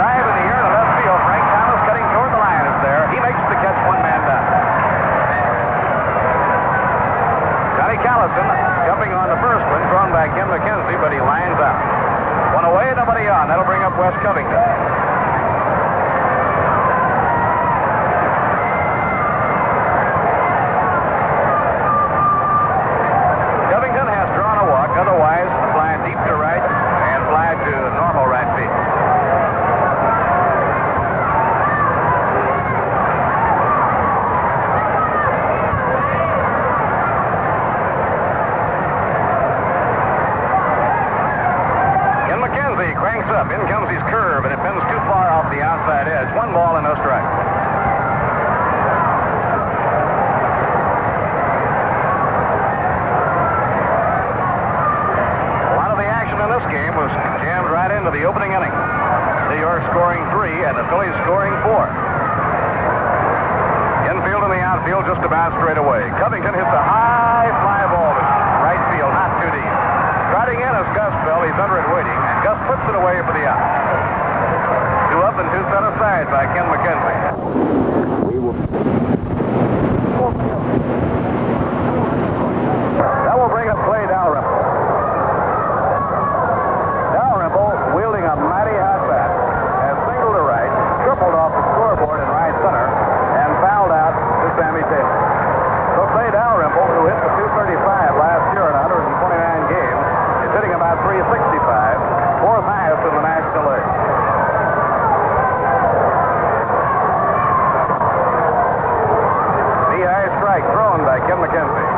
Drive in the air to left field. Frank Thomas cutting toward the line is there. He makes the catch, 1 man down. Johnny Callison jumping on the first one, thrown by Ken McKenzie, but he lines out. 1 away, nobody on. That'll bring up Wes Covington. Covington has drawn a walk, otherwise fly deep to right and fly to normal right field. Washington hits a high fly ball to right field, not too deep. Striding in is Gus Bell. He's under it waiting, and Gus puts it away for the out. 2 up and 2 set aside by Ken McKenzie. That will bring up Clay Dalrymple. Dalrymple, wielding a mighty hot bat, has singled to right, tripled off the scoreboard in right center, and fouled out to Sammy Taylor. So Clay Dalrymple, who hit for 235 last year in 129 games, is hitting about 365, 4th highest in the National League. Knee-high strike thrown by Ken McKenzie.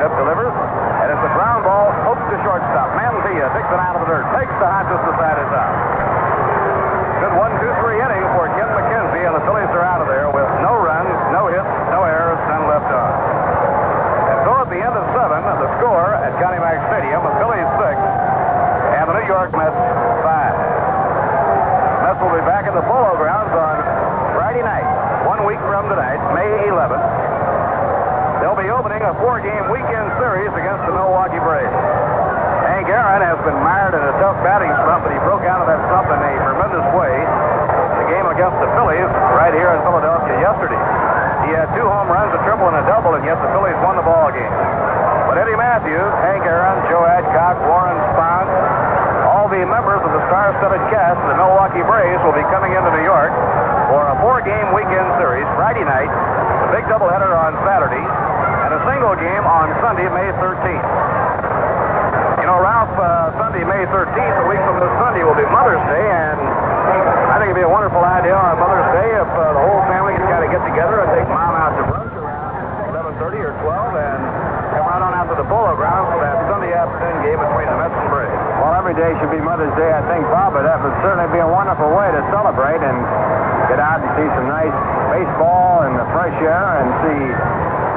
Delivers, and it's a ground ball, hooks to shortstop. Mantilla takes it out of the dirt, takes the Hodges to side is out. Good 1-2-3 inning for Ken McKenzie, and the Phillies are out of there with no runs, no hits, no errors, none left on. And so at the end of 7, the score at Connie Mack Stadium, the Phillies 6, and the New York Mets 5. Mets will be back at the Polo Grounds on Friday night, 1 week from tonight, May 11th. They'll be opening a 4-game weekend series against the Milwaukee Braves. Hank Aaron has been mired in a tough batting slump, but he broke out of that slump in a tremendous way in the game against the Phillies right here in Philadelphia yesterday. He had 2 home runs, a triple, and a double, and yet the Phillies won the ball game. But Eddie Matthews, Hank Aaron, Joe Adcock, Warren Spahn, all the members of the star-studded cast of the Milwaukee Braves will be coming into New York for a 4-game weekend series Friday night, a big doubleheader on Saturday, and a single game on Sunday, May 13th. You know, Ralph, Sunday, May 13th, a week from this Sunday, will be Mother's Day, and I think it'd be a wonderful idea on Mother's Day if the whole family can kind of get together and take Mom out to brunch around 11:30 or 12 and come right on out to the Polo Grounds for that Sunday afternoon game between the Mets and Braves. Well, every day should be Mother's Day, I think, Bob, but that would certainly be a wonderful way to celebrate and get out and see some nice baseball in the fresh air and see.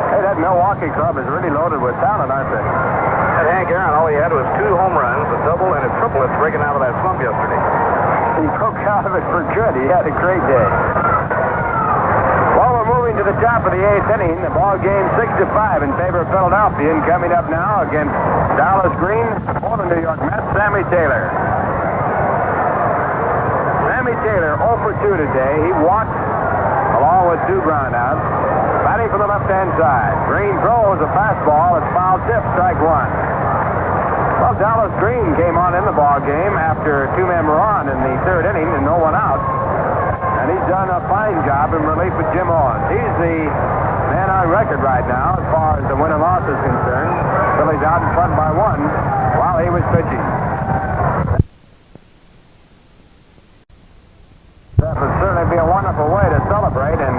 Hey, that Milwaukee club is really loaded with talent, aren't they? That Hank Aaron, all he had was 2 home runs, a double, and a triple. It's breaking out of that slump yesterday. He broke out of it for good. He had a great day. Well, we're moving to the top of the 8th inning. The ball game 6-5 in favor of Philadelphia. And coming up now against Dallas Green for the New York Mets, Sammy Taylor. Sammy Taylor 0 for 2 today. He walked along with 2 groundouts. Batting from the left-hand side. Green throws a fastball. It's foul tip, strike 1. Well, Dallas Green came on in the ball game after 2 men were on in the 3rd inning and no one out. And he's done a fine job in relief with Jim Owens. He's the man on record right now as far as the win and loss is concerned. Phillies out in front by 1 while he was pitching. That would certainly be a wonderful way to celebrate and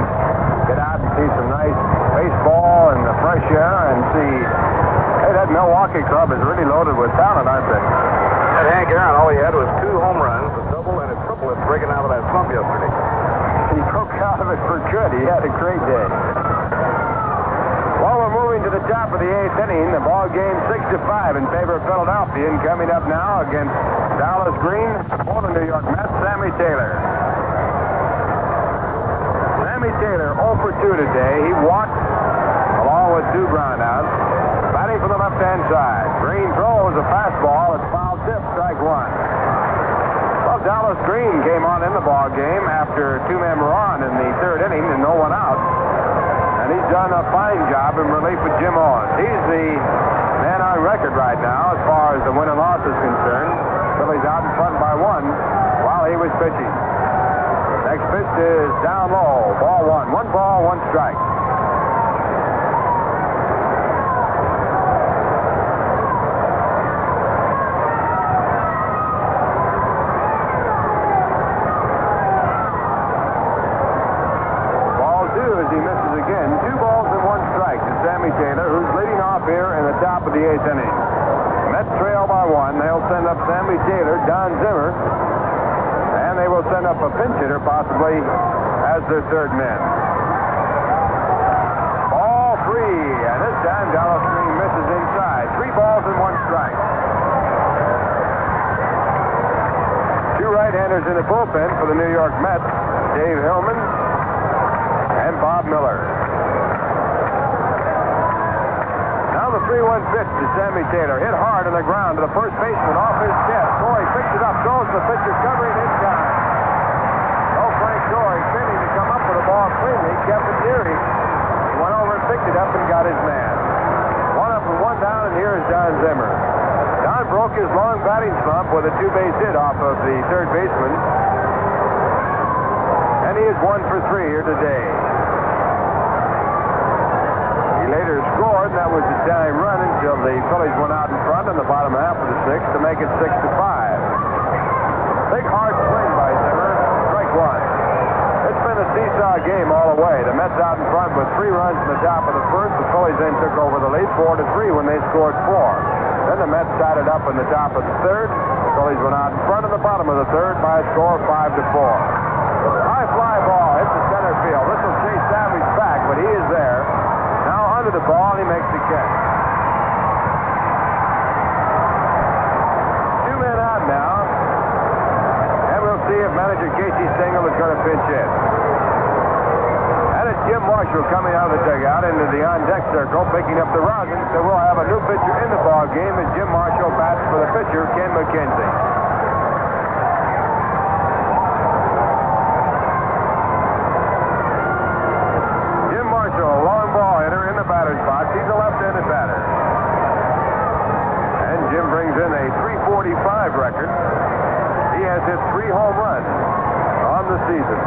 get out and see some nice baseball in the fresh air and see. Hey, that Milwaukee club is really loaded with talent, aren't they? That Hank Aaron, all he had was 2 home runs, a double, and a triple. It's breaking out of that slump yesterday. He broke out of it for good. He had a great day. Well, we're moving to the top of the 8th inning. The ball game 6-5 in favor of Philadelphia. And coming up now against Dallas Green for the New York Mets, Sammy Taylor. Sammy Taylor 0 for 2 today. He walked along with 2 groundouts. Batting from the left-hand side. Green throws a fastball. It's foul tip, strike 1. Well, Dallas Green came on in the ball game after 2 men were on in the 3rd inning and no one out. And he's done a fine job in relief with Jim Owens. He's the man on record right now as far as the win and loss is concerned. Phillies out in front by 1 while he was pitching. Next pitch is down low. Ball 1. 1 ball, 1 strike. Ball 2 as he misses again. 2 balls and 1 strike to Sammy Taylor, who's leading off here in the top of the 8th inning. Mets trail by 1. They'll send up Sammy Taylor, Don Zimmer, and they will send up a pinch hitter possibly as their 3rd man. Ball 3, and this time Dallas Green misses inside. 3 balls and 1 strike. right-handers in the bullpen for the New York Mets, Dave Hillman and Bob Miller. Now the 3-1 pitch to Sammy Taylor. Hit hard on the ground to the first baseman off his chest. Torrey picks it up, throws the pitcher covering in time. Oh, Frank Torrey fitting to come up with the ball cleanly, kept it near him. He went over and picked it up and got his man. One up and one down, and here is Don Zimmer. Don broke his long batting slump with a two-base hit off of the third baseman. And he is 1 for 3 here today. He later scored, and that was the tying run until the Phillies went out in front in the bottom half of the sixth to make it 6-5. Big hard swing by Zimmer. Strike one. It's been a seesaw game all the way. The Mets out in front with 3 runs in the top of the first. The Phillies then took over the lead 4-3 when they scored 4. Then the Mets tied it up in the top of the third. The Phillies went out in front in the bottom of the third by a score of 5-4. High fly ball hits the center field. This will chase Savage back, but he is there. Now under the ball, and he makes the catch. 2 men out now. And we'll see if manager Casey Stengel is going to pinch hit. And it's Jim Marshall coming out of the dugout into the on-deck circle, picking up the rosin. So we'll have a new pitcher in the ball game as Jim Marshall bats for the pitcher, Ken McKenzie. Jim Marshall, a long ball hitter in the batter's box. He's a left-handed batter. And Jim brings in a .345 record. He has hit 3 home runs on the season.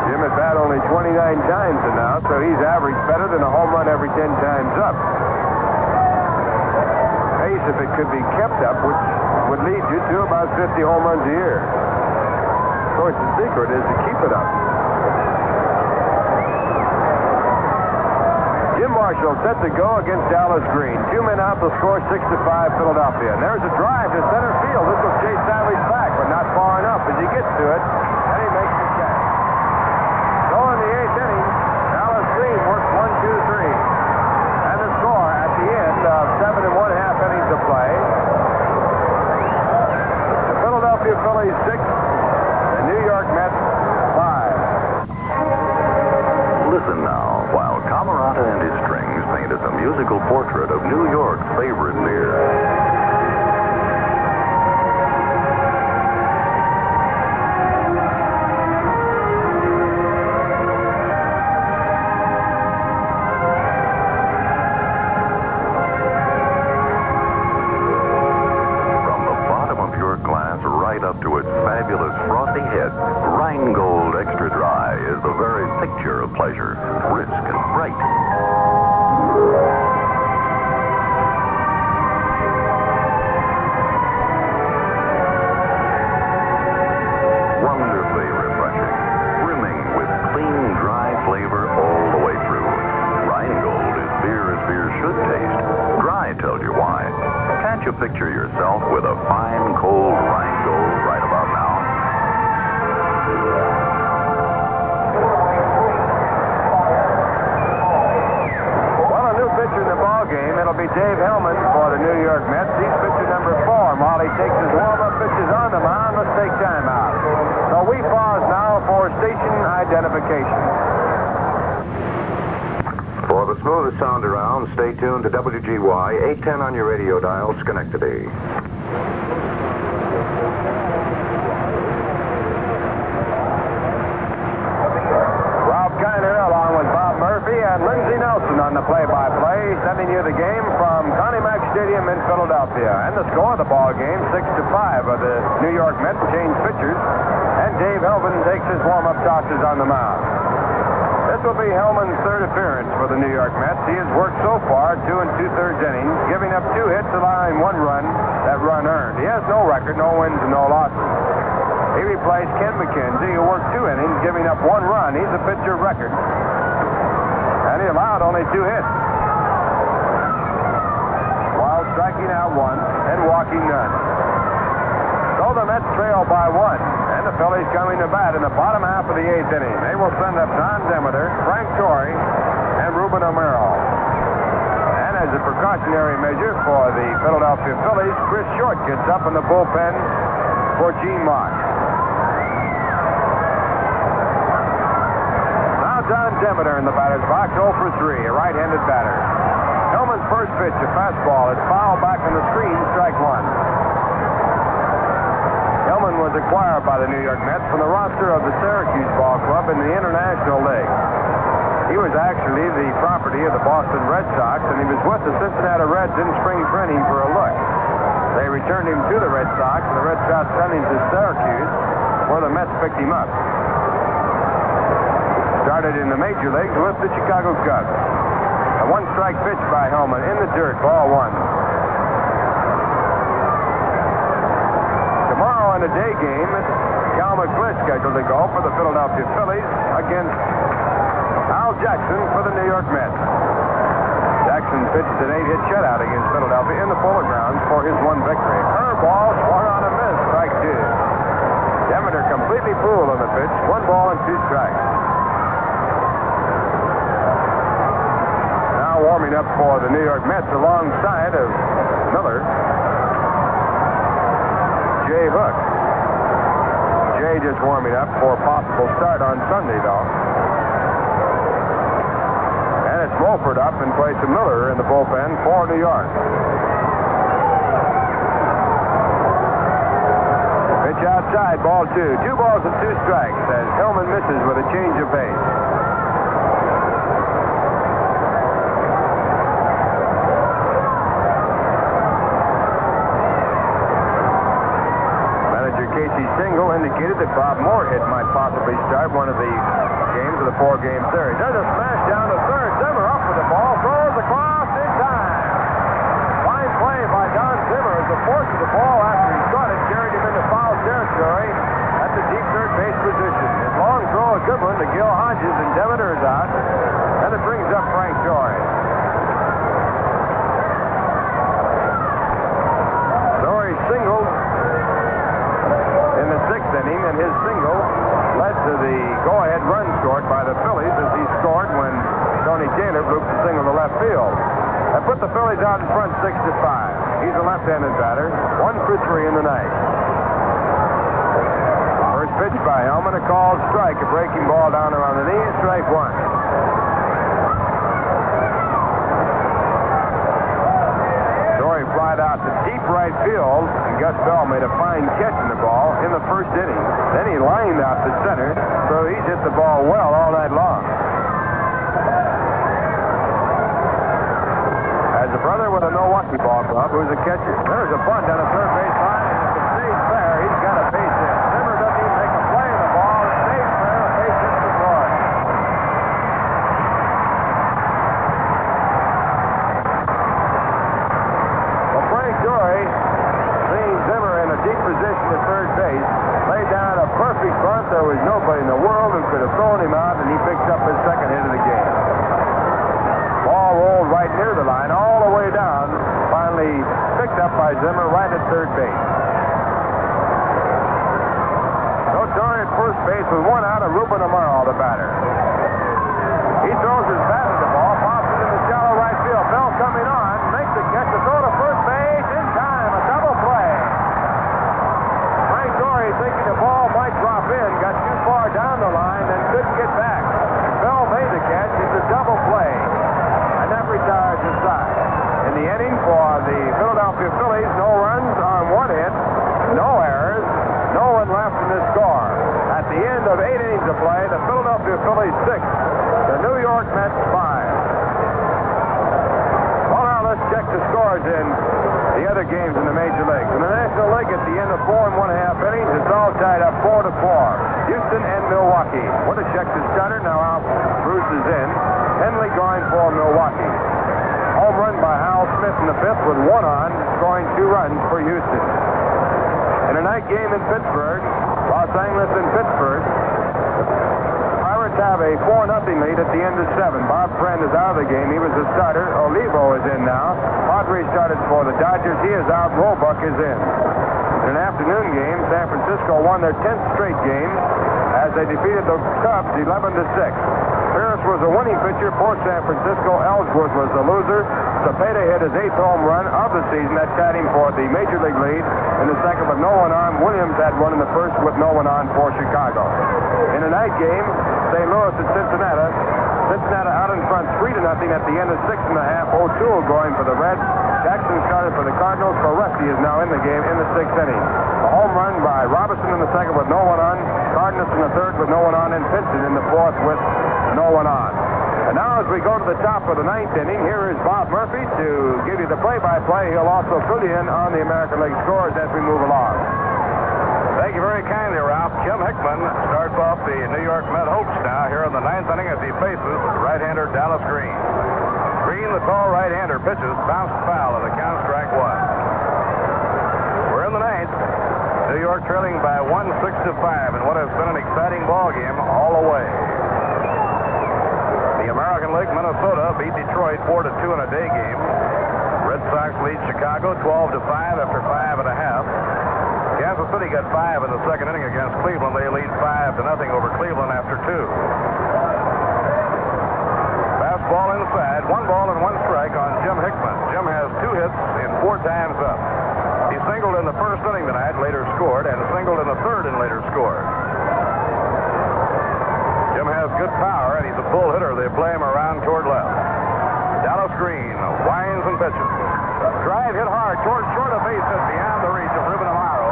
Jim has bat only 29 times now, so he's averaged better than a home run every 10 times up. Pace, if it could be kept up, which would lead you to about 50 home runs a year. Of course, the secret is to keep it up. Jim Marshall set to go against Dallas Green. 2 men out, the score 6-5 Philadelphia. And there's a drive to center field. This will chase Savage back, but not far enough. As he gets to it, and he makes the catch. So in the 8th inning, Dallas Green works 1, 2, 3. And the score at the end of 7 1/2 innings of play. The Philadelphia Phillies 6, the New York Mets 5. Listen now, while Camerata and his strings paint us a musical portrait of New York's favorite beer. From the bottom of your glass right up to its fabulous frothy head, Rheingold Extra Dry is the very picture of pleasure, brisk and bright. Wonderfully refreshing, brimming with clean, dry flavor all the way through. Rheingold is beer as beer should taste. Dry tells you why. Can't you picture yourself with a fine, cold Rheingold right about now? Pitcher in the ball game. It'll be Dave Hillman for the New York Mets. He's pitcher number 4. While he takes his warm-up pitches on the mound, let's take time out. So we pause now for station identification. For the smoothest sound around, stay tuned to WGY 810 on your radio dial, Schenectady. And Lindsey Nelson on the play-by-play, sending you the game from Connie Mack Stadium in Philadelphia. And the score of the ball game, 6-5 of the New York Mets change pitchers. And Dave Hillman takes his warm-up tosses on the mound. This will be Hillman's 3rd appearance for the New York Mets. He has worked so far 2 2/3 innings, giving up 2 hits, allowing 1 run, that run earned. He has no record, no wins and no losses. He replaced Ken McKenzie, who worked 2 innings, giving up 1 run. He's a pitcher record. And he allowed only 2 hits, while striking out 1 and walking none. So the Mets trail by 1, and the Phillies coming to bat in the bottom half of the 8th inning. They will send up Don Demeter, Frank Torrey, and Ruben Amaro. And as a precautionary measure for the Philadelphia Phillies, Chris Short gets up in the bullpen for Gene Mock. Now Don Demeter in the batter's box, 0 for 3, a right-handed batter. Hellman's first pitch, a fastball, is fouled back on the screen, strike one. Hellman was acquired by the New York Mets from the roster of the Syracuse Ball Club in the International League. He was actually the property of the Boston Red Sox, and he was with the Cincinnati Reds in spring training for a look. They returned him to the Red Sox, and the Red Sox sent him to Syracuse, where the Mets picked him up. Started in the major leagues with the Chicago Cubs. A one-strike pitch by Hellman in the dirt, ball one. Tomorrow in a day game, Cal McClish scheduled to go for the Philadelphia Phillies against Al Jackson for the New York Mets. Jackson pitched an 8-hit shutout against Philadelphia in the Polo Grounds for his one victory. Curveball swung on a miss, strike two. Demeter completely fooled on the pitch, 1 ball and 2 strikes. Now warming up for the New York Mets alongside of Miller, Jay Hook. Jay just warming up for a possible start on Sunday, though. And it's Wolford up in place of Miller in the bullpen for New York. Pitch outside, ball 2. 2 balls and 2 strikes as Hellman misses with a change of pace. Casey Single indicated that Bob Moorhead might possibly start one of the games of the 4-game series. There's a smash down to third. Zimmer up with the ball, throws across in time. Fine play by Don Zimmer as the force of the ball after he caught it carried him into foul territory at the deep third base position. His long throw, a good one to Gil Hodges, and Demeter is out. And it brings up Frank Torrey. Torrey singled in the 6th inning, and his single led to the go-ahead run scored by the Phillies as he scored when Tony Taylor blew the single to left field. That put the Phillies out in front 6-5. He's a left-handed batter, 1 for 3 in the night. First pitch by Hellman, a called strike, a breaking ball down around the knee, strike one. Torrey flied out to deep right field, and Gus Bell made a fine catch in the ball in the first inning. Then he lined out to center, so he's hit the ball well all night long. As a brother with a Milwaukee ball club who's a catcher. There's a bunt on a third base line, and if it stays fair, he's got a base hit. Zimmer doesn't even make a play in the ball. It stays fair, a base hit for Torrey. Well, Frank Torrey, seeing Zimmer in a deep position at third base, laid down a perfect bunt. There was nobody in the world who could have thrown him out, and he picked up his second hit of the game. Ball rolled right near the line, all the way down, finally picked up by Zimmer right at third base. So Torrey at first base with 1 out of Ruben Amaro, the batter. He throws his bat at the ball, pops it in the shallow right field. Bell coming on, makes the catch, a throw to first base in time, a double play. Frank Torrey, thinking the ball might drop in, got too far down the line and couldn't get back. Bell made the catch. It's a double play. And that retires his side. In the inning for the Philadelphia Phillies, no runs on 1 hit, no errors, no one left in the score. At the end of 8 innings of play, the Philadelphia Phillies 6, the New York Mets 5. Well, now let's check the scores in the other games in the Major Leagues. In the National League, at the end of 4 1/2 innings, it's all tied up 4-4. Houston and Milwaukee. What a check to starter. Now Al Bruce is in. Henley going for Milwaukee. Home run by Hal Smith in the 5th with 1 on, scoring 2 runs for Houston. In a night game in Pittsburgh, Los Angeles and Pittsburgh, Pirates have a 4-0 lead at the end of 7. Bob Friend is out of the game. He was the starter. Olivo is in now. Padres started for the Dodgers. He is out. Roebuck is in. In an afternoon game, San Francisco won their 10th straight game as they defeated the Cubs 11-6. Pierce was a winning pitcher for San Francisco. Ellsworth was the loser. Cepeda hit his 8th home run of the season. That tied him for the Major League lead in the second with no one on. Williams had one in the first with no one on for Chicago. In a night game, St. Louis at Cincinnati. Cincinnati out in front 3-0 at the end of 6 1/2. O'Toole going for the Reds. Jackson started for the Cardinals. Foresti is now in the game in the 6th inning. A home run by Robinson in the second with no one on. Cardenas in the third with no one on. And Pinson in the fourth with no one on. And now as we go to the top of the 9th inning, here is Bob Murphy to give you the play-by-play. He'll also fill you in on the American League scores as we move along. Thank you very kindly, Ralph. Jim Hickman starts off the New York Met hopes now here in the 9th inning as he faces right-hander Dallas Green. Green, the tall right-hander, pitches, bounced foul, and the count strike one. We're in the 9th. New York trailing by 1-6-5 in what has been an exciting ball game all the way. The American League, Minnesota beat Detroit 4-2 in a day game. Red Sox lead Chicago 12-5 after 5.5. Kansas City got 5 in the second inning against Cleveland. They lead 5-0 over Cleveland after 2. Fastball inside, 1 ball and 1 strike on Jim Hickman. Jim has 2 hits in 4 times up. He singled in the first inning tonight, later scored, and singled in the third and later scored. Jim has good power, and he's a bull hitter. They play him around toward left. Dallas Green winds and pitches. Drive hit hard toward short of base hit beyond the reach of Ruben Amaro.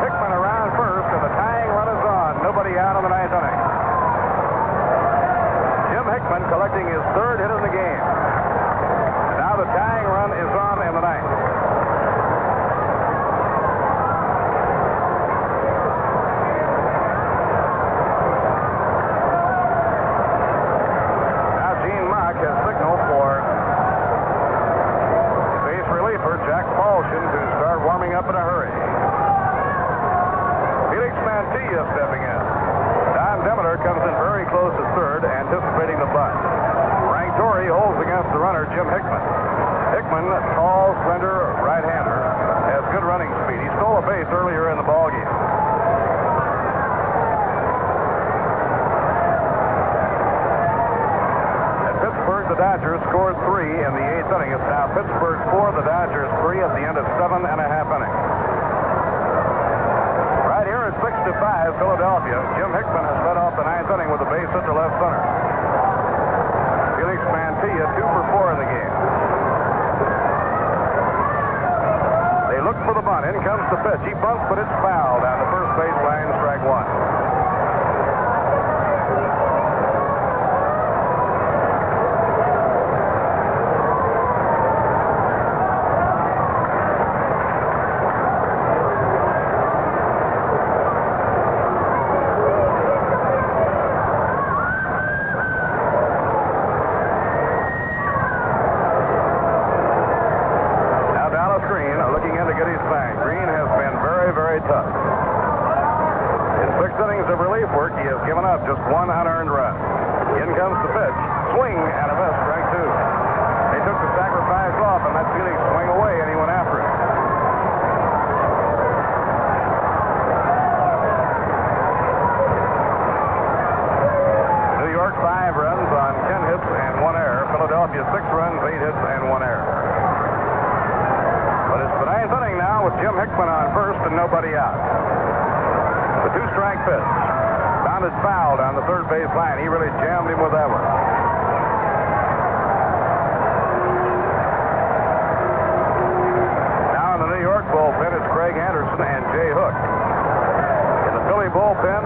Hickman around first, and the tying run is on. Nobody out in the 9th inning. Jim Hickman collecting his 3rd hit of the game. Now the tying run is on in the 9th. Now Gene Mock has signaled for base reliever Jack Paulson to start warming up in a hurry. Felix Mantilla stepping in. Don Demeter comes in very close to third, anticipating the bunt. Frank Torrey holds against the runner, Jim Hickman. Hickman, tall, slender right-hander, has good running speed. He stole a base earlier in the ballgame. At Pittsburgh, the Dodgers scored 3 in the 8th inning. It's now Pittsburgh 4, the Dodgers 3 at the end of 7.5 innings. Right here at 6-5, Philadelphia. Jim Hickman has led off the 9th inning with a base hit to left center. Felix Mantilla 2 for 4 in the game. They look for the bunt. In comes the pitch. He bunts, but it's foul down the first base line, strike 1. Just 1 unearned run. In comes the pitch. Swing and a miss, strike 2. They took the sacrifice off and let Felix swing away, and he went after it. New York 5 runs on 10 hits and 1 error. Philadelphia 6 runs, 8 hits and 1 error. But it's the 9th inning now with Jim Hickman on first and nobody out. The 2-strike pitch. Is fouled on the third base line. He really jammed him with that one. Now in the New York bullpen, it's Craig Anderson and Jay Hook. In the Philly bullpen,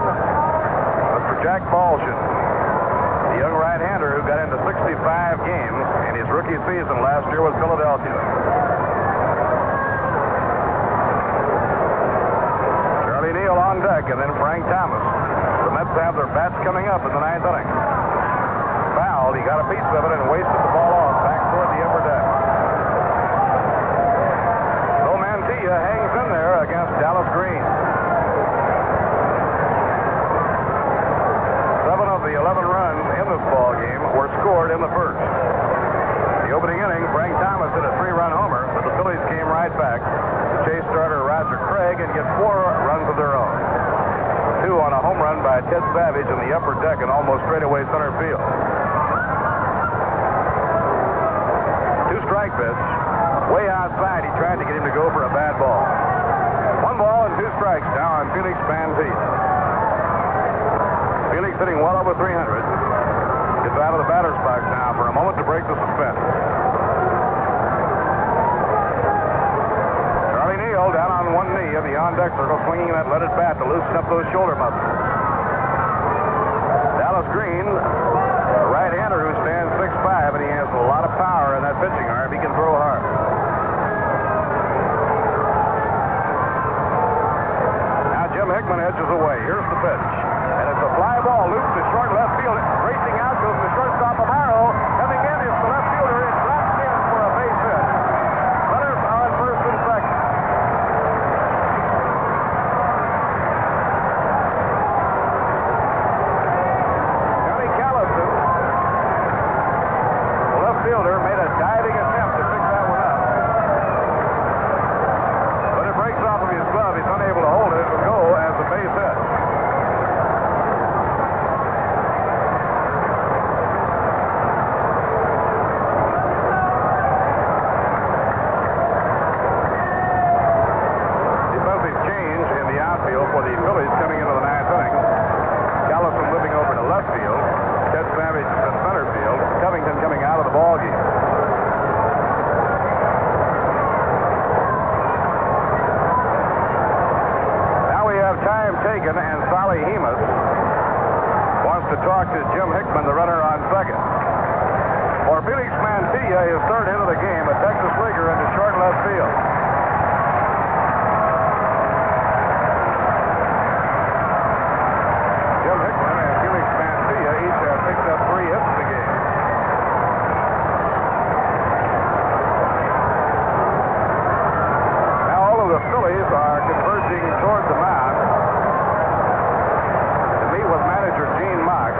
look for Jack Paulson, the young right-hander who got into 65 games in his rookie season last year with Philadelphia. Charlie Neal on deck, and then Frank Thomas. The Mets have their bats coming up in the 9th inning. Fouled. He got a piece of it and wasted the ball off back toward the upper deck. So Mantilla hangs in there against Dallas Green. 7 of the 11 runs in this ball game were scored in the first. The opening inning, Frank Thomas hit a 3-run homer, but the Phillies came right back to chase starter Roger Craig and get 4 runs of their own. 2 on a home run by Ted Savage in the upper deck and almost straightaway center field. 2 strike pitch. Way outside, he tried to get him to go for a bad ball. 1 ball and 2 strikes now on Felix Mantilla. Felix hitting well over 300. Gets out of the batter's box now for a moment to break the suspense. Charlie Neal down on one knee in the on-deck circle, swinging that leaded bat to loosen up those shoulder muscles. Dallas Green, a right-hander who stands 6'5", and he has a lot of power in that pitching arm. He can throw hard. Now Jim Hickman edges away. Here's the pitch. And it's a fly ball, loops to short left field. Racing out goes the shortstop Amaro. Coming in is the left fielder. It drops in for a base hit. Runners on first and second. Johnny Callison, the left fielder, made a diving attempt to pick that one up. But it breaks off of his glove. He's unable to hold it. It will go as a base hit. For the Phillies coming into the 9th inning. Callison moving over to left field. Ted Savage is in center field. Covington coming out of the ball game. Now we have time taken, and Sally Hemus wants to talk to Jim Hickman, the runner on second. For Felix Mantilla, his third hit of the game, a Texas leaguer into short left field. Jim Hickman and Felix Mantilla each have picked up 3 hits in the game. Now all of the Phillies are converging toward the mound to meet with manager Gene Mock.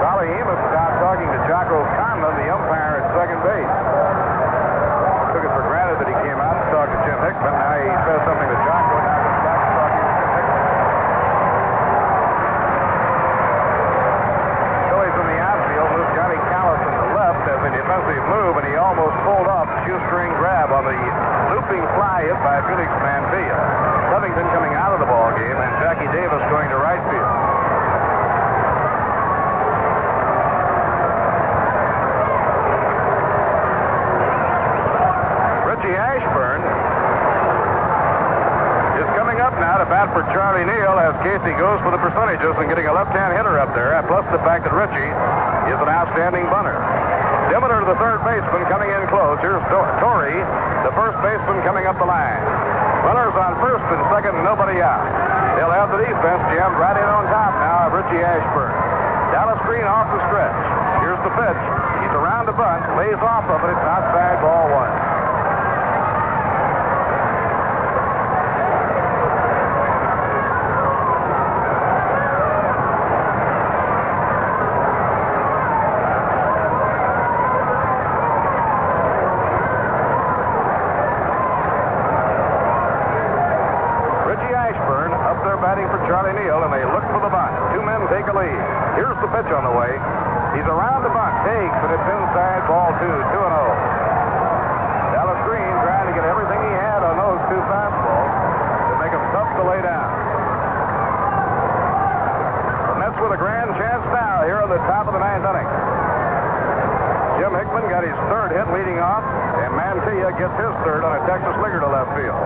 Sally Hemus is out talking to Jocko Conlon, the umpire at second base. Took it for granted that he came out to talk to Jim Hickman. Now he says something to Jocko. Now he's back to talking to Jim Hickman. Johnny Callison to left as a defensive move, and he almost pulled off the shoestring grab on the looping fly hit by Felix Mantilla. Covington coming out of the ball game, and Jackie Davis going to right field. Richie Ashburn is coming up now to bat for Charlie Neal as Casey goes for the percentages and getting a left-hand hitter up there, plus the fact that Richie is an outstanding bunter. Dimiter, the third baseman, coming in close. Here's Torrey, the first baseman, coming up the line. Runners on first and second, nobody out. They'll have the defense jammed right in on top now of Richie Ashburn. Dallas Green off the stretch. Here's the pitch. He's around the bunt, lays off of it. It's outside, ball 1. Charlie Neal, and they look for the bunt. 2 men take a lead. Here's the pitch on the way. He's around the bunt, takes, and it's inside, ball 2, 2-0. Dallas Green trying to get everything he had on those 2 fastballs to make them tough to lay down. The Mets with a grand chance now here on the top of the 9th inning. Jim Hickman got his third hit leading off, and Mantilla gets his third on a Texas leaguer to left field.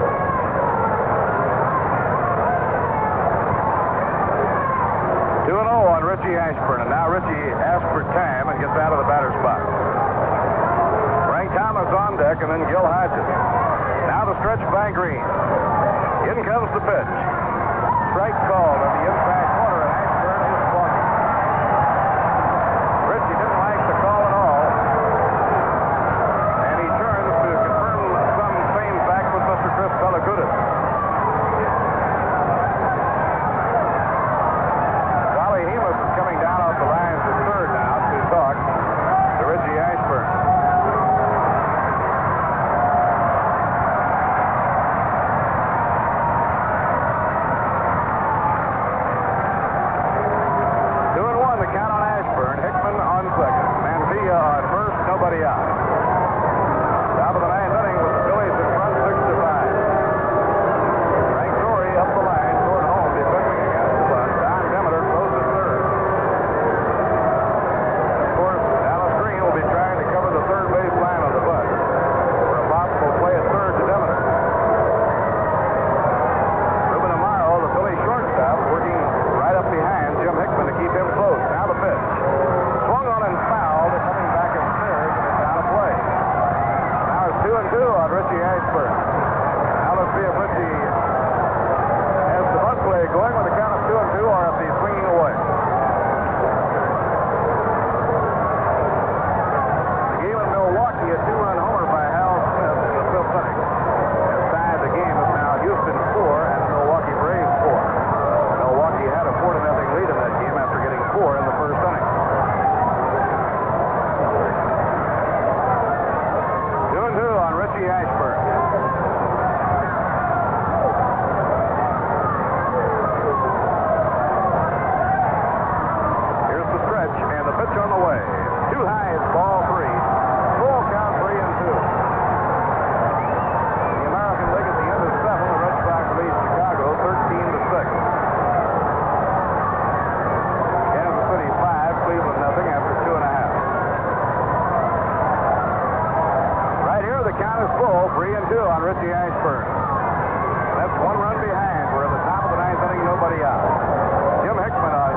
2-0 on Richie Ashburn, and now Richie asks for time and gets out of the batter's box. Frank Thomas on deck, and then Gil Hodges. Now the stretch by Green. In comes the pitch. Strike called on the inside corner, and Ashburn is walking. Richie didn't like the call at all, and he turns to confirm some same facts with Mr. Chris Belacutis. Coming down off the lines at third now to talk to Richie Ashburn.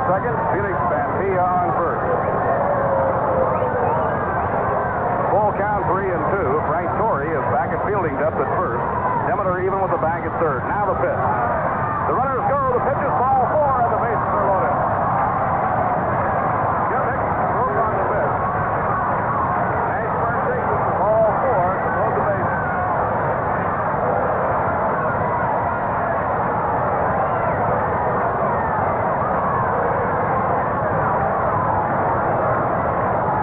second, Felix Bantilla on first. Full count 3-2. Frank Torrey is back at fielding depth at first. Demeter even with the bag at third. Now the pitch. The runners go. The pitch is ball 4, and the bases are loaded. Jim Hicks broke on the pitch. Ashburn takes it to ball 4 to load the bases.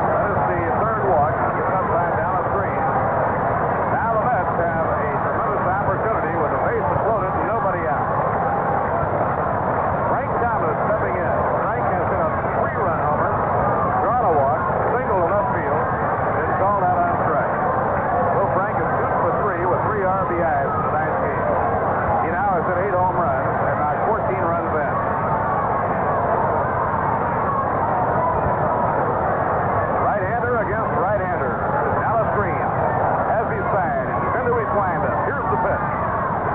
That is the third walk given up by Dallas Green. Now the Mets have a tremendous opportunity with the bases loaded and nobody out. Frank Thomas stepping in. Frank has hit a 3-run homer, drawn a walk, single in left field, been called out on strike. So Frank is 2 for 3 with 3 RBIs in tonight's game. He now has hit 8 home runs and knocked 14 runs in. Right-hander against right-hander. Dallas Green has his side. He's into his windup. Here's the pitch.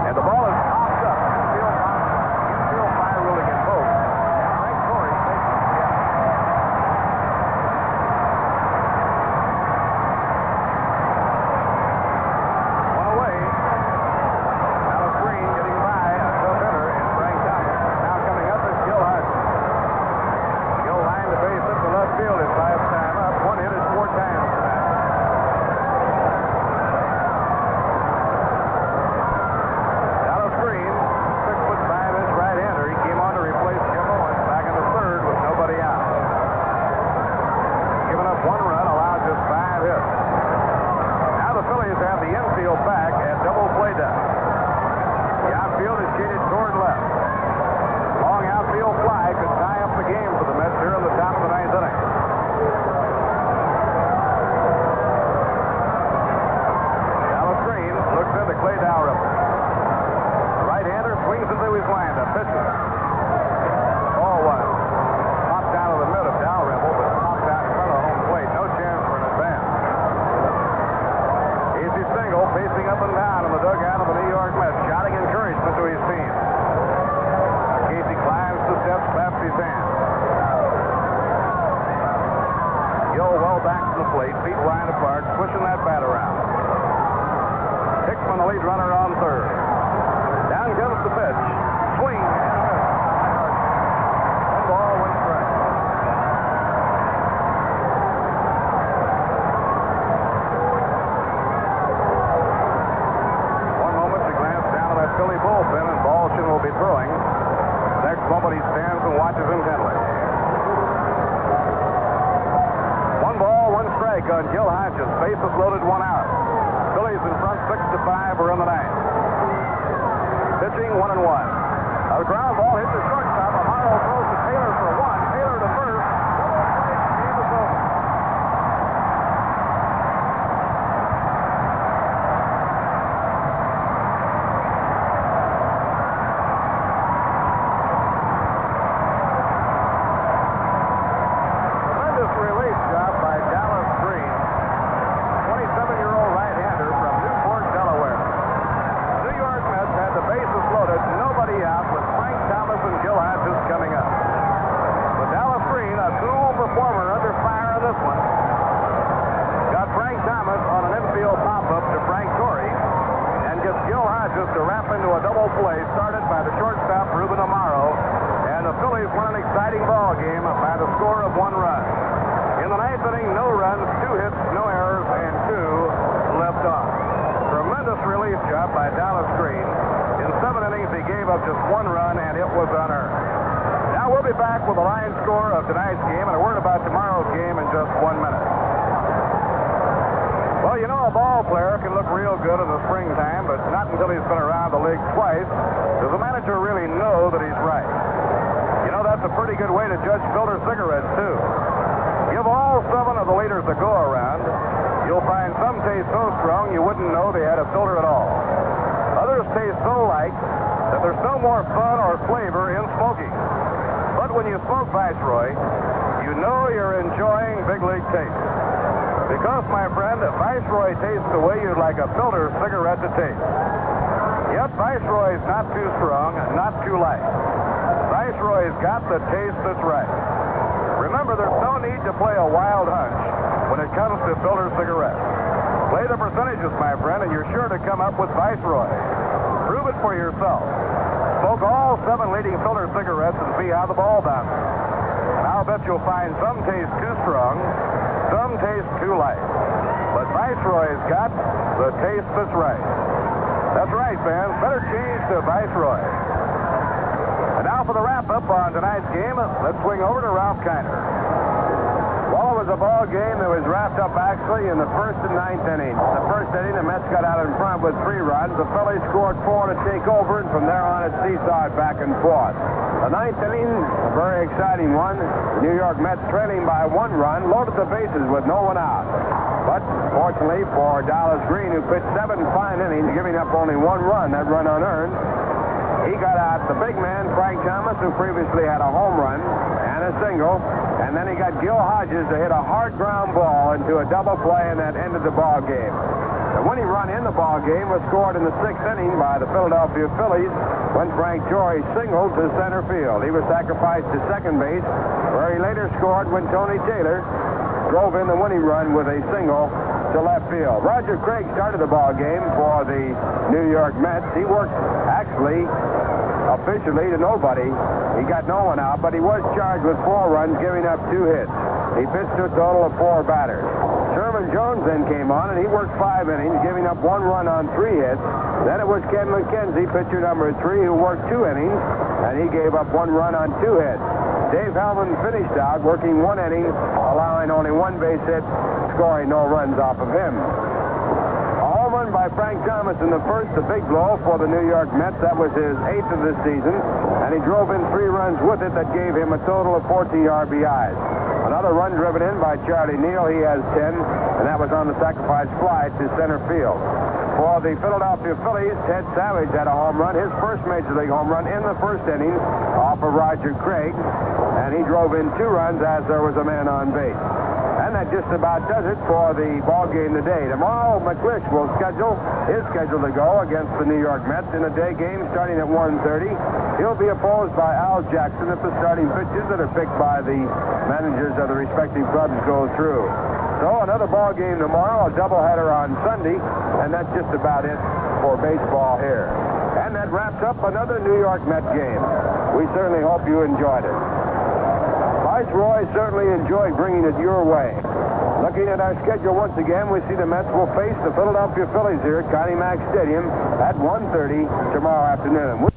And the ball is popped up. Infield fire ruling invoked. Frank Torrey takes the out. One away. Dallas Green getting by a tough hitter in Frank Thomas. Now coming up is Gil Hodges. Gil lined the base up the left field his last time up. One hit it 4 times tonight. Dallas Green, 6'5" right-hander. He came on to replace Jim Owens back in the third with nobody out. Giving up 1 run, allowed just 5 hits. Now the Phillies have the infield back at double play down. The outfield is shaded toward left. Long outfield fly could tie up the game for the Mets here in the top of the 9th inning. Dallas Green looks into Clay Dalrymple. The right-hander swings into his windup, pitches. Ball 1. Popped down to the mid of Dalrymple, but popped out in front of home plate. No chance for an advance. Easy single, pacing up and down in the dugout of the New York Mets, shouting encouragement to his team. Casey climbs the steps, claps his hands. Gil well back to the plate, feet wide apart, pushing that bat around. Hickman, the lead runner, on third. Down comes the pitch. Swing and a miss. 1 ball, 1 strike. One moment to glance down at that Philly bullpen, and Balshin will be throwing. Next moment he stands and watches intently. 1 ball, 1 strike on Gil Hodges. Bases loaded, 1 out. Phillies in front 6-5. We're in the 9th. Pitching 1-1. A ground ball hits the shortstop. Amaro throws to Taylor for 1. Taylor to first. Game is over. Tremendous relief job by Dallas Green. 27-year-old right-hander from Newport, Delaware. New York Mets had the bases loaded, nobody out, with Frank Thomas and Gil Hodges coming up. But Dallas Green, a cool performer under fire in this one, got Frank Thomas on an infield pop-up to Frank Torrey and gets Gil Hodges to wrap into a double play started by the shortstop Ruben Amaro, and the Phillies won an exciting ball game by the score of 1 run. In the 9th inning, no runs, 2 hits, no errors, and 2 left on. Tremendous relief job by Dallas Green. In 7 innings, he gave up just 1 run, and it was unearned. Now we'll be back with the line score of tonight's game and a word about tomorrow's game in just 1 minute. Well, you know, a ball player can look real good in the springtime, but not until he's been around the league twice does the manager really know that he's right. You know, that's a pretty good way to judge filter cigarettes, too. Give all 7 of the liters a go-around. You'll find some taste so strong you wouldn't know they had a filter at all. Others taste so light that there's no more fun or flavor in smoking. But when you smoke Viceroy, you know you're enjoying big league taste. Because, my friend, Viceroy tastes the way you'd like a filter cigarette to taste. Yet Viceroy is not too strong and not too light. Viceroy's got the taste that's right. Remember, there's no need to play a wild hunch when it comes to filter cigarettes. Play the percentages, my friend, and you're sure to come up with Viceroy. Prove it for yourself. Smoke all 7 leading filter cigarettes and see how the ball bounces. And I'll bet you'll find some taste too strong, some taste too light. But Viceroy's got the taste that's right. That's right, fans. Better change to Viceroy. And now for the wrap-up on tonight's game, let's swing over to Ralph Kiner. Well, it was a ball game that was wrapped up actually in the first and 9th innings. The first inning, the Mets got out in front with 3 runs. The Phillies scored 4 to take over, and from there on it seesawed back and forth. The 9th inning, a very exciting one. The New York Mets trailing by 1 run, loaded the bases with no one out. But fortunately for Dallas Green, who pitched 7 fine innings, giving up only 1 run, that run unearned, he got out the big man, Frank Thomas, who previously had a home run and a single, and then he got Gil Hodges to hit a hard ground ball into a double play, and that ended the ball game. The winning run in the ball game was scored in the 6th inning by the Philadelphia Phillies when Frank Jory singled to center field. He was sacrificed to second base, where he later scored when Tony Taylor drove in the winning run with a single to left field. Roger Craig started the ball game for the New York Mets. He worked actually officially to nobody. He got no one out, but he was charged with 4 runs, giving up 2 hits. He pitched to a total of 4 batters. Sherman Jones then came on, and he worked 5 innings, giving up 1 run on 3 hits. Then it was Ken McKenzie, pitcher number 3, who worked 2 innings, and he gave up 1 run on 2 hits. Dave Hellman finished out, working 1 inning, allowing only 1 base hit, scoring no runs off of him. A home run by Frank Thomas in the first, a big blow for the New York Mets. That was his 8th of the season, and he drove in 3 runs with it. That gave him a total of 14 RBIs. Another run driven in by Charlie Neal. He has 10, and that was on the sacrifice fly to center field. For the Philadelphia Phillies, Ted Savage had a home run, his first Major League home run in the first inning off of Roger Craig, and he drove in 2 runs as there was a man on base. And that just about does it for the ball game today. Tomorrow, McClish is scheduled to go against the New York Mets in a day game starting at 1:30. He'll be opposed by Al Jackson if the starting pitches that are picked by the managers of the respective clubs go through. So another ball game tomorrow, a doubleheader on Sunday, and that's just about it for baseball here. And that wraps up another New York Met game. We certainly hope you enjoyed it. Viceroy certainly enjoyed bringing it your way. Looking at our schedule once again, we see the Mets will face the Philadelphia Phillies here at Connie Mack Stadium at 1:30 tomorrow afternoon.